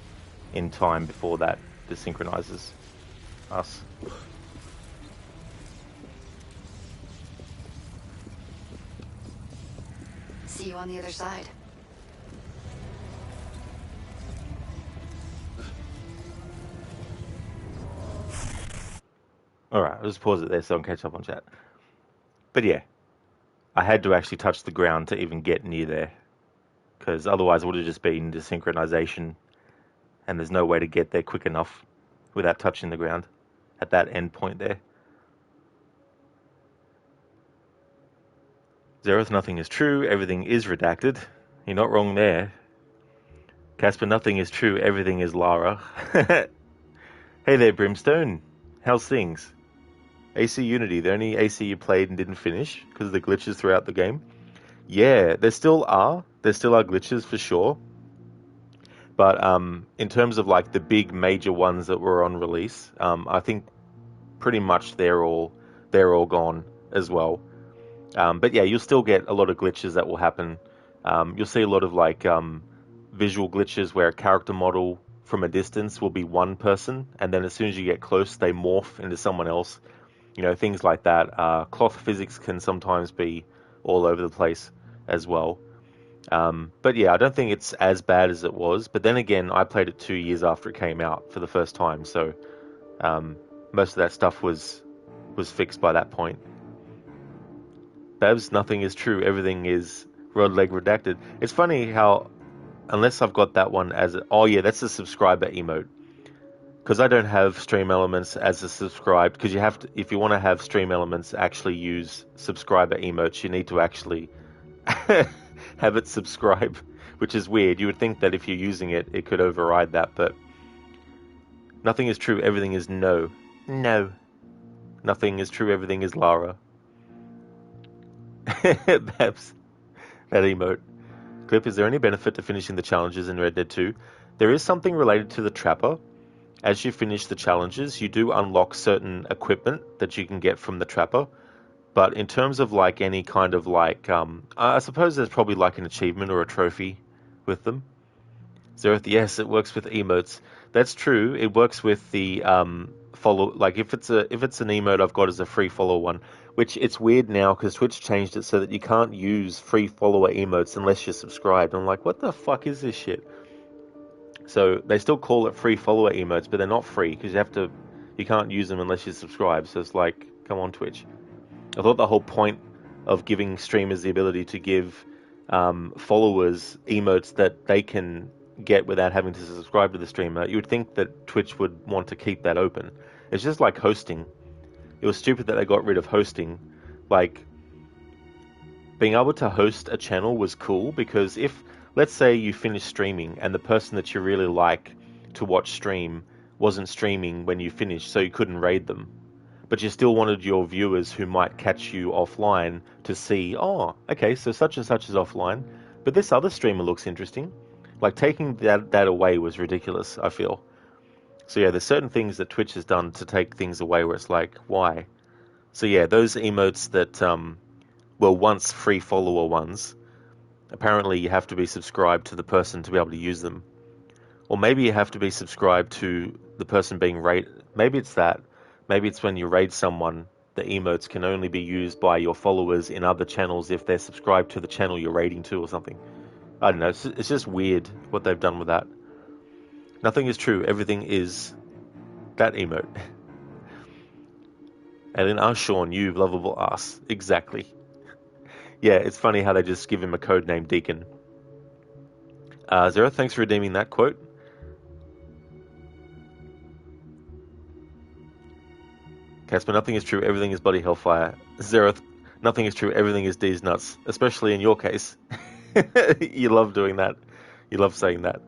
in time before that desynchronizes us. See you on the other side. Alright, I'll just pause it there so I can catch up on chat. But yeah, I had to actually touch the ground to even get near there, because otherwise it would have just been desynchronization, and there's no way to get there quick enough without touching the ground at that end point there. Zereth, nothing is true, everything is redacted. You're not wrong there. Casper, nothing is true, everything is Lara. Hey there, Brimstone. How's things? AC Unity, the only AC you played and didn't finish because of the glitches throughout the game. Yeah, there still are. There still are glitches for sure. But in terms of like the big major ones that were on release, I think pretty much they're all gone as well. But yeah, you'll still get a lot of glitches that will happen. You'll see a lot of like visual glitches where a character model from a distance will be one person, and then as soon as you get close, they morph into someone else. You know, things like that. Cloth physics can sometimes be all over the place as well. But yeah, I don't think it's as bad as it was. But then again, I played it 2 years after it came out for the first time, so most of that stuff was fixed by that point. Babs, nothing is true. Everything is Rod Leg redacted. It's funny how, unless I've got that one as... Oh yeah, that's a subscriber emote. Because I don't have Stream Elements as a subscribed, because you have to, if you want to have Stream Elements actually use subscriber emotes, you need to actually have it subscribe, which is weird. You would think that if you're using it, it could override that, but nothing is true, everything is no. No. Nothing is true, everything is Lara. Babs, that emote. Clip, is there any benefit to finishing the challenges in Red Dead 2? There is something related to the Trapper. As you finish the challenges, you do unlock certain equipment that you can get from the Trapper. But in terms of like any kind of like, I suppose there's probably like an achievement or a trophy with them. Zereth, yes, it works with emotes. That's true. It works with the follow. Like if it's an emote I've got as a free follow one, which it's weird now because Twitch changed it so that you can't use free follower emotes unless you're subscribed. I'm like, what the fuck is this shit? So they still call it free follower emotes, but they're not free because you can't use them unless you subscribe. So it's like, come on, Twitch. I thought the whole point of giving streamers the ability to give followers emotes that they can get without having to subscribe to the streamer, you would think that Twitch would want to keep that open. It's just like hosting. It was stupid that they got rid of hosting. Like, being able to host a channel was cool because if, let's say you finish streaming and the person that you really like to watch stream wasn't streaming when you finished, so you couldn't raid them. But you still wanted your viewers who might catch you offline to see, oh, okay, so such and such is offline, but this other streamer looks interesting. Like, taking that away was ridiculous, I feel. So yeah, there's certain things that Twitch has done to take things away where it's like, why? So yeah, those emotes that were once free follower ones, Apparently you have to be subscribed to the person to be able to use them. Or maybe you have to be subscribed to the person being raided. Maybe it's that. Maybe it's when you raid someone, the emotes can only be used by your followers in other channels if they're subscribed to the channel you're raiding to or something. I don't know. It's just weird what they've done with that. Nothing is true. Everything is that emote. Alien ass Sean, you lovable ass. Exactly. Yeah, it's funny how they just give him a code name Deacon. Zero, thanks for redeeming that quote. Casper, nothing is true. Everything is bloody hellfire. Zereth, nothing is true. Everything is D's nuts. Especially in your case. You love doing that. You love saying that.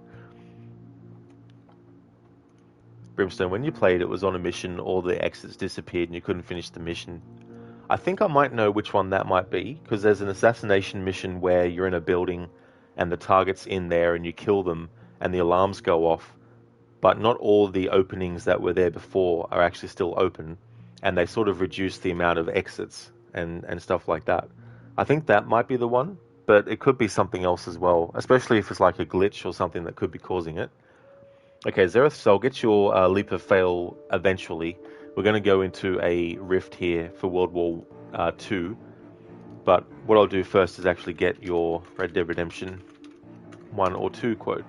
Brimstone, when you played, it was on a mission, all the exits disappeared and you couldn't finish the mission. I think I might know which one that might be, because there's an assassination mission where you're in a building and the target's in there and you kill them and the alarms go off, but not all the openings that were there before are actually still open, and they sort of reduce the amount of exits and stuff like that. I think that might be the one, but it could be something else as well, especially if it's like a glitch or something that could be causing it. Okay, Zereth, so I'll get your leap of fail eventually. We're going to go into a rift here for World War II, but what I'll do first is actually get your Red Dead Redemption 1 or 2 quote.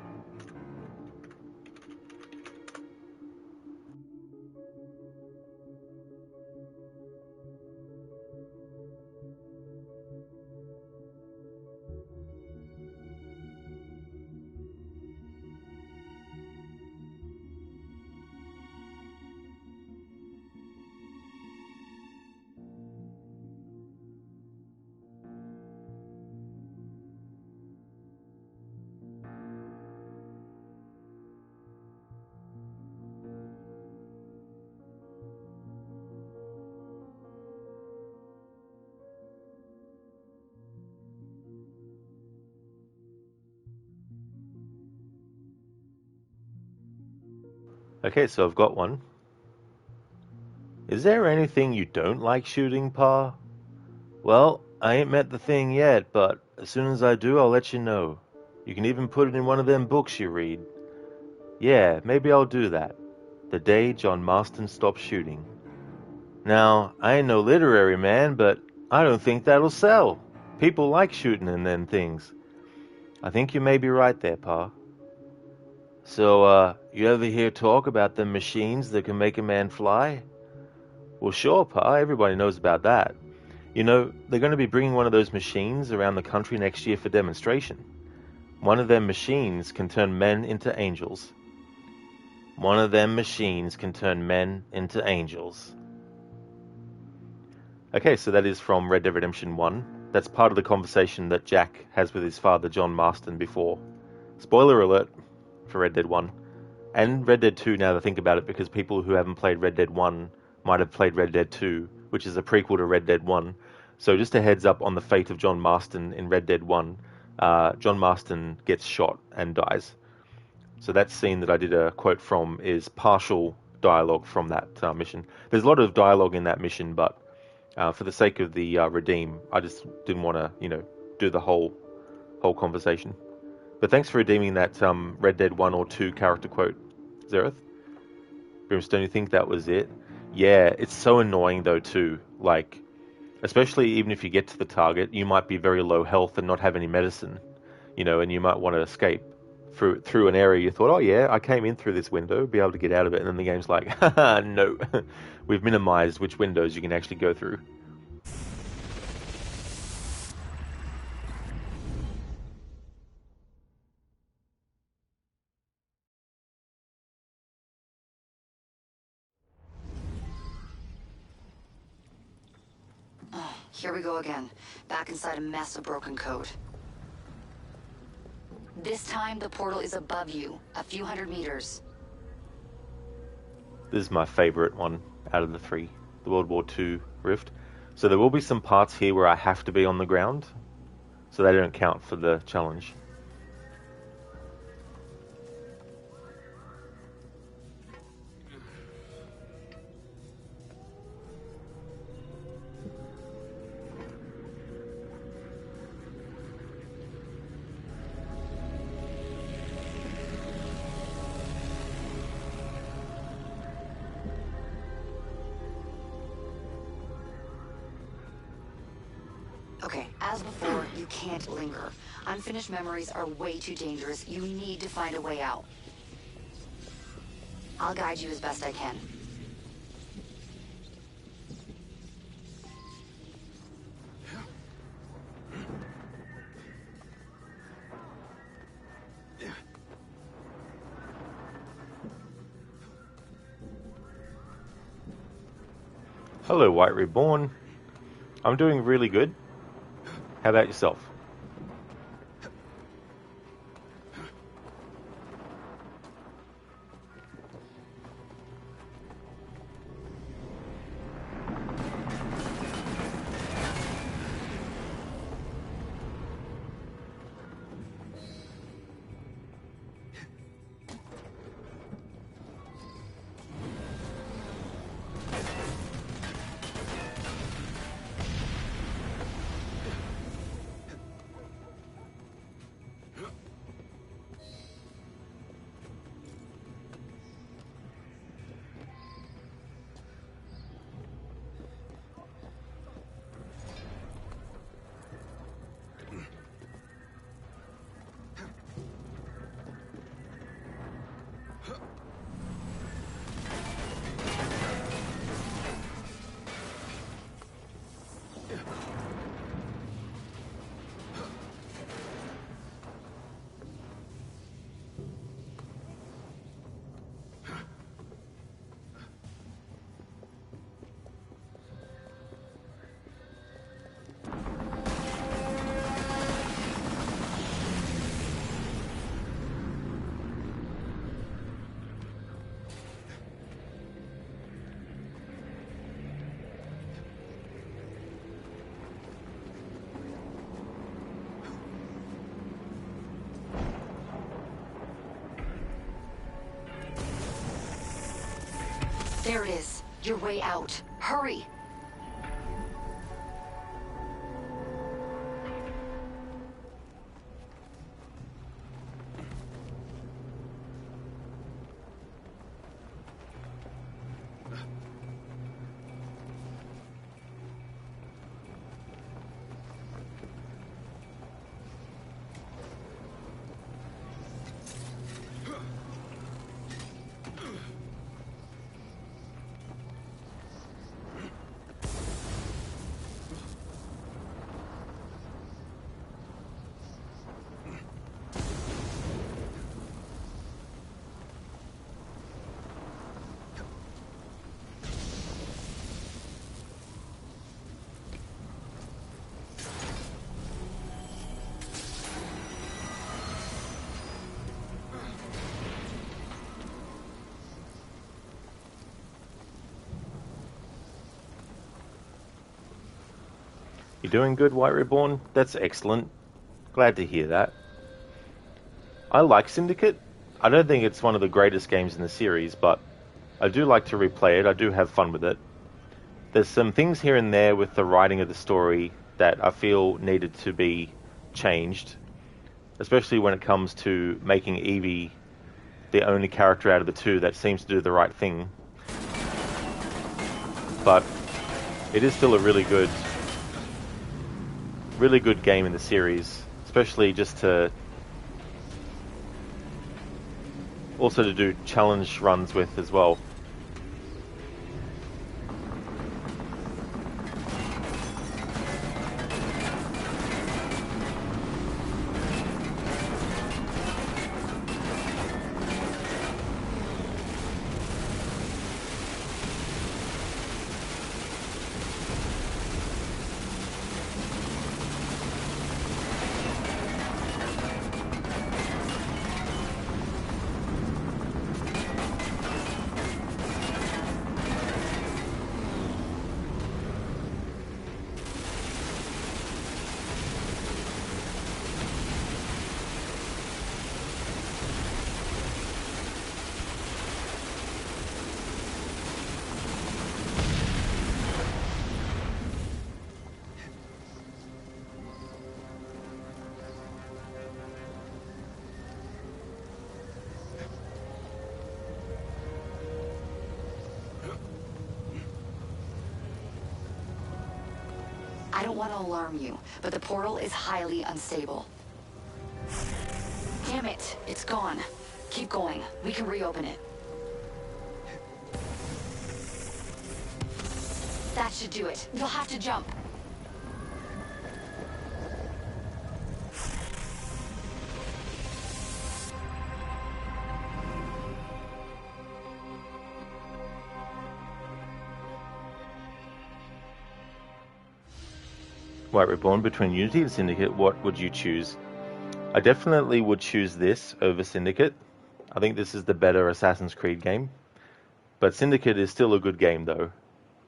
Okay, so I've got one. Is there anything you don't like shooting, Pa? Well, I ain't met the thing yet, but as soon as I do, I'll let you know. You can even put it in one of them books you read. Yeah, maybe I'll do that. The Day John Marston Stopped Shooting. Now, I ain't no literary man, but I don't think that'll sell. People like shooting in them things. I think you may be right there, Pa. So, you ever hear talk about them machines that can make a man fly? Well, sure, Pa, everybody knows about that. You know, they're going to be bringing one of those machines around the country next year for demonstration. One of them machines can turn men into angels. One of them machines can turn men into angels. Okay, so that is from Red Dead Redemption 1. That's part of the conversation that Jack has with his father, John Marston, before. Spoiler alert for Red Dead 1. And Red Dead 2, now that I think about it, because people who haven't played Red Dead 1 might have played Red Dead 2, which is a prequel to Red Dead 1. So just a heads up on the fate of John Marston in Red Dead 1. John Marston gets shot and dies. So that scene that I did a quote from is partial dialogue from that mission. There's a lot of dialogue in that mission, but for the sake of the redeem, I just didn't want to, do the whole conversation. But thanks for redeeming that Red Dead 1 or 2 character quote, Zereth. Brimstone, you think that was it? Yeah, it's so annoying though too. Like, especially even if you get to the target, you might be very low health and not have any medicine, and you might want to escape through an area you thought, oh yeah, I came in through this window, be able to get out of it, and then the game's like, haha, no, we've minimized which windows you can actually go through. Here we go again. Back inside a mess of broken code. This time, the portal is above you, a few hundred meters. This is my favorite one out of the 3, the World War II rift. So there will be some parts here where I have to be on the ground, so they don't count for the challenge. Okay, as before, you can't linger. Unfinished memories are way too dangerous. You need to find a way out. I'll guide you as best I can. Hello, White Reborn. I'm doing really good. How about yourself? There it is. Your way out. Hurry! You're doing good, White Reborn? That's excellent. Glad to hear that. I like Syndicate. I don't think it's one of the greatest games in the series, but I do like to replay it. I do have fun with it. There's some things here and there with the writing of the story that I feel needed to be changed, especially when it comes to making Evie the only character out of the two that seems to do the right thing. But it is still a really good game in the series, especially just to also to do challenge runs with as well. want to alarm you, but the portal is highly unstable. Damn it, it's gone. Keep going. We can reopen it. That should do it. You'll have to jump. White Reborn, between Unity and Syndicate, what would you choose? I definitely would choose this over Syndicate. I think this is the better Assassin's Creed game. But Syndicate is still a good game, though.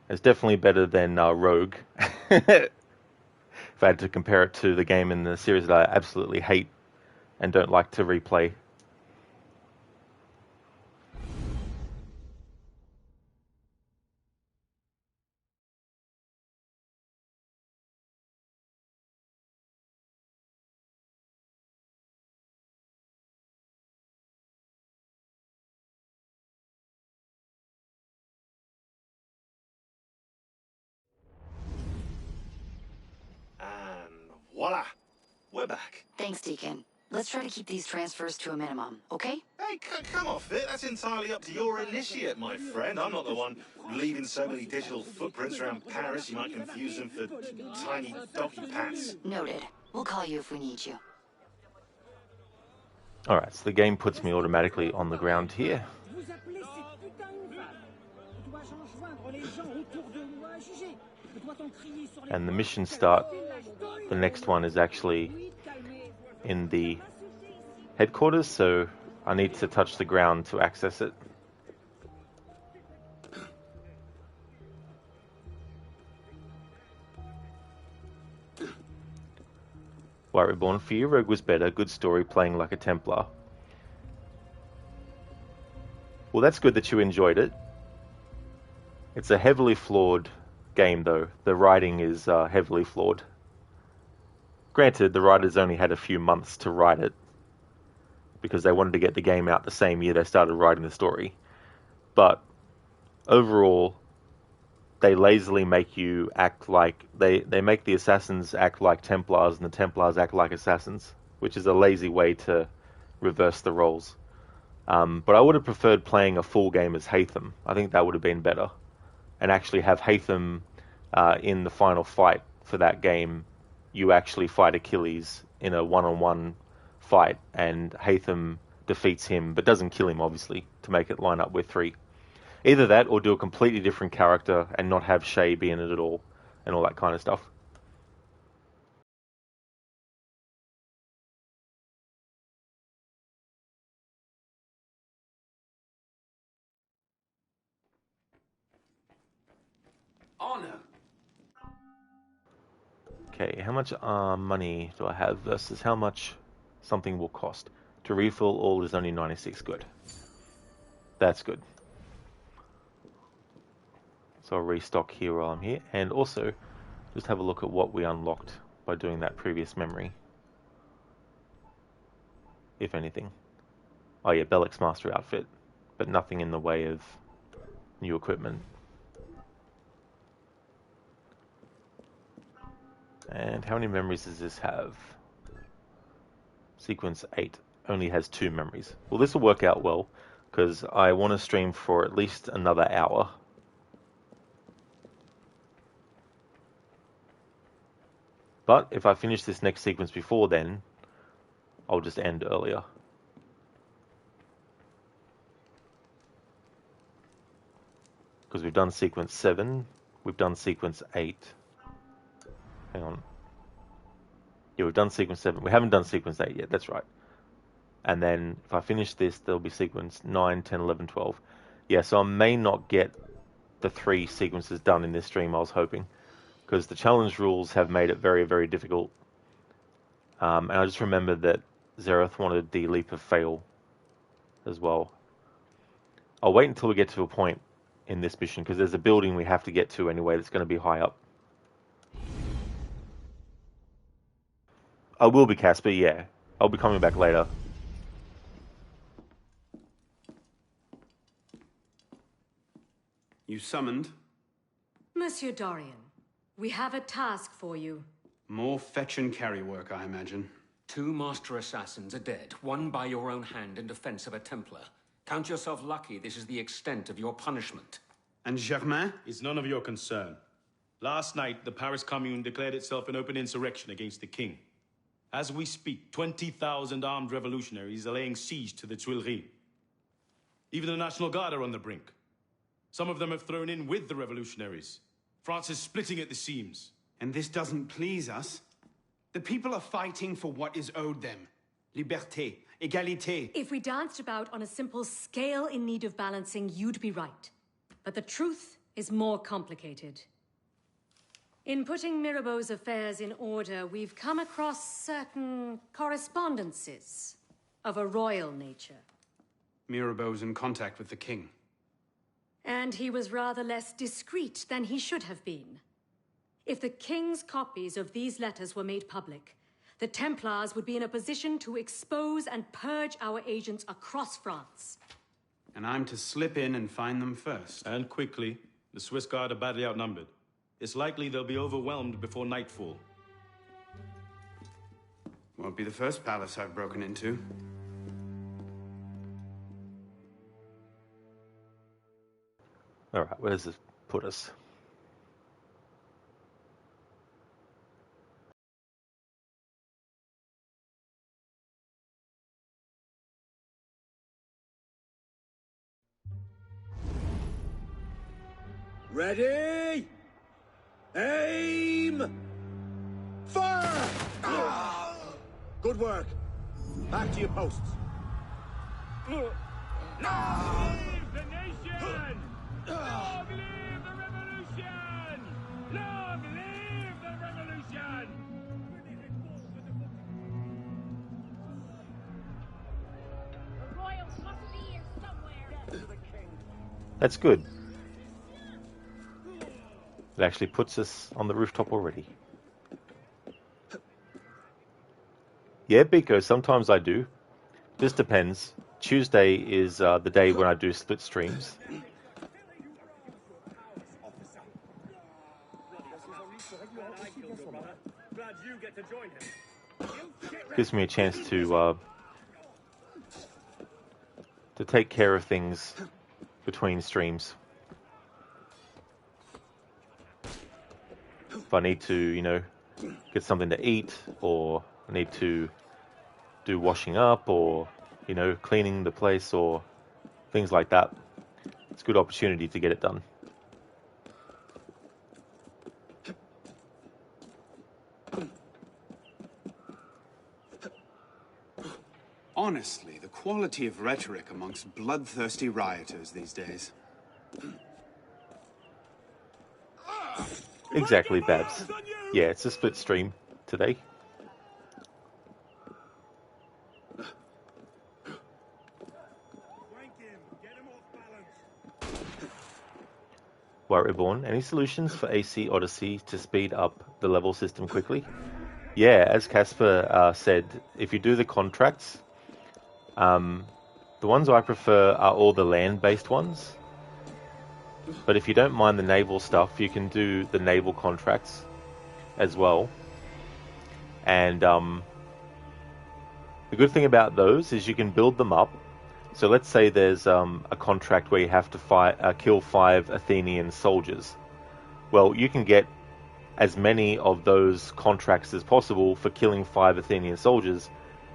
It's definitely better than Rogue. If I had to compare it to the game in the series that I absolutely hate and don't like to replay. And voila! We're back. Thanks, Deacon. Let's try to keep these transfers to a minimum, okay? Hey, come off it. That's entirely up to your initiate, my friend. I'm not the one leaving so many digital footprints around Paris you might confuse them for tiny doggy pats. Noted. We'll call you if we need you. Alright, so the game puts me automatically on the ground here. And the mission start, the next one is actually in the headquarters, so I need to touch the ground to access it. White Reborn, for you, Rogue was better. Good story, playing like a Templar. Well, that's good that you enjoyed it. It's a heavily flawed game, though. The writing is heavily flawed. Granted, the writers only had a few months to write it because they wanted to get the game out the same year they started writing the story. But overall, they lazily make you act like... They make the assassins act like Templars and the Templars act like assassins, which is a lazy way to reverse the roles. But I would have preferred playing a full game as Haytham. I think that would have been better. And actually have Haytham in the final fight for that game. You actually fight Achilles in a one-on-one fight, and Haytham defeats him, but doesn't kill him, obviously, to make it line up with 3. Either that, or do a completely different character and not have Shay be in it at all, and all that kind of stuff. Arno. Okay, how much money do I have versus how much something will cost? To refill all is only 96. Good. That's good. So I'll restock here while I'm here. And also, just have a look at what we unlocked by doing that previous memory. If anything. Oh yeah, Bellick's Master outfit. But nothing in the way of new equipment. And how many memories does this have? Sequence 8 only has 2 memories. Well, this will work out well, because I want to stream for at least another hour. But if I finish this next sequence before then, I'll just end earlier. Because we've done sequence 7, we've done sequence 8. Hang on. Yeah, we've done sequence 7. We haven't done sequence 8 yet, that's right. And then if I finish this, there'll be sequence 9, 10, 11, 12. Yeah, so I may not get the 3 sequences done in this stream I was hoping. Because the challenge rules have made it very, very difficult. And I just remembered that Zereth wanted the Leap of Fail as well. I'll wait until we get to a point in this mission, because there's a building we have to get to anyway that's going to be high up. I will be, Casper, yeah. I'll be coming back later. You summoned? Monsieur Dorian, We have a task for you. More fetch and carry work, I imagine. 2 master assassins are dead, one by your own hand in defense of a Templar. Count yourself lucky this is the extent of your punishment. And Germain? It's none of your concern. Last night, the Paris Commune declared itself an open insurrection against the king. As we speak, 20,000 armed revolutionaries are laying siege to the Tuileries. Even the National Guard are on the brink. Some of them have thrown in with the revolutionaries. France is splitting at the seams. And this doesn't please us? The people are fighting for what is owed them. Liberté, égalité. If we danced about on a simple scale in need of balancing, you'd be right. But the truth is more complicated. In putting Mirabeau's affairs in order, we've come across certain correspondences of a royal nature. Mirabeau's in contact with the king. And he was rather less discreet than he should have been. If the king's copies of these letters were made public, the Templars would be in a position to expose and purge our agents across France. And I'm to slip in and find them first. And quickly. The Swiss Guard are badly outnumbered. It's likely they'll be overwhelmed before nightfall. Won't be the first palace I've broken into. Alright, where does this put us? Ready? Aim! Fire! Good work. Back to your posts. Long live the nation! Long live the revolution! Long live the revolution! The royals must be here somewhere. That's good. It actually puts us on the rooftop already. Yeah, Biko, sometimes I do. Just depends. Tuesday is the day when I do split streams. Gives me a chance to take care of things between streams. If I need to, you know, get something to eat, or I need to do washing up, or, you know, cleaning the place, or things like that, it's a good opportunity to get it done. Honestly, the quality of rhetoric amongst bloodthirsty rioters these days. Exactly, Babs. Yeah, it's a split stream today. Reborn, any solutions for AC Odyssey to speed up the level system quickly? Yeah, as Casper said, if you do the contracts, the ones I prefer are all the land-based ones. But if you don't mind the naval stuff, you can do the naval contracts as well. And the good thing about those is you can build them up. So let's say there's a contract where you have to kill 5 Athenian soldiers. Well, you can get as many of those contracts as possible for killing 5 Athenian soldiers.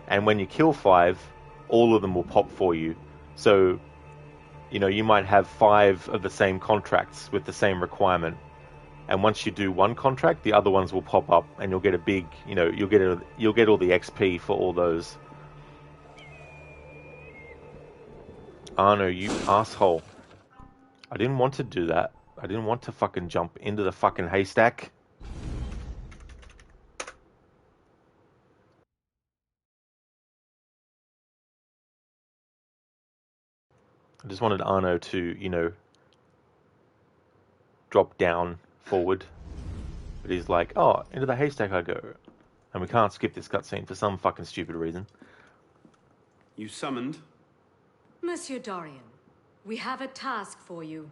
And when you kill 5, all of them will pop for you. So, you know, you might have 5 of the same contracts with the same requirement. And once you do one contract, the other ones will pop up, and you'll get a big, you know, you'll get all the XP for all those. Arno, you asshole. I didn't want to do that. I didn't want to fucking jump into the fucking haystack. I just wanted Arno to, you know, drop down forward. But he's like, oh, into the haystack I go. And we can't skip this cutscene for some fucking stupid reason. You summoned? Monsieur Dorian, we have a task for you.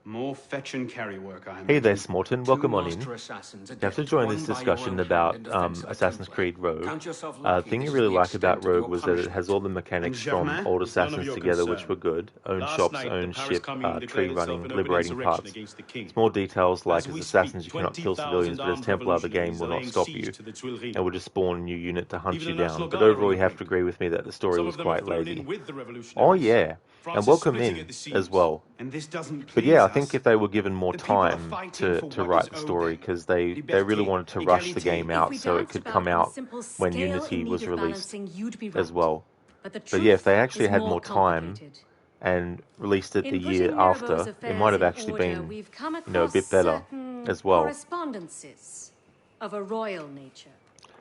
More fetch and carry work, I Hey there, imagine. Smorton. Welcome on in. Master assassins You have to adept, join won this by your discussion own about hand in defense of a Assassin's Templar. Creed Rogue. Count yourself The lucky thing I this really is the liked about extent of Rogue your was that it punishment. has all the mechanics And from Germain? old It's none of Assassins your together, which concern. were good. Own Last shops, night, the own Paris ship, Commune tree declared itself running, an open liberating insurrection parts. against the king. Small details like As as we Assassins speak, you cannot kill 20,000 civilians, but as armed Templar the game revolutionaries will are not laying stop siege you to the Tuileries. and will just spawn a new unit to hunt Even you the down. National But Guard are overall you have regrouping. to agree with me that the story Some was of them have quite thrown lazy. in with the Oh revolutionaries. yeah, France and is welcome splitting in at the seams. as well. And this doesn't But yeah, please I think us. if they were given more The people are time fighting for to what write is the owed story, them. because they really Liberté, wanted to rush the égalité. game If out we so it danced could about come on a out simple when scale Unity in need was of released balancing, you'd be as right. well. But the But yeah, if truth they actually is had more more time complicated. and released it the In year putting Mirabeau's after, it affairs might have in actually order, been, we've come a across bit better certain as well. correspondences of a royal nature.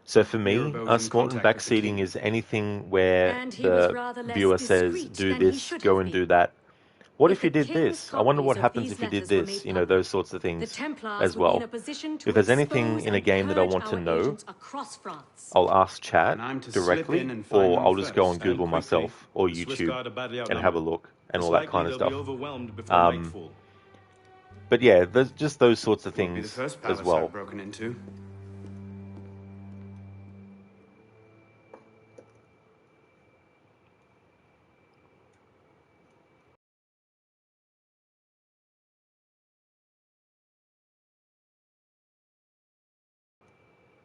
So for me, Mirabeau's in Smorton contact with the backseating king. is anything where And he was the rather less viewer says, discreet do than he this, should go have and been. do that. What If if you the did king's this? I wonder what copies of happens these if you did letters were this. made You know, public, those sorts of the things Templars as would be in well. a position to If there's anything expose in a and game that I purge want to our know, agents across France. I'll ask chat And I'm to slip directly, in and find or them I'll just go on first, Google and quickly. myself or The Swiss YouTube Guard are badly and have a outnumbered. look and It's all that likely kind of they'll be stuff. overwhelmed before nightfall. But yeah, there's just those sorts of Won't be the things first as palace well. I've broken into.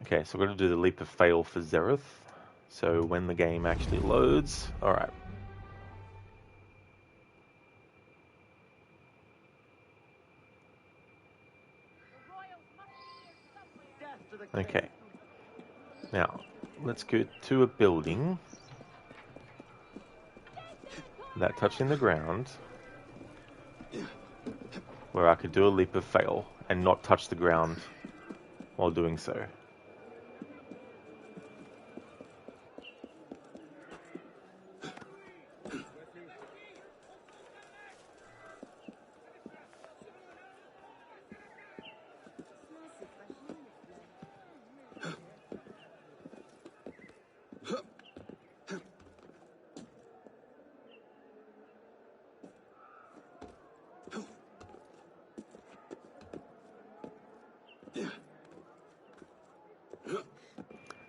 Okay, so we're going to do the leap of fail for Zereth. So when the game actually loads, all right. Okay. Now, let's go to a building without touching the ground, where I could do a leap of fail and not touch the ground while doing so.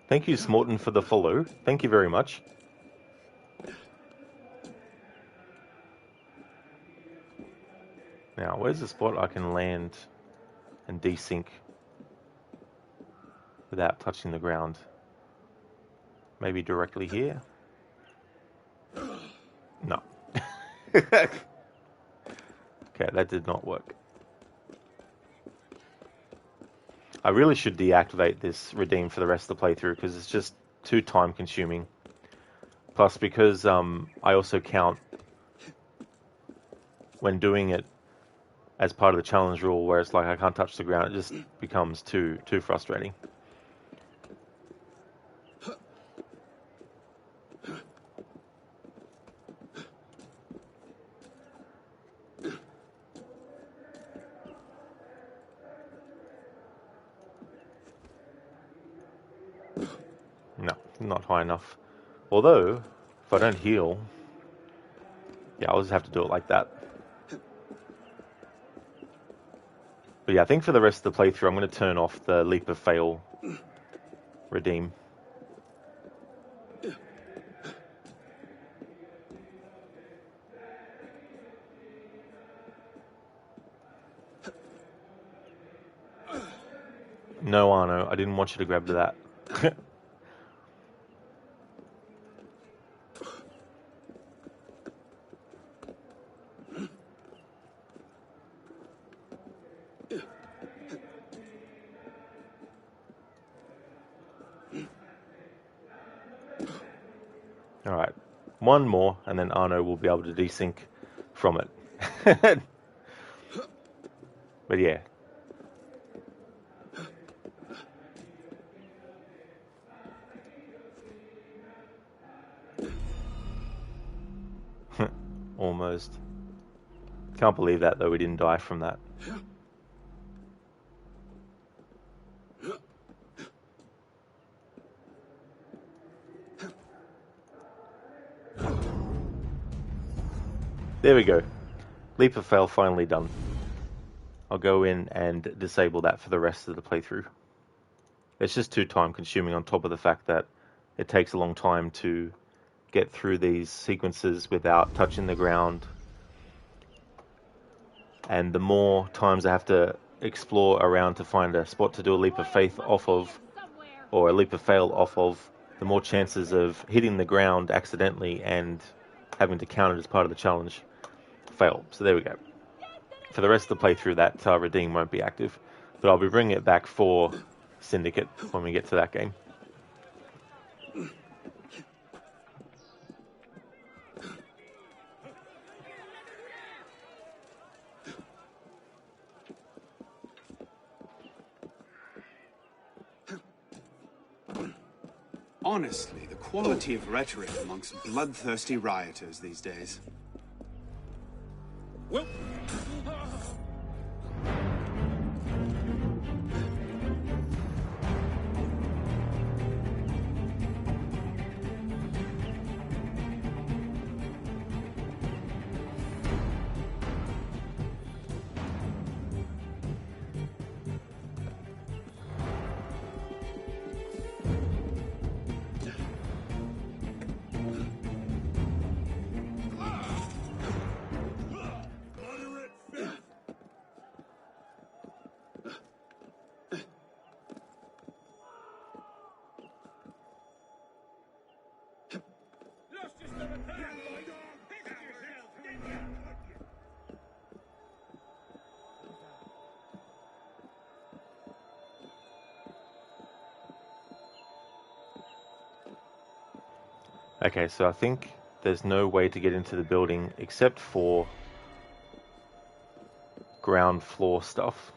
Thank you, Smorton, for the follow. Thank you very much. Now, where's the spot I can land and desync without touching the ground? Maybe directly here? No. Okay, that did not work. I really should deactivate this redeem for the rest of the playthrough because it's just too time consuming. Plus, because I also count when doing it as part of the challenge rule where it's like I can't touch the ground, it just becomes too frustrating. No, not high enough. Although, if I don't heal, yeah, I'll just have to do it like that. But yeah, I think for the rest of the playthrough, I'm going to turn off the leap of fail redeem. No, Arno, I didn't want you to grab to that. Alright, one more, and then Arno will be able to desync from it. But yeah. Almost. Can't believe that, though, we didn't die from that. There we go. Leap of fail finally done. I'll go in and disable that for the rest of the playthrough. It's just too time consuming, on top of the fact that it takes a long time to get through these sequences without touching the ground. And the more times I have to explore around to find a spot to do a leap of faith off of, or a leap of fail off of, the more chances of hitting the ground accidentally and having to count it as part of the challenge fail. So there we go. For the rest of the playthrough, that redeem won't be active, but I'll be bringing it back for Syndicate when we get to that game. Honestly, the quality of rhetoric amongst bloodthirsty rioters these days. Well. Okay, so I think there's no way to get into the building except for ground floor stuff.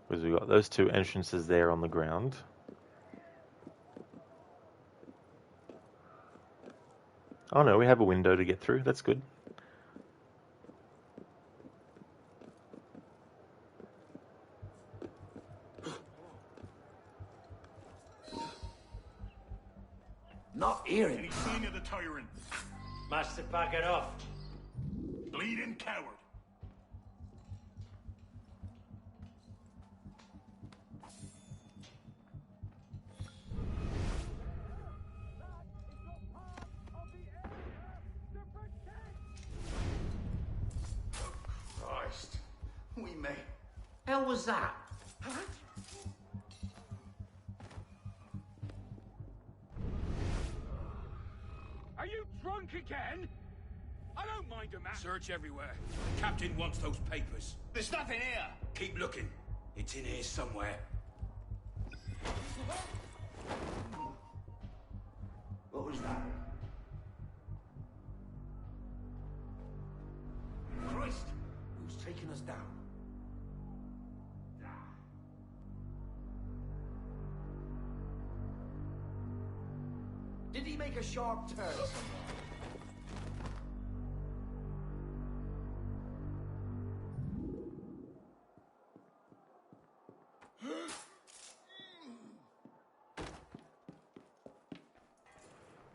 Because we've got those two entrances there on the ground. Oh no, we have a window to get through. That's good. Not hearing. Any sign of the tyrant? Must have back it off. Bleeding coward. Christ. We may. Hell was that? Are you drunk again? I don't mind a man. Search everywhere. The captain wants those papers. There's nothing here. Keep looking. It's in here somewhere. What was that? Christ! Who's taking us down? Did he make a sharp turn somewhere?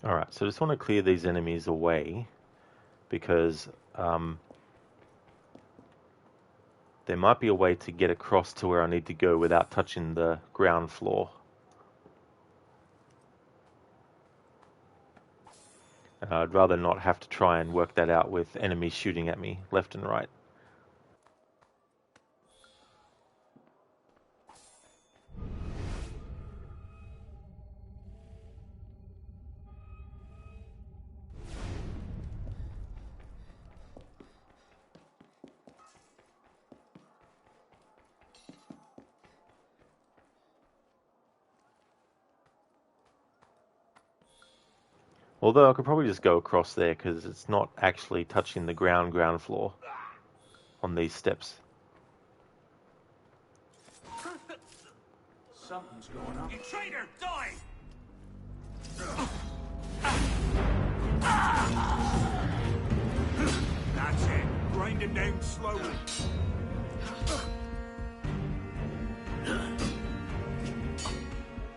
Alright, so I just want to clear these enemies away, because there might be a way to get across to where I need to go without touching the ground floor. I'd rather not have to try and work that out with enemies shooting at me left and right. Although I could probably just go across there because it's not actually touching the ground floor on these steps. Something's going on. You traitor, die! That's it. Grind him down slowly.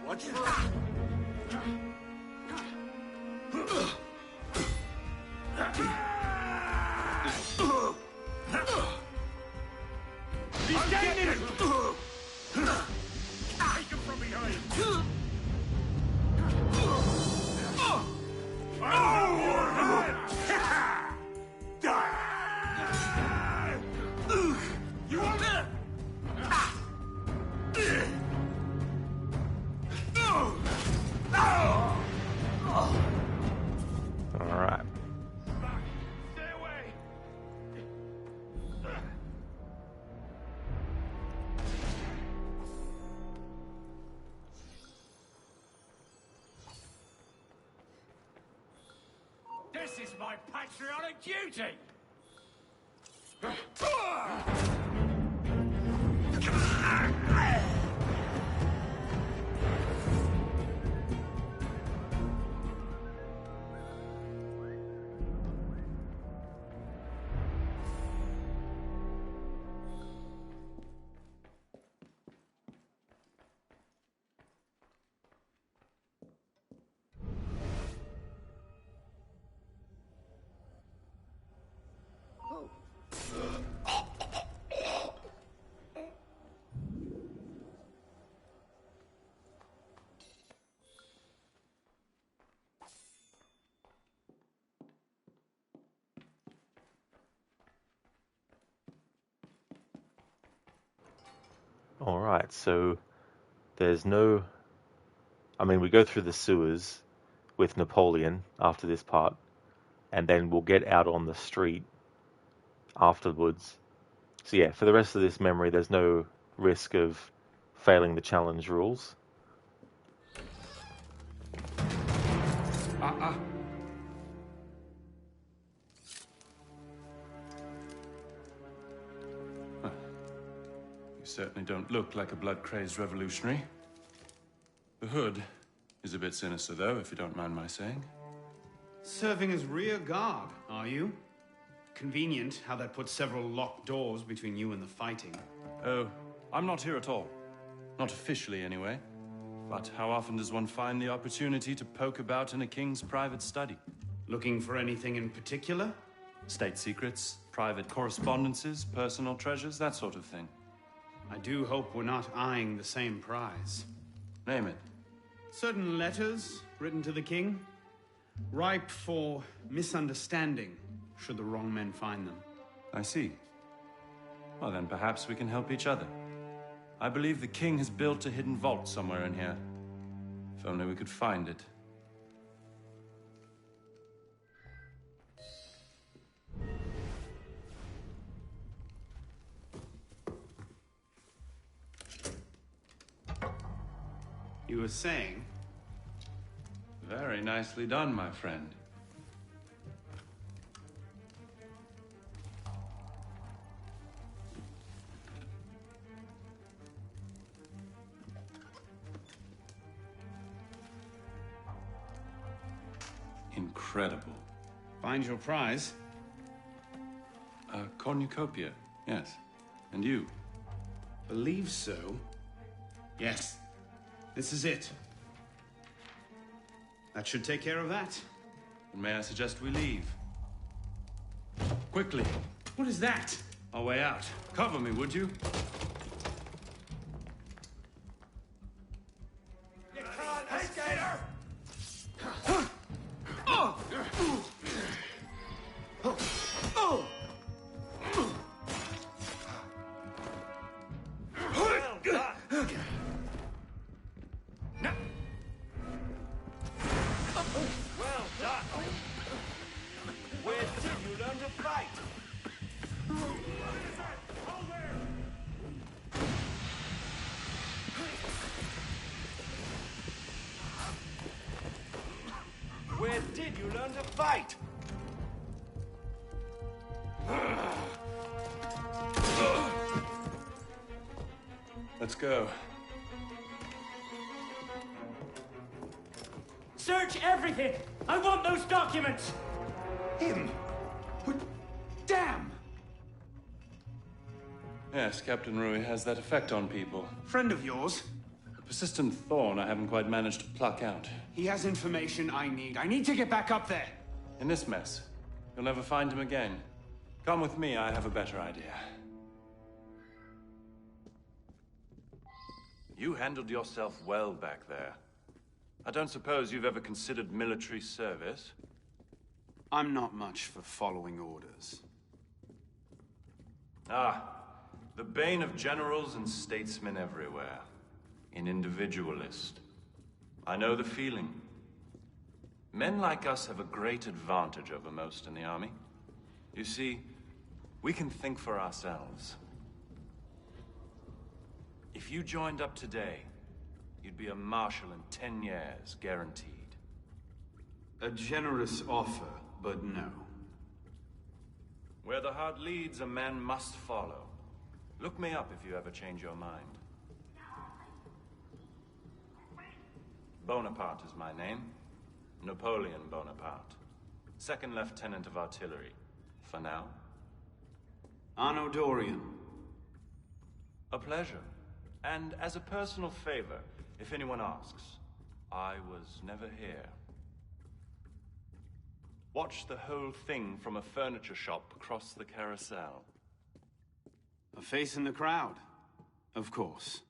Watch for He's getting it! Take him from behind! You want it? All right. Stay away! This is my patriotic duty! All right, so there's no... I mean, we go through the sewers with Napoleon after this part, and then we'll get out on the street afterwards. So yeah, for the rest of this memory, there's no risk of failing the challenge rules. You certainly don't look like a blood-crazed revolutionary. The hood is a bit sinister, though, if you don't mind my saying. Serving as rear guard, are you? Convenient how that puts several locked doors between you and the fighting. Oh, I'm not here at all. Not officially, anyway. But how often does one find the opportunity to poke about in a king's private study? Looking for anything in particular? State secrets, private correspondences, personal treasures, that sort of thing. I do hope we're not eyeing the same prize. Name it. Certain letters written to the king, ripe for misunderstanding, should the wrong men find them. I see. Well, then perhaps we can help each other. I believe the king has built a hidden vault somewhere in here. If only we could find it. You were saying? Very nicely done, my friend. Incredible. Find your prize? A cornucopia, yes. And you? Believe so. Yes. This is it. That should take care of that. And may I suggest we leave? Quickly. What is that? Our way out. Cover me, would you? You can't escape her! Where did you learn to fight? Let's go. Sir everything! I want those documents! Him? Damn! Yes, Captain Rui has that effect on people. Friend of yours? A persistent thorn I haven't quite managed to pluck out. He has information I need. I need to get back up there. In this mess, you'll never find him again. Come with me, I have a better idea. You handled yourself well back there. I don't suppose you've ever considered military service? I'm not much for following orders. Ah, the bane of generals and statesmen everywhere. An individualist. I know the feeling. Men like us have a great advantage over most in the army. You see, we can think for ourselves. If you joined up today, you'd be a marshal in 10 years, guaranteed. A generous offer, but no. Where the heart leads, a man must follow. Look me up if you ever change your mind. Bonaparte is my name. Napoleon Bonaparte. Second Lieutenant of Artillery. For now. Arno Dorian. A pleasure. And as a personal favor, if anyone asks, I was never here. Watch the whole thing from a furniture shop across the carousel. A face in the crowd, of course.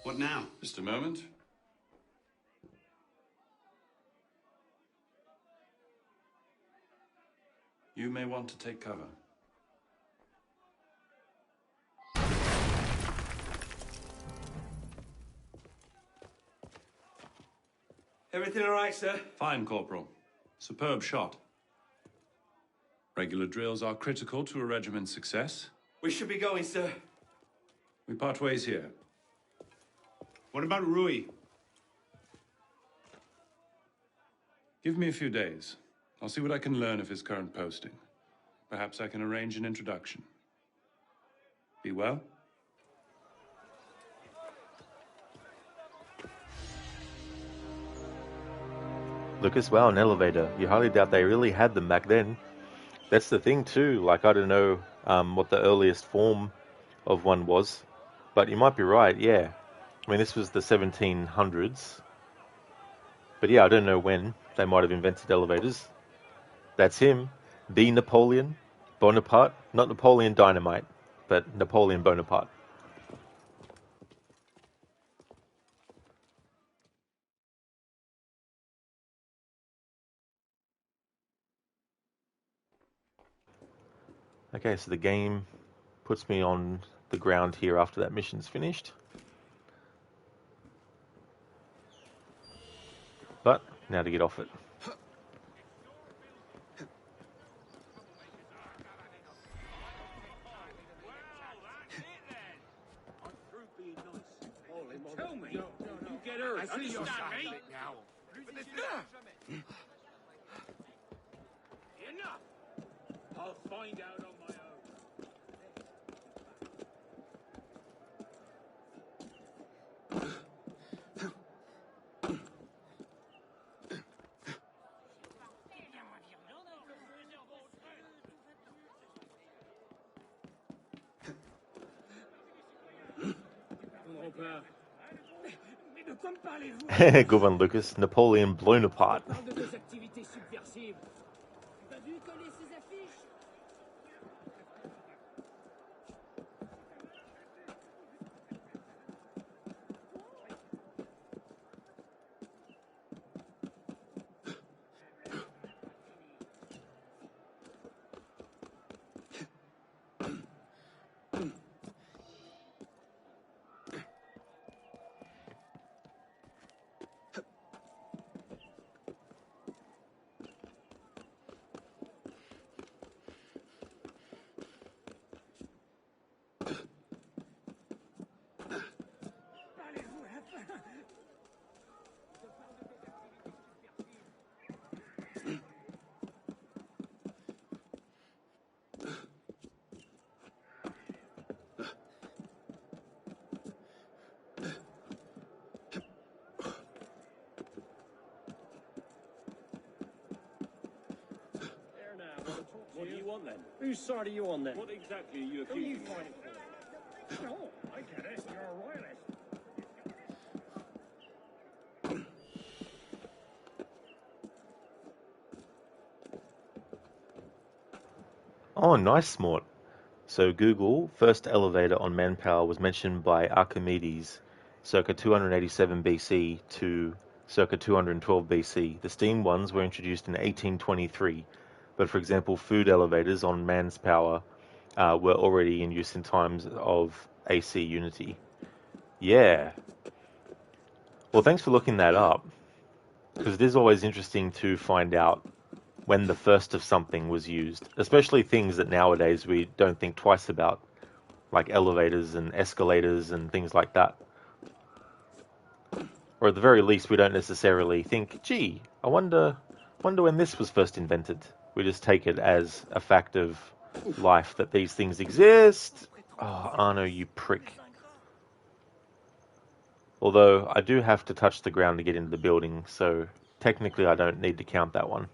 What now? Just a moment. You may want to take cover. Everything all right, sir? Fine, Corporal. Superb shot. Regular drills are critical to a regiment's success. We should be going, sir. We part ways here. What about Rui? Give me a few days. I'll see what I can learn of his current posting. Perhaps I can arrange an introduction. Be well. Lucas, wow, an elevator. You hardly doubt they really had them back then. That's the thing too, like I don't know what the earliest form of one was, but you might be right, yeah. I mean, this was the 1700s. But yeah, I don't know when they might have invented elevators. That's him. The Napoleon Bonaparte. Not Napoleon Dynamite, but Napoleon Bonaparte. Okay, so the game puts me on the ground here after that mission's finished. But now to get off it. Tell me, you get hurt. I see your side now. Enough! I'll find out on my own. Good one, Lucas. Napoleon Bonaparte. What do you want then? Whose side are you on then? What exactly are you accusing? Who are you fighting for? Oh, I get it. You're a royalist. Oh, nice, Smart. So Google, first elevator on manpower was mentioned by Archimedes circa 287 BC to circa 212 BC. The steam ones were introduced in 1823, but for example, food elevators on man's power were already in use in times of AC unity. Yeah. Well, thanks for looking that up, because it is always interesting to find out when the first of something was used, especially things that nowadays we don't think twice about, like elevators and escalators and things like that. Or at the very least, we don't necessarily think, gee, I wonder when this was first invented. We just take it as a fact of life that these things exist. Oh, Arno, you prick. Although, I do have to touch the ground to get into the building, so technically I don't need to count that one.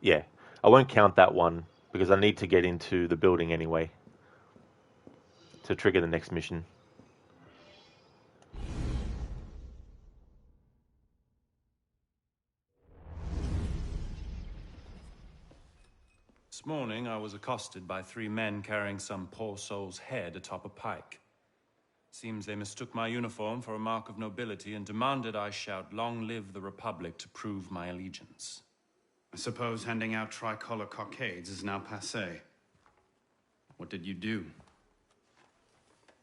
Yeah, I won't count that one, because I need to get into the building anyway, to trigger the next mission. This morning I was accosted by 3 men carrying some poor soul's head atop a pike. Seems they mistook my uniform for a mark of nobility and demanded I shout, "Long live the Republic," to prove my allegiance. I suppose handing out tricolor cockades is now passé. What did you do?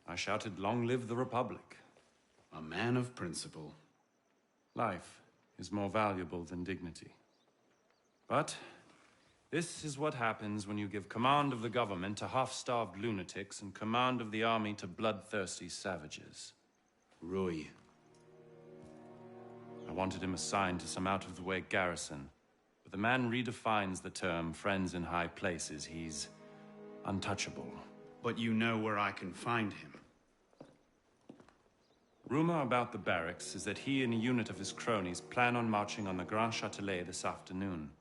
I shouted, "Long live the Republic." A man of principle. Life is more valuable than dignity. But this is what happens when you give command of the government to half-starved lunatics and command of the army to bloodthirsty savages. Rui. I wanted him assigned to some out-of-the-way garrison, but the man redefines the term friends in high places. He's untouchable. But you know where I can find him. Rumor about the barracks is that he and a unit of his cronies plan on marching on the Grand Châtelet this afternoon.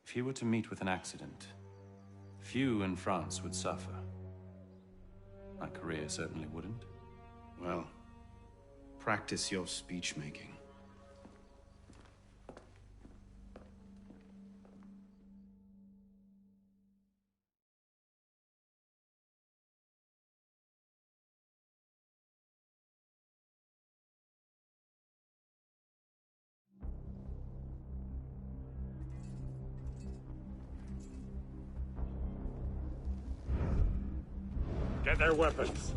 If he were to meet with an accident, few in France would suffer. My career certainly wouldn't. Well, practice your speech-making. Get their weapons.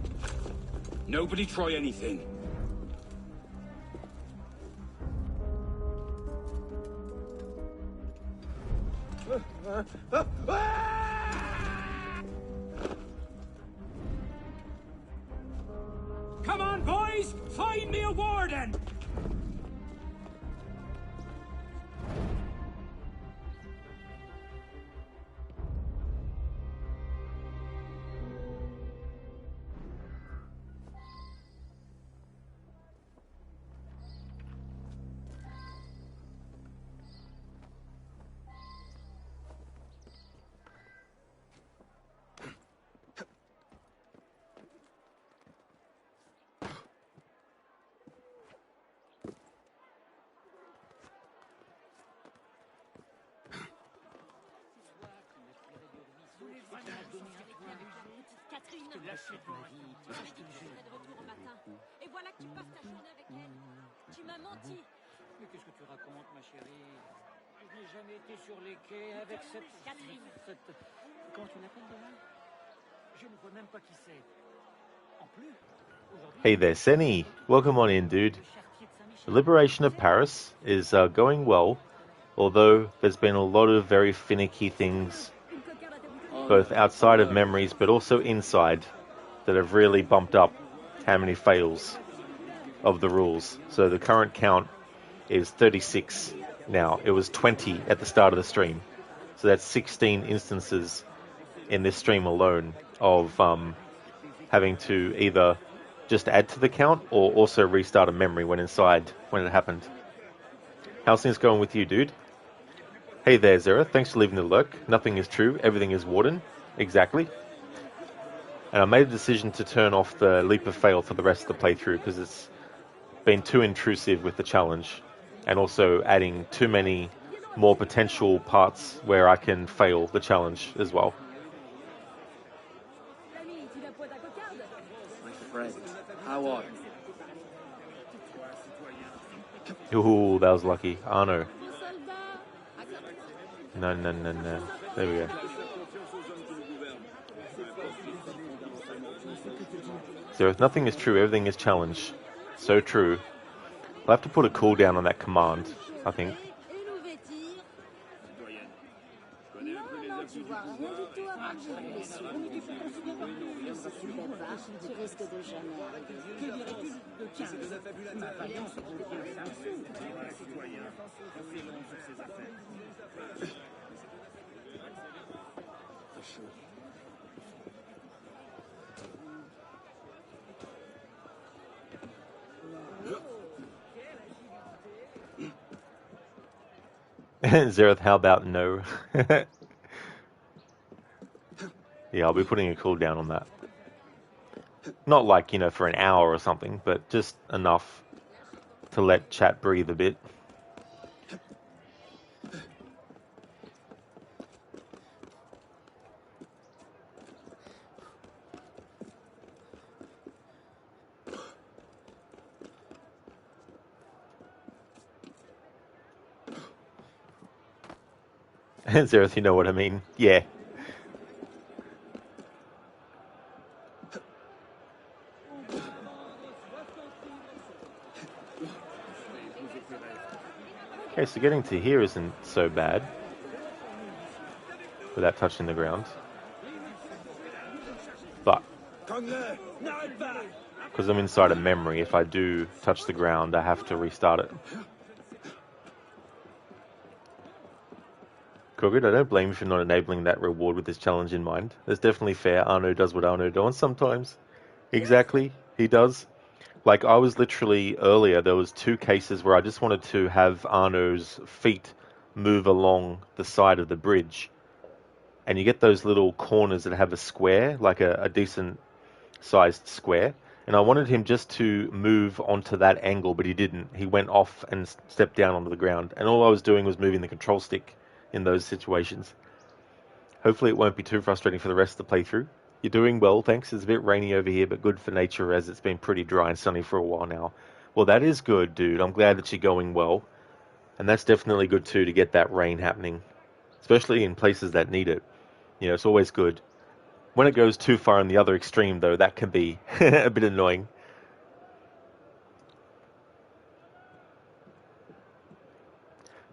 Nobody try anything. Come on, boys! Find me a warden! Catherine, je serai de retour au matin. Et voilà que tu passes ta journée avec elle. Tu m'as menti. Mais qu'est-ce que tu racontes, ma chérie? Je n'ai jamais été sur les quais avec Catherine. Comment tu l'appelles déjà? Je ne vois même pas qui c'est. En plus, aujourd'hui... Hey there, Senny. Welcome on in, dude. The liberation of Paris is going well, although there's been a lot of very finicky things, both outside of memories but also inside, that have really bumped up how many fails. of the rules. So the current count is 36 now. It was 20 at the start of the stream. So that's 16 instances in this stream alone of having to either just add to the count or also restart a memory when inside when it happened. How's things going with you, dude? Hey there, Zera. Thanks for leaving the lurk. Nothing is true. Everything is Warden. Exactly. And I made a decision to turn off the leap of fail for the rest of the playthrough because it's been too intrusive with the challenge and also adding too many more potential parts where I can fail the challenge as well. My friend, how are you? Ooh, that was lucky. Arno. No. There we go. So if nothing is true, everything is challenge. So true. I'll have to put a cooldown on that command, I think. Zereth, how about no? Yeah, I'll be putting a cooldown on that. Not like, for an hour or something, but just enough to let chat breathe a bit. Zereth, you know what I mean? Yeah. Okay, so getting to here isn't so bad without touching the ground. But because I'm inside a memory, if I do touch the ground, I have to restart it. Crooked, I don't blame you for not enabling that reward with this challenge in mind. That's definitely fair. Arno does what Arno does sometimes. Exactly, he does. Like, I was literally, earlier, there was 2 cases where I just wanted to have Arno's feet move along the side of the bridge. And you get those little corners that have a square, like a decent-sized square. And I wanted him just to move onto that angle, but he didn't. He went off and stepped down onto the ground. And all I was doing was moving the control stick in those situations. Hopefully it won't be too frustrating for the rest of the playthrough. You're doing well, thanks. It's a bit rainy over here, but good for nature as it's been pretty dry and sunny for a while now. Well, that is good, dude. I'm glad that you're going well. And that's definitely good too, to get that rain happening. Especially in places that need it. It's always good. When it goes too far in the other extreme, though, that can be a bit annoying.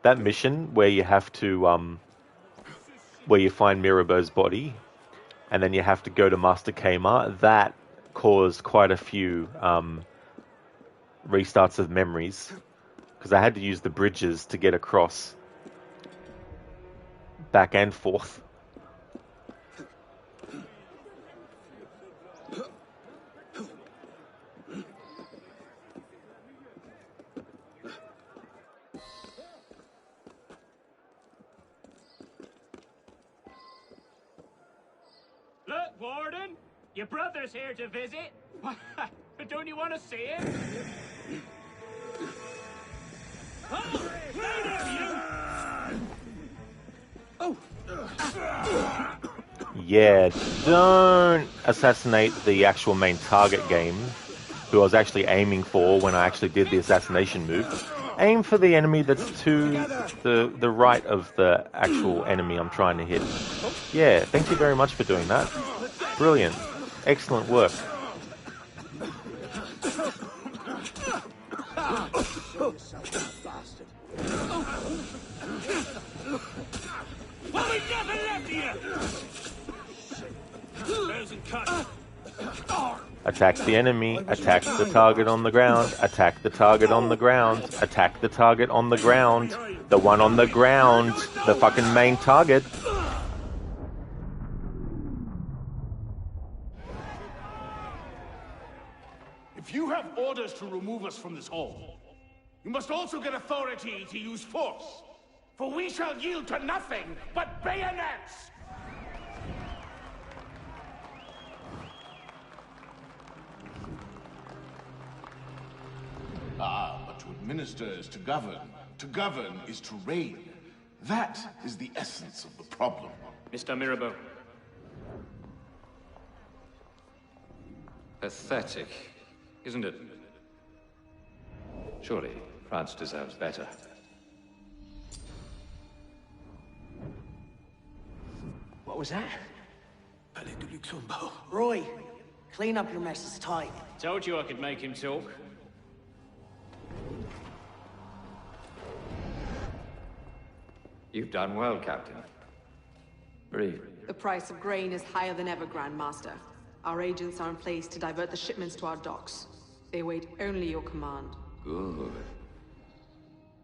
That mission where you have to, where you find Mirabeau's body, and then you have to go to Master Kmart, that caused quite a few restarts of memories, because I had to use the bridges to get across back and forth. Look, Warden, your brother's here to visit. But don't you want to see him? Oh, Yeah, don't assassinate the actual main target game, who I was actually aiming for when I actually did the assassination move. Aim for the enemy that's to the right of the actual enemy I'm trying to hit. Yeah, thank you very much for doing that. Brilliant. Excellent work. Well, we never left here! Those and cut. Attacks the enemy, attacks the target on the ground, attack the target on the ground, attack the target on the ground, the one on the ground, the fucking main target. If you have orders to remove us from this hall, you must also get authority to use force. For we shall yield to nothing but bayonets! Ah, but to administer is to govern. To govern is to reign. That is the essence of the problem. Mr. Mirabeau. Pathetic, isn't it? Surely France deserves better. What was that? Palais de Luxembourg. Roy, clean up your mess. It's time. Told you I could make him talk. You've done well, Captain. Read. The price of grain is higher than ever, Grand Master. Our agents are in place to divert the shipments to our docks. They await only your command. Good.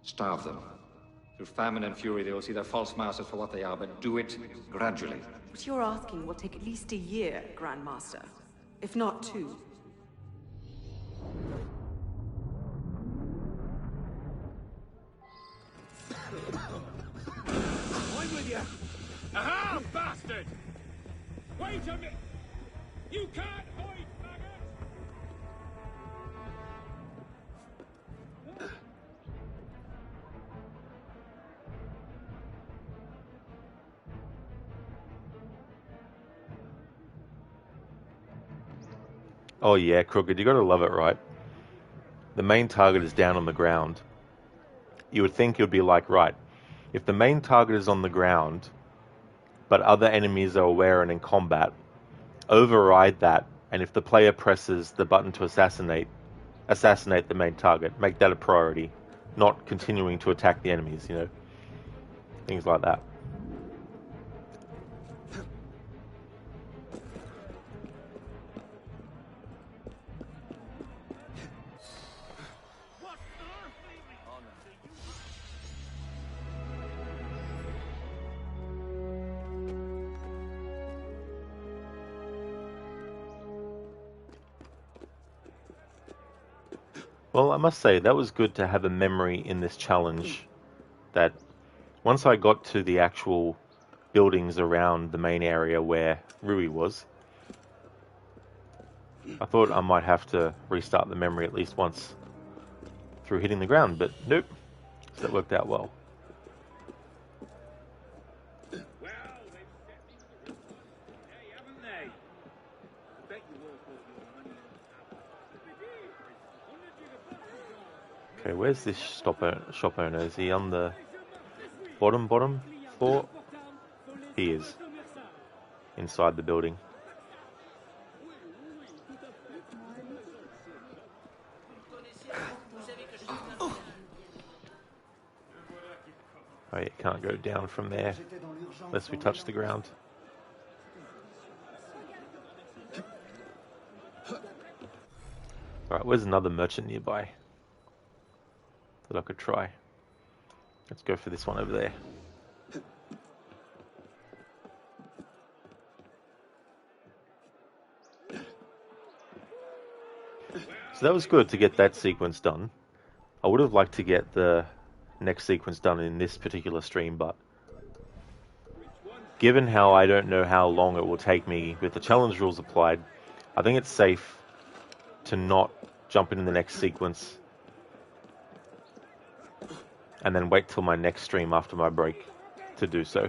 Starve them. Through famine and fury, they will see their false masters for what they are, but do it gradually. What you're asking will take at least a year, Grand Master. If not 2. I'm with you. Aha, bastard! Wait a minute! You can't hide, maggot! Oh yeah, Crooked, you gotta love it, right? The main target is down on the ground. You would think it would be like, right, if the main target is on the ground, but other enemies are aware and in combat, override that, and if the player presses the button to assassinate the main target, make that a priority, not continuing to attack the enemies, you know? Things like that. Well, I must say, that was good to have a memory in this challenge that once I got to the actual buildings around the main area where Rui was, I thought I might have to restart the memory at least once through hitting the ground, but nope. So that worked out well. Okay, where's this shop owner? Is he on the bottom floor? He is. Inside the building. Oh, you can't go down from there unless we touch the ground. Alright, where's another merchant nearby that I could try? Let's go for this one over there. So that was good to get that sequence done. I would have liked to get the next sequence done in this particular stream, but given how I don't know how long it will take me with the challenge rules applied, I think it's safe to not jump into the next sequence and then wait till my next stream after my break to do so.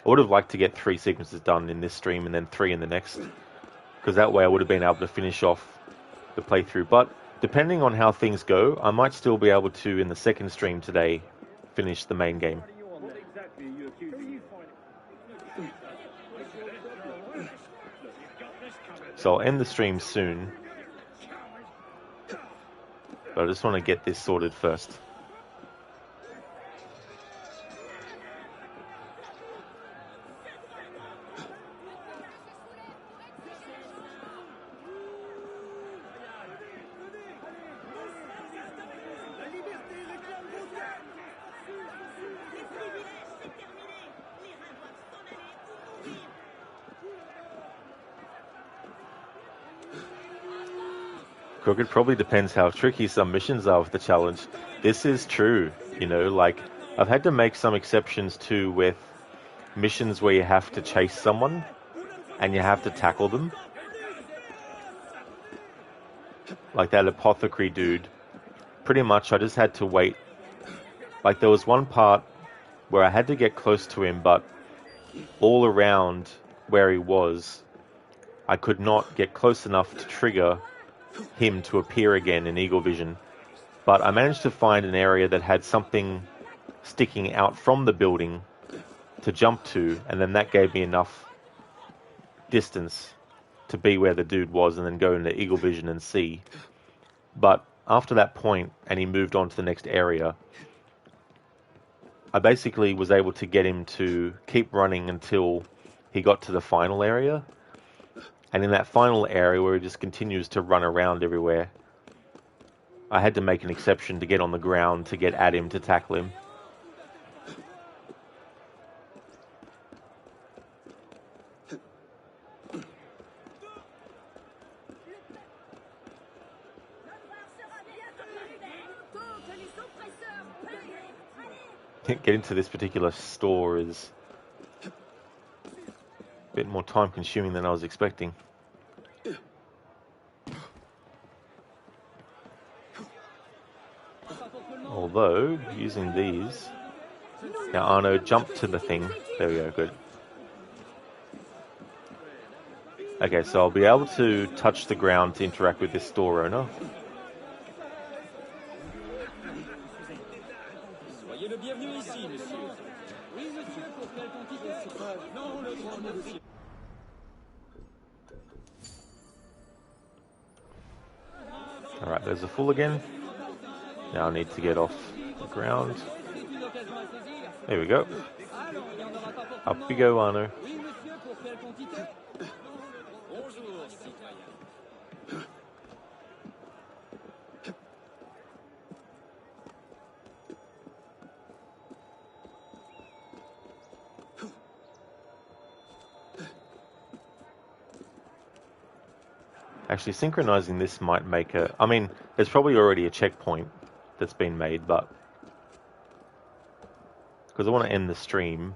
I would have liked to get 3 sequences done in this stream and then 3 in the next, because that way I would have been able to finish off the playthrough. But depending on how things go, I might still be able to, in the second stream today, finish the main game. So I'll end the stream soon, but I just want to get this sorted first. Crooked, probably depends how tricky some missions are with the challenge. This is true, you know, like, I've had to make some exceptions too with missions where you have to chase someone and you have to tackle them. Like that apothecary dude. Pretty much I just had to wait. Like there was one part where I had to get close to him, but all around where he was, I could not get close enough to trigger him to appear again in Eagle Vision. But I managed to find an area that had something sticking out from the building to jump to, and then that gave me enough distance to be where the dude was and then go into Eagle Vision and see. But after that point, and he moved on to the next area, I basically was able to get him to keep running until he got to the final area. And in that final area where he just continues to run around everywhere, I had to make an exception to get on the ground to get at him to tackle him. Getting to this particular store is a bit more time consuming than I was expecting. Although, using these... Now Arno, jump to the thing. There we go, good. Okay, so I'll be able to touch the ground to interact with this store owner. Soyez le bienvenu ici, monsieur. Oui, monsieur, pour quelle quantité? Non, le grand monsieur. Alright, there's a full again. Now I need to get off the ground. There we go. Up we go, Arno. Actually, synchronizing this might make a... I mean, there's probably already a checkpoint that's been made, but... Because I want to end the stream,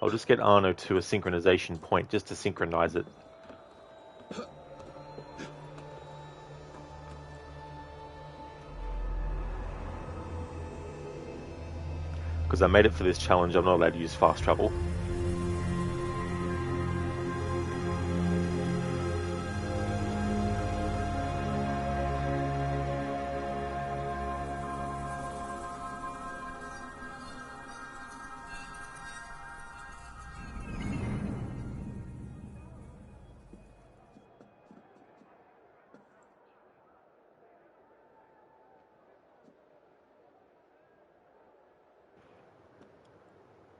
I'll just get Arno to a synchronization point just to synchronize it. Because I made it for this challenge, I'm not allowed to use fast travel.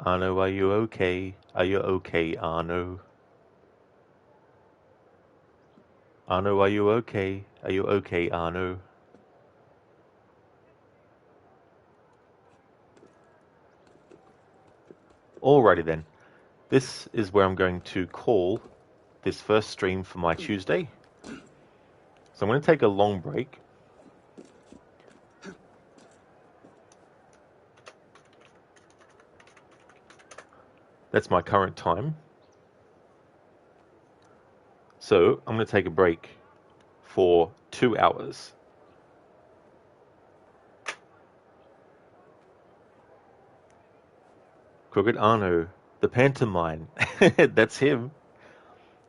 Arno, are you okay? Are you okay, Arno? Arno, are you okay? Are you okay, Arno? Alrighty then. This is where I'm going to call this first stream for my Tuesday. So I'm going to take a long break. That's my current time. So I'm going to take a break for 2 hours. Crooked Arno, the pantomime. That's him.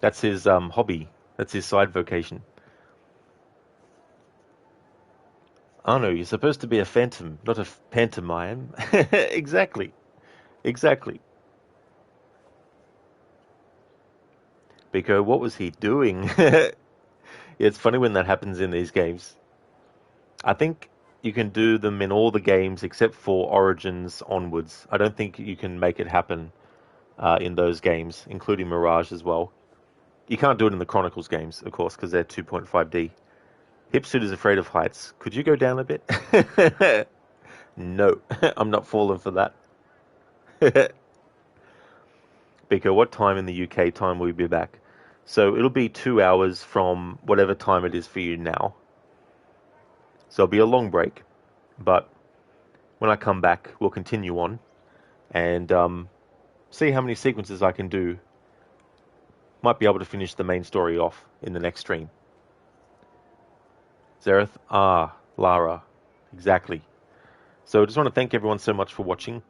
That's his hobby. That's his side vocation. Arno, you're supposed to be a phantom, not a pantomime. Exactly. Exactly. Biko, what was he doing? Yeah, it's funny when that happens in these games. I think you can do them in all the games except for Origins onwards. I don't think you can make it happen in those games, including Mirage as well. You can't do it in the Chronicles games, of course, because they're 2.5D. Hipsuit is afraid of heights. Could you go down a bit? No, I'm not falling for that. Biko, what time in the UK time will we be back? So it'll be 2 hours from whatever time it is for you now. So it'll be a long break, but when I come back, we'll continue on and see how many sequences I can do. Might be able to finish the main story off in the next stream. Zareth? Ah, Lara. Exactly. So I just want to thank everyone so much for watching.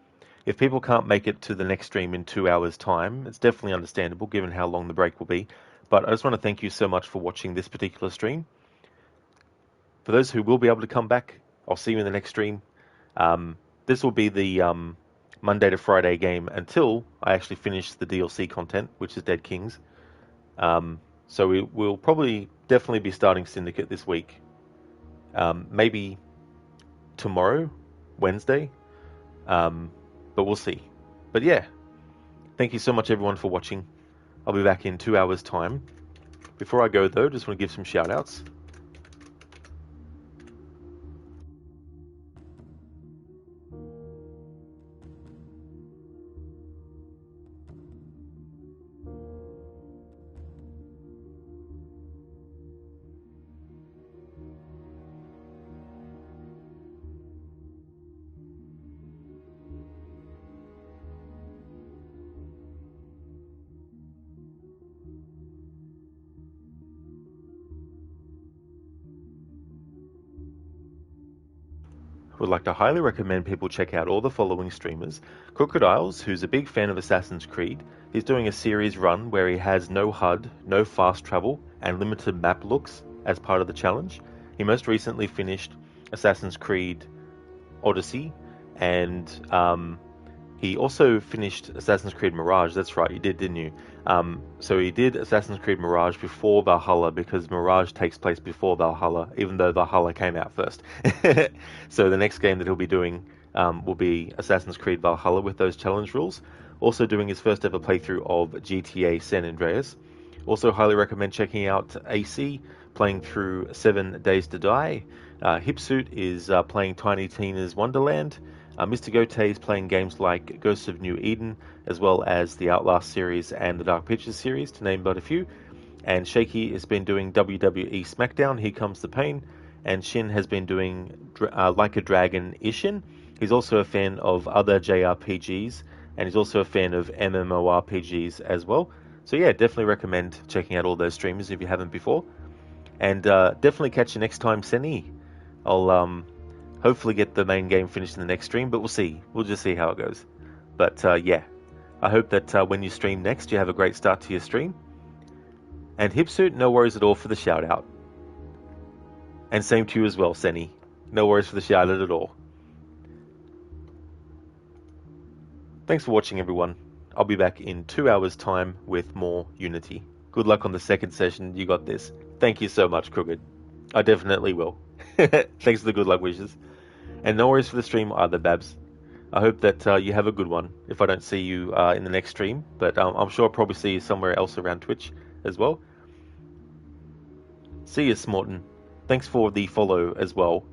If people can't make it to the next stream in 2 hours' time, it's definitely understandable given how long the break will be. But I just want to thank you so much for watching this particular stream. For those who will be able to come back, I'll see you in the next stream. This will be the Monday to Friday game until I actually finish the DLC content, which is Dead Kings. So we'll probably definitely be starting Syndicate this week. Maybe tomorrow, Wednesday. But we'll see. But yeah, thank you so much everyone for watching. I'll be back in 2 hours' time. Before I go though, just want to give some shout outs. I would like to highly recommend people check out all the following streamers. Crocodiles, who's a big fan of Assassin's Creed. He's doing a series run where he has no HUD, no fast travel, and limited map looks as part of the challenge. He most recently finished Assassin's Creed Odyssey, and he also finished Assassin's Creed Mirage. That's right, you did, didn't you? So he did Assassin's Creed Mirage before Valhalla, because Mirage takes place before Valhalla, even though Valhalla came out first. So the next game that he'll be doing will be Assassin's Creed Valhalla with those challenge rules. Also doing his first ever playthrough of GTA San Andreas. Also highly recommend checking out AC, playing through 7 Days to Die. Hipsuit is playing Tiny Tina's Wonderland. Mr. Gote is playing games like Ghosts of New Eden, as well as the Outlast series and the Dark Pictures series, to name but a few. And Shaky has been doing WWE SmackDown, Here Comes the Pain. And Shin has been doing Like a Dragon Ishin. He's also a fan of other JRPGs, and he's also a fan of MMORPGs as well. So yeah, definitely recommend checking out all those streamers if you haven't before. And definitely catch you next time, Seni. I'll hopefully get the main game finished in the next stream, but we'll see. We'll just see how it goes. But yeah, I hope that when you stream next, you have a great start to your stream. And Hipsuit, no worries at all for the shout out. And same to you as well, Seni. No worries for the shout out at all. Thanks for watching, everyone. I'll be back in 2 hours' time with more Unity. Good luck on the second session. You got this. Thank you so much, Crooked. I definitely will. Thanks for the good luck wishes. And no worries for the stream either, Babs. I hope that you have a good one if I don't see you in the next stream. But I'm sure I'll probably see you somewhere else around Twitch as well. See you, Smorton. Thanks for the follow as well.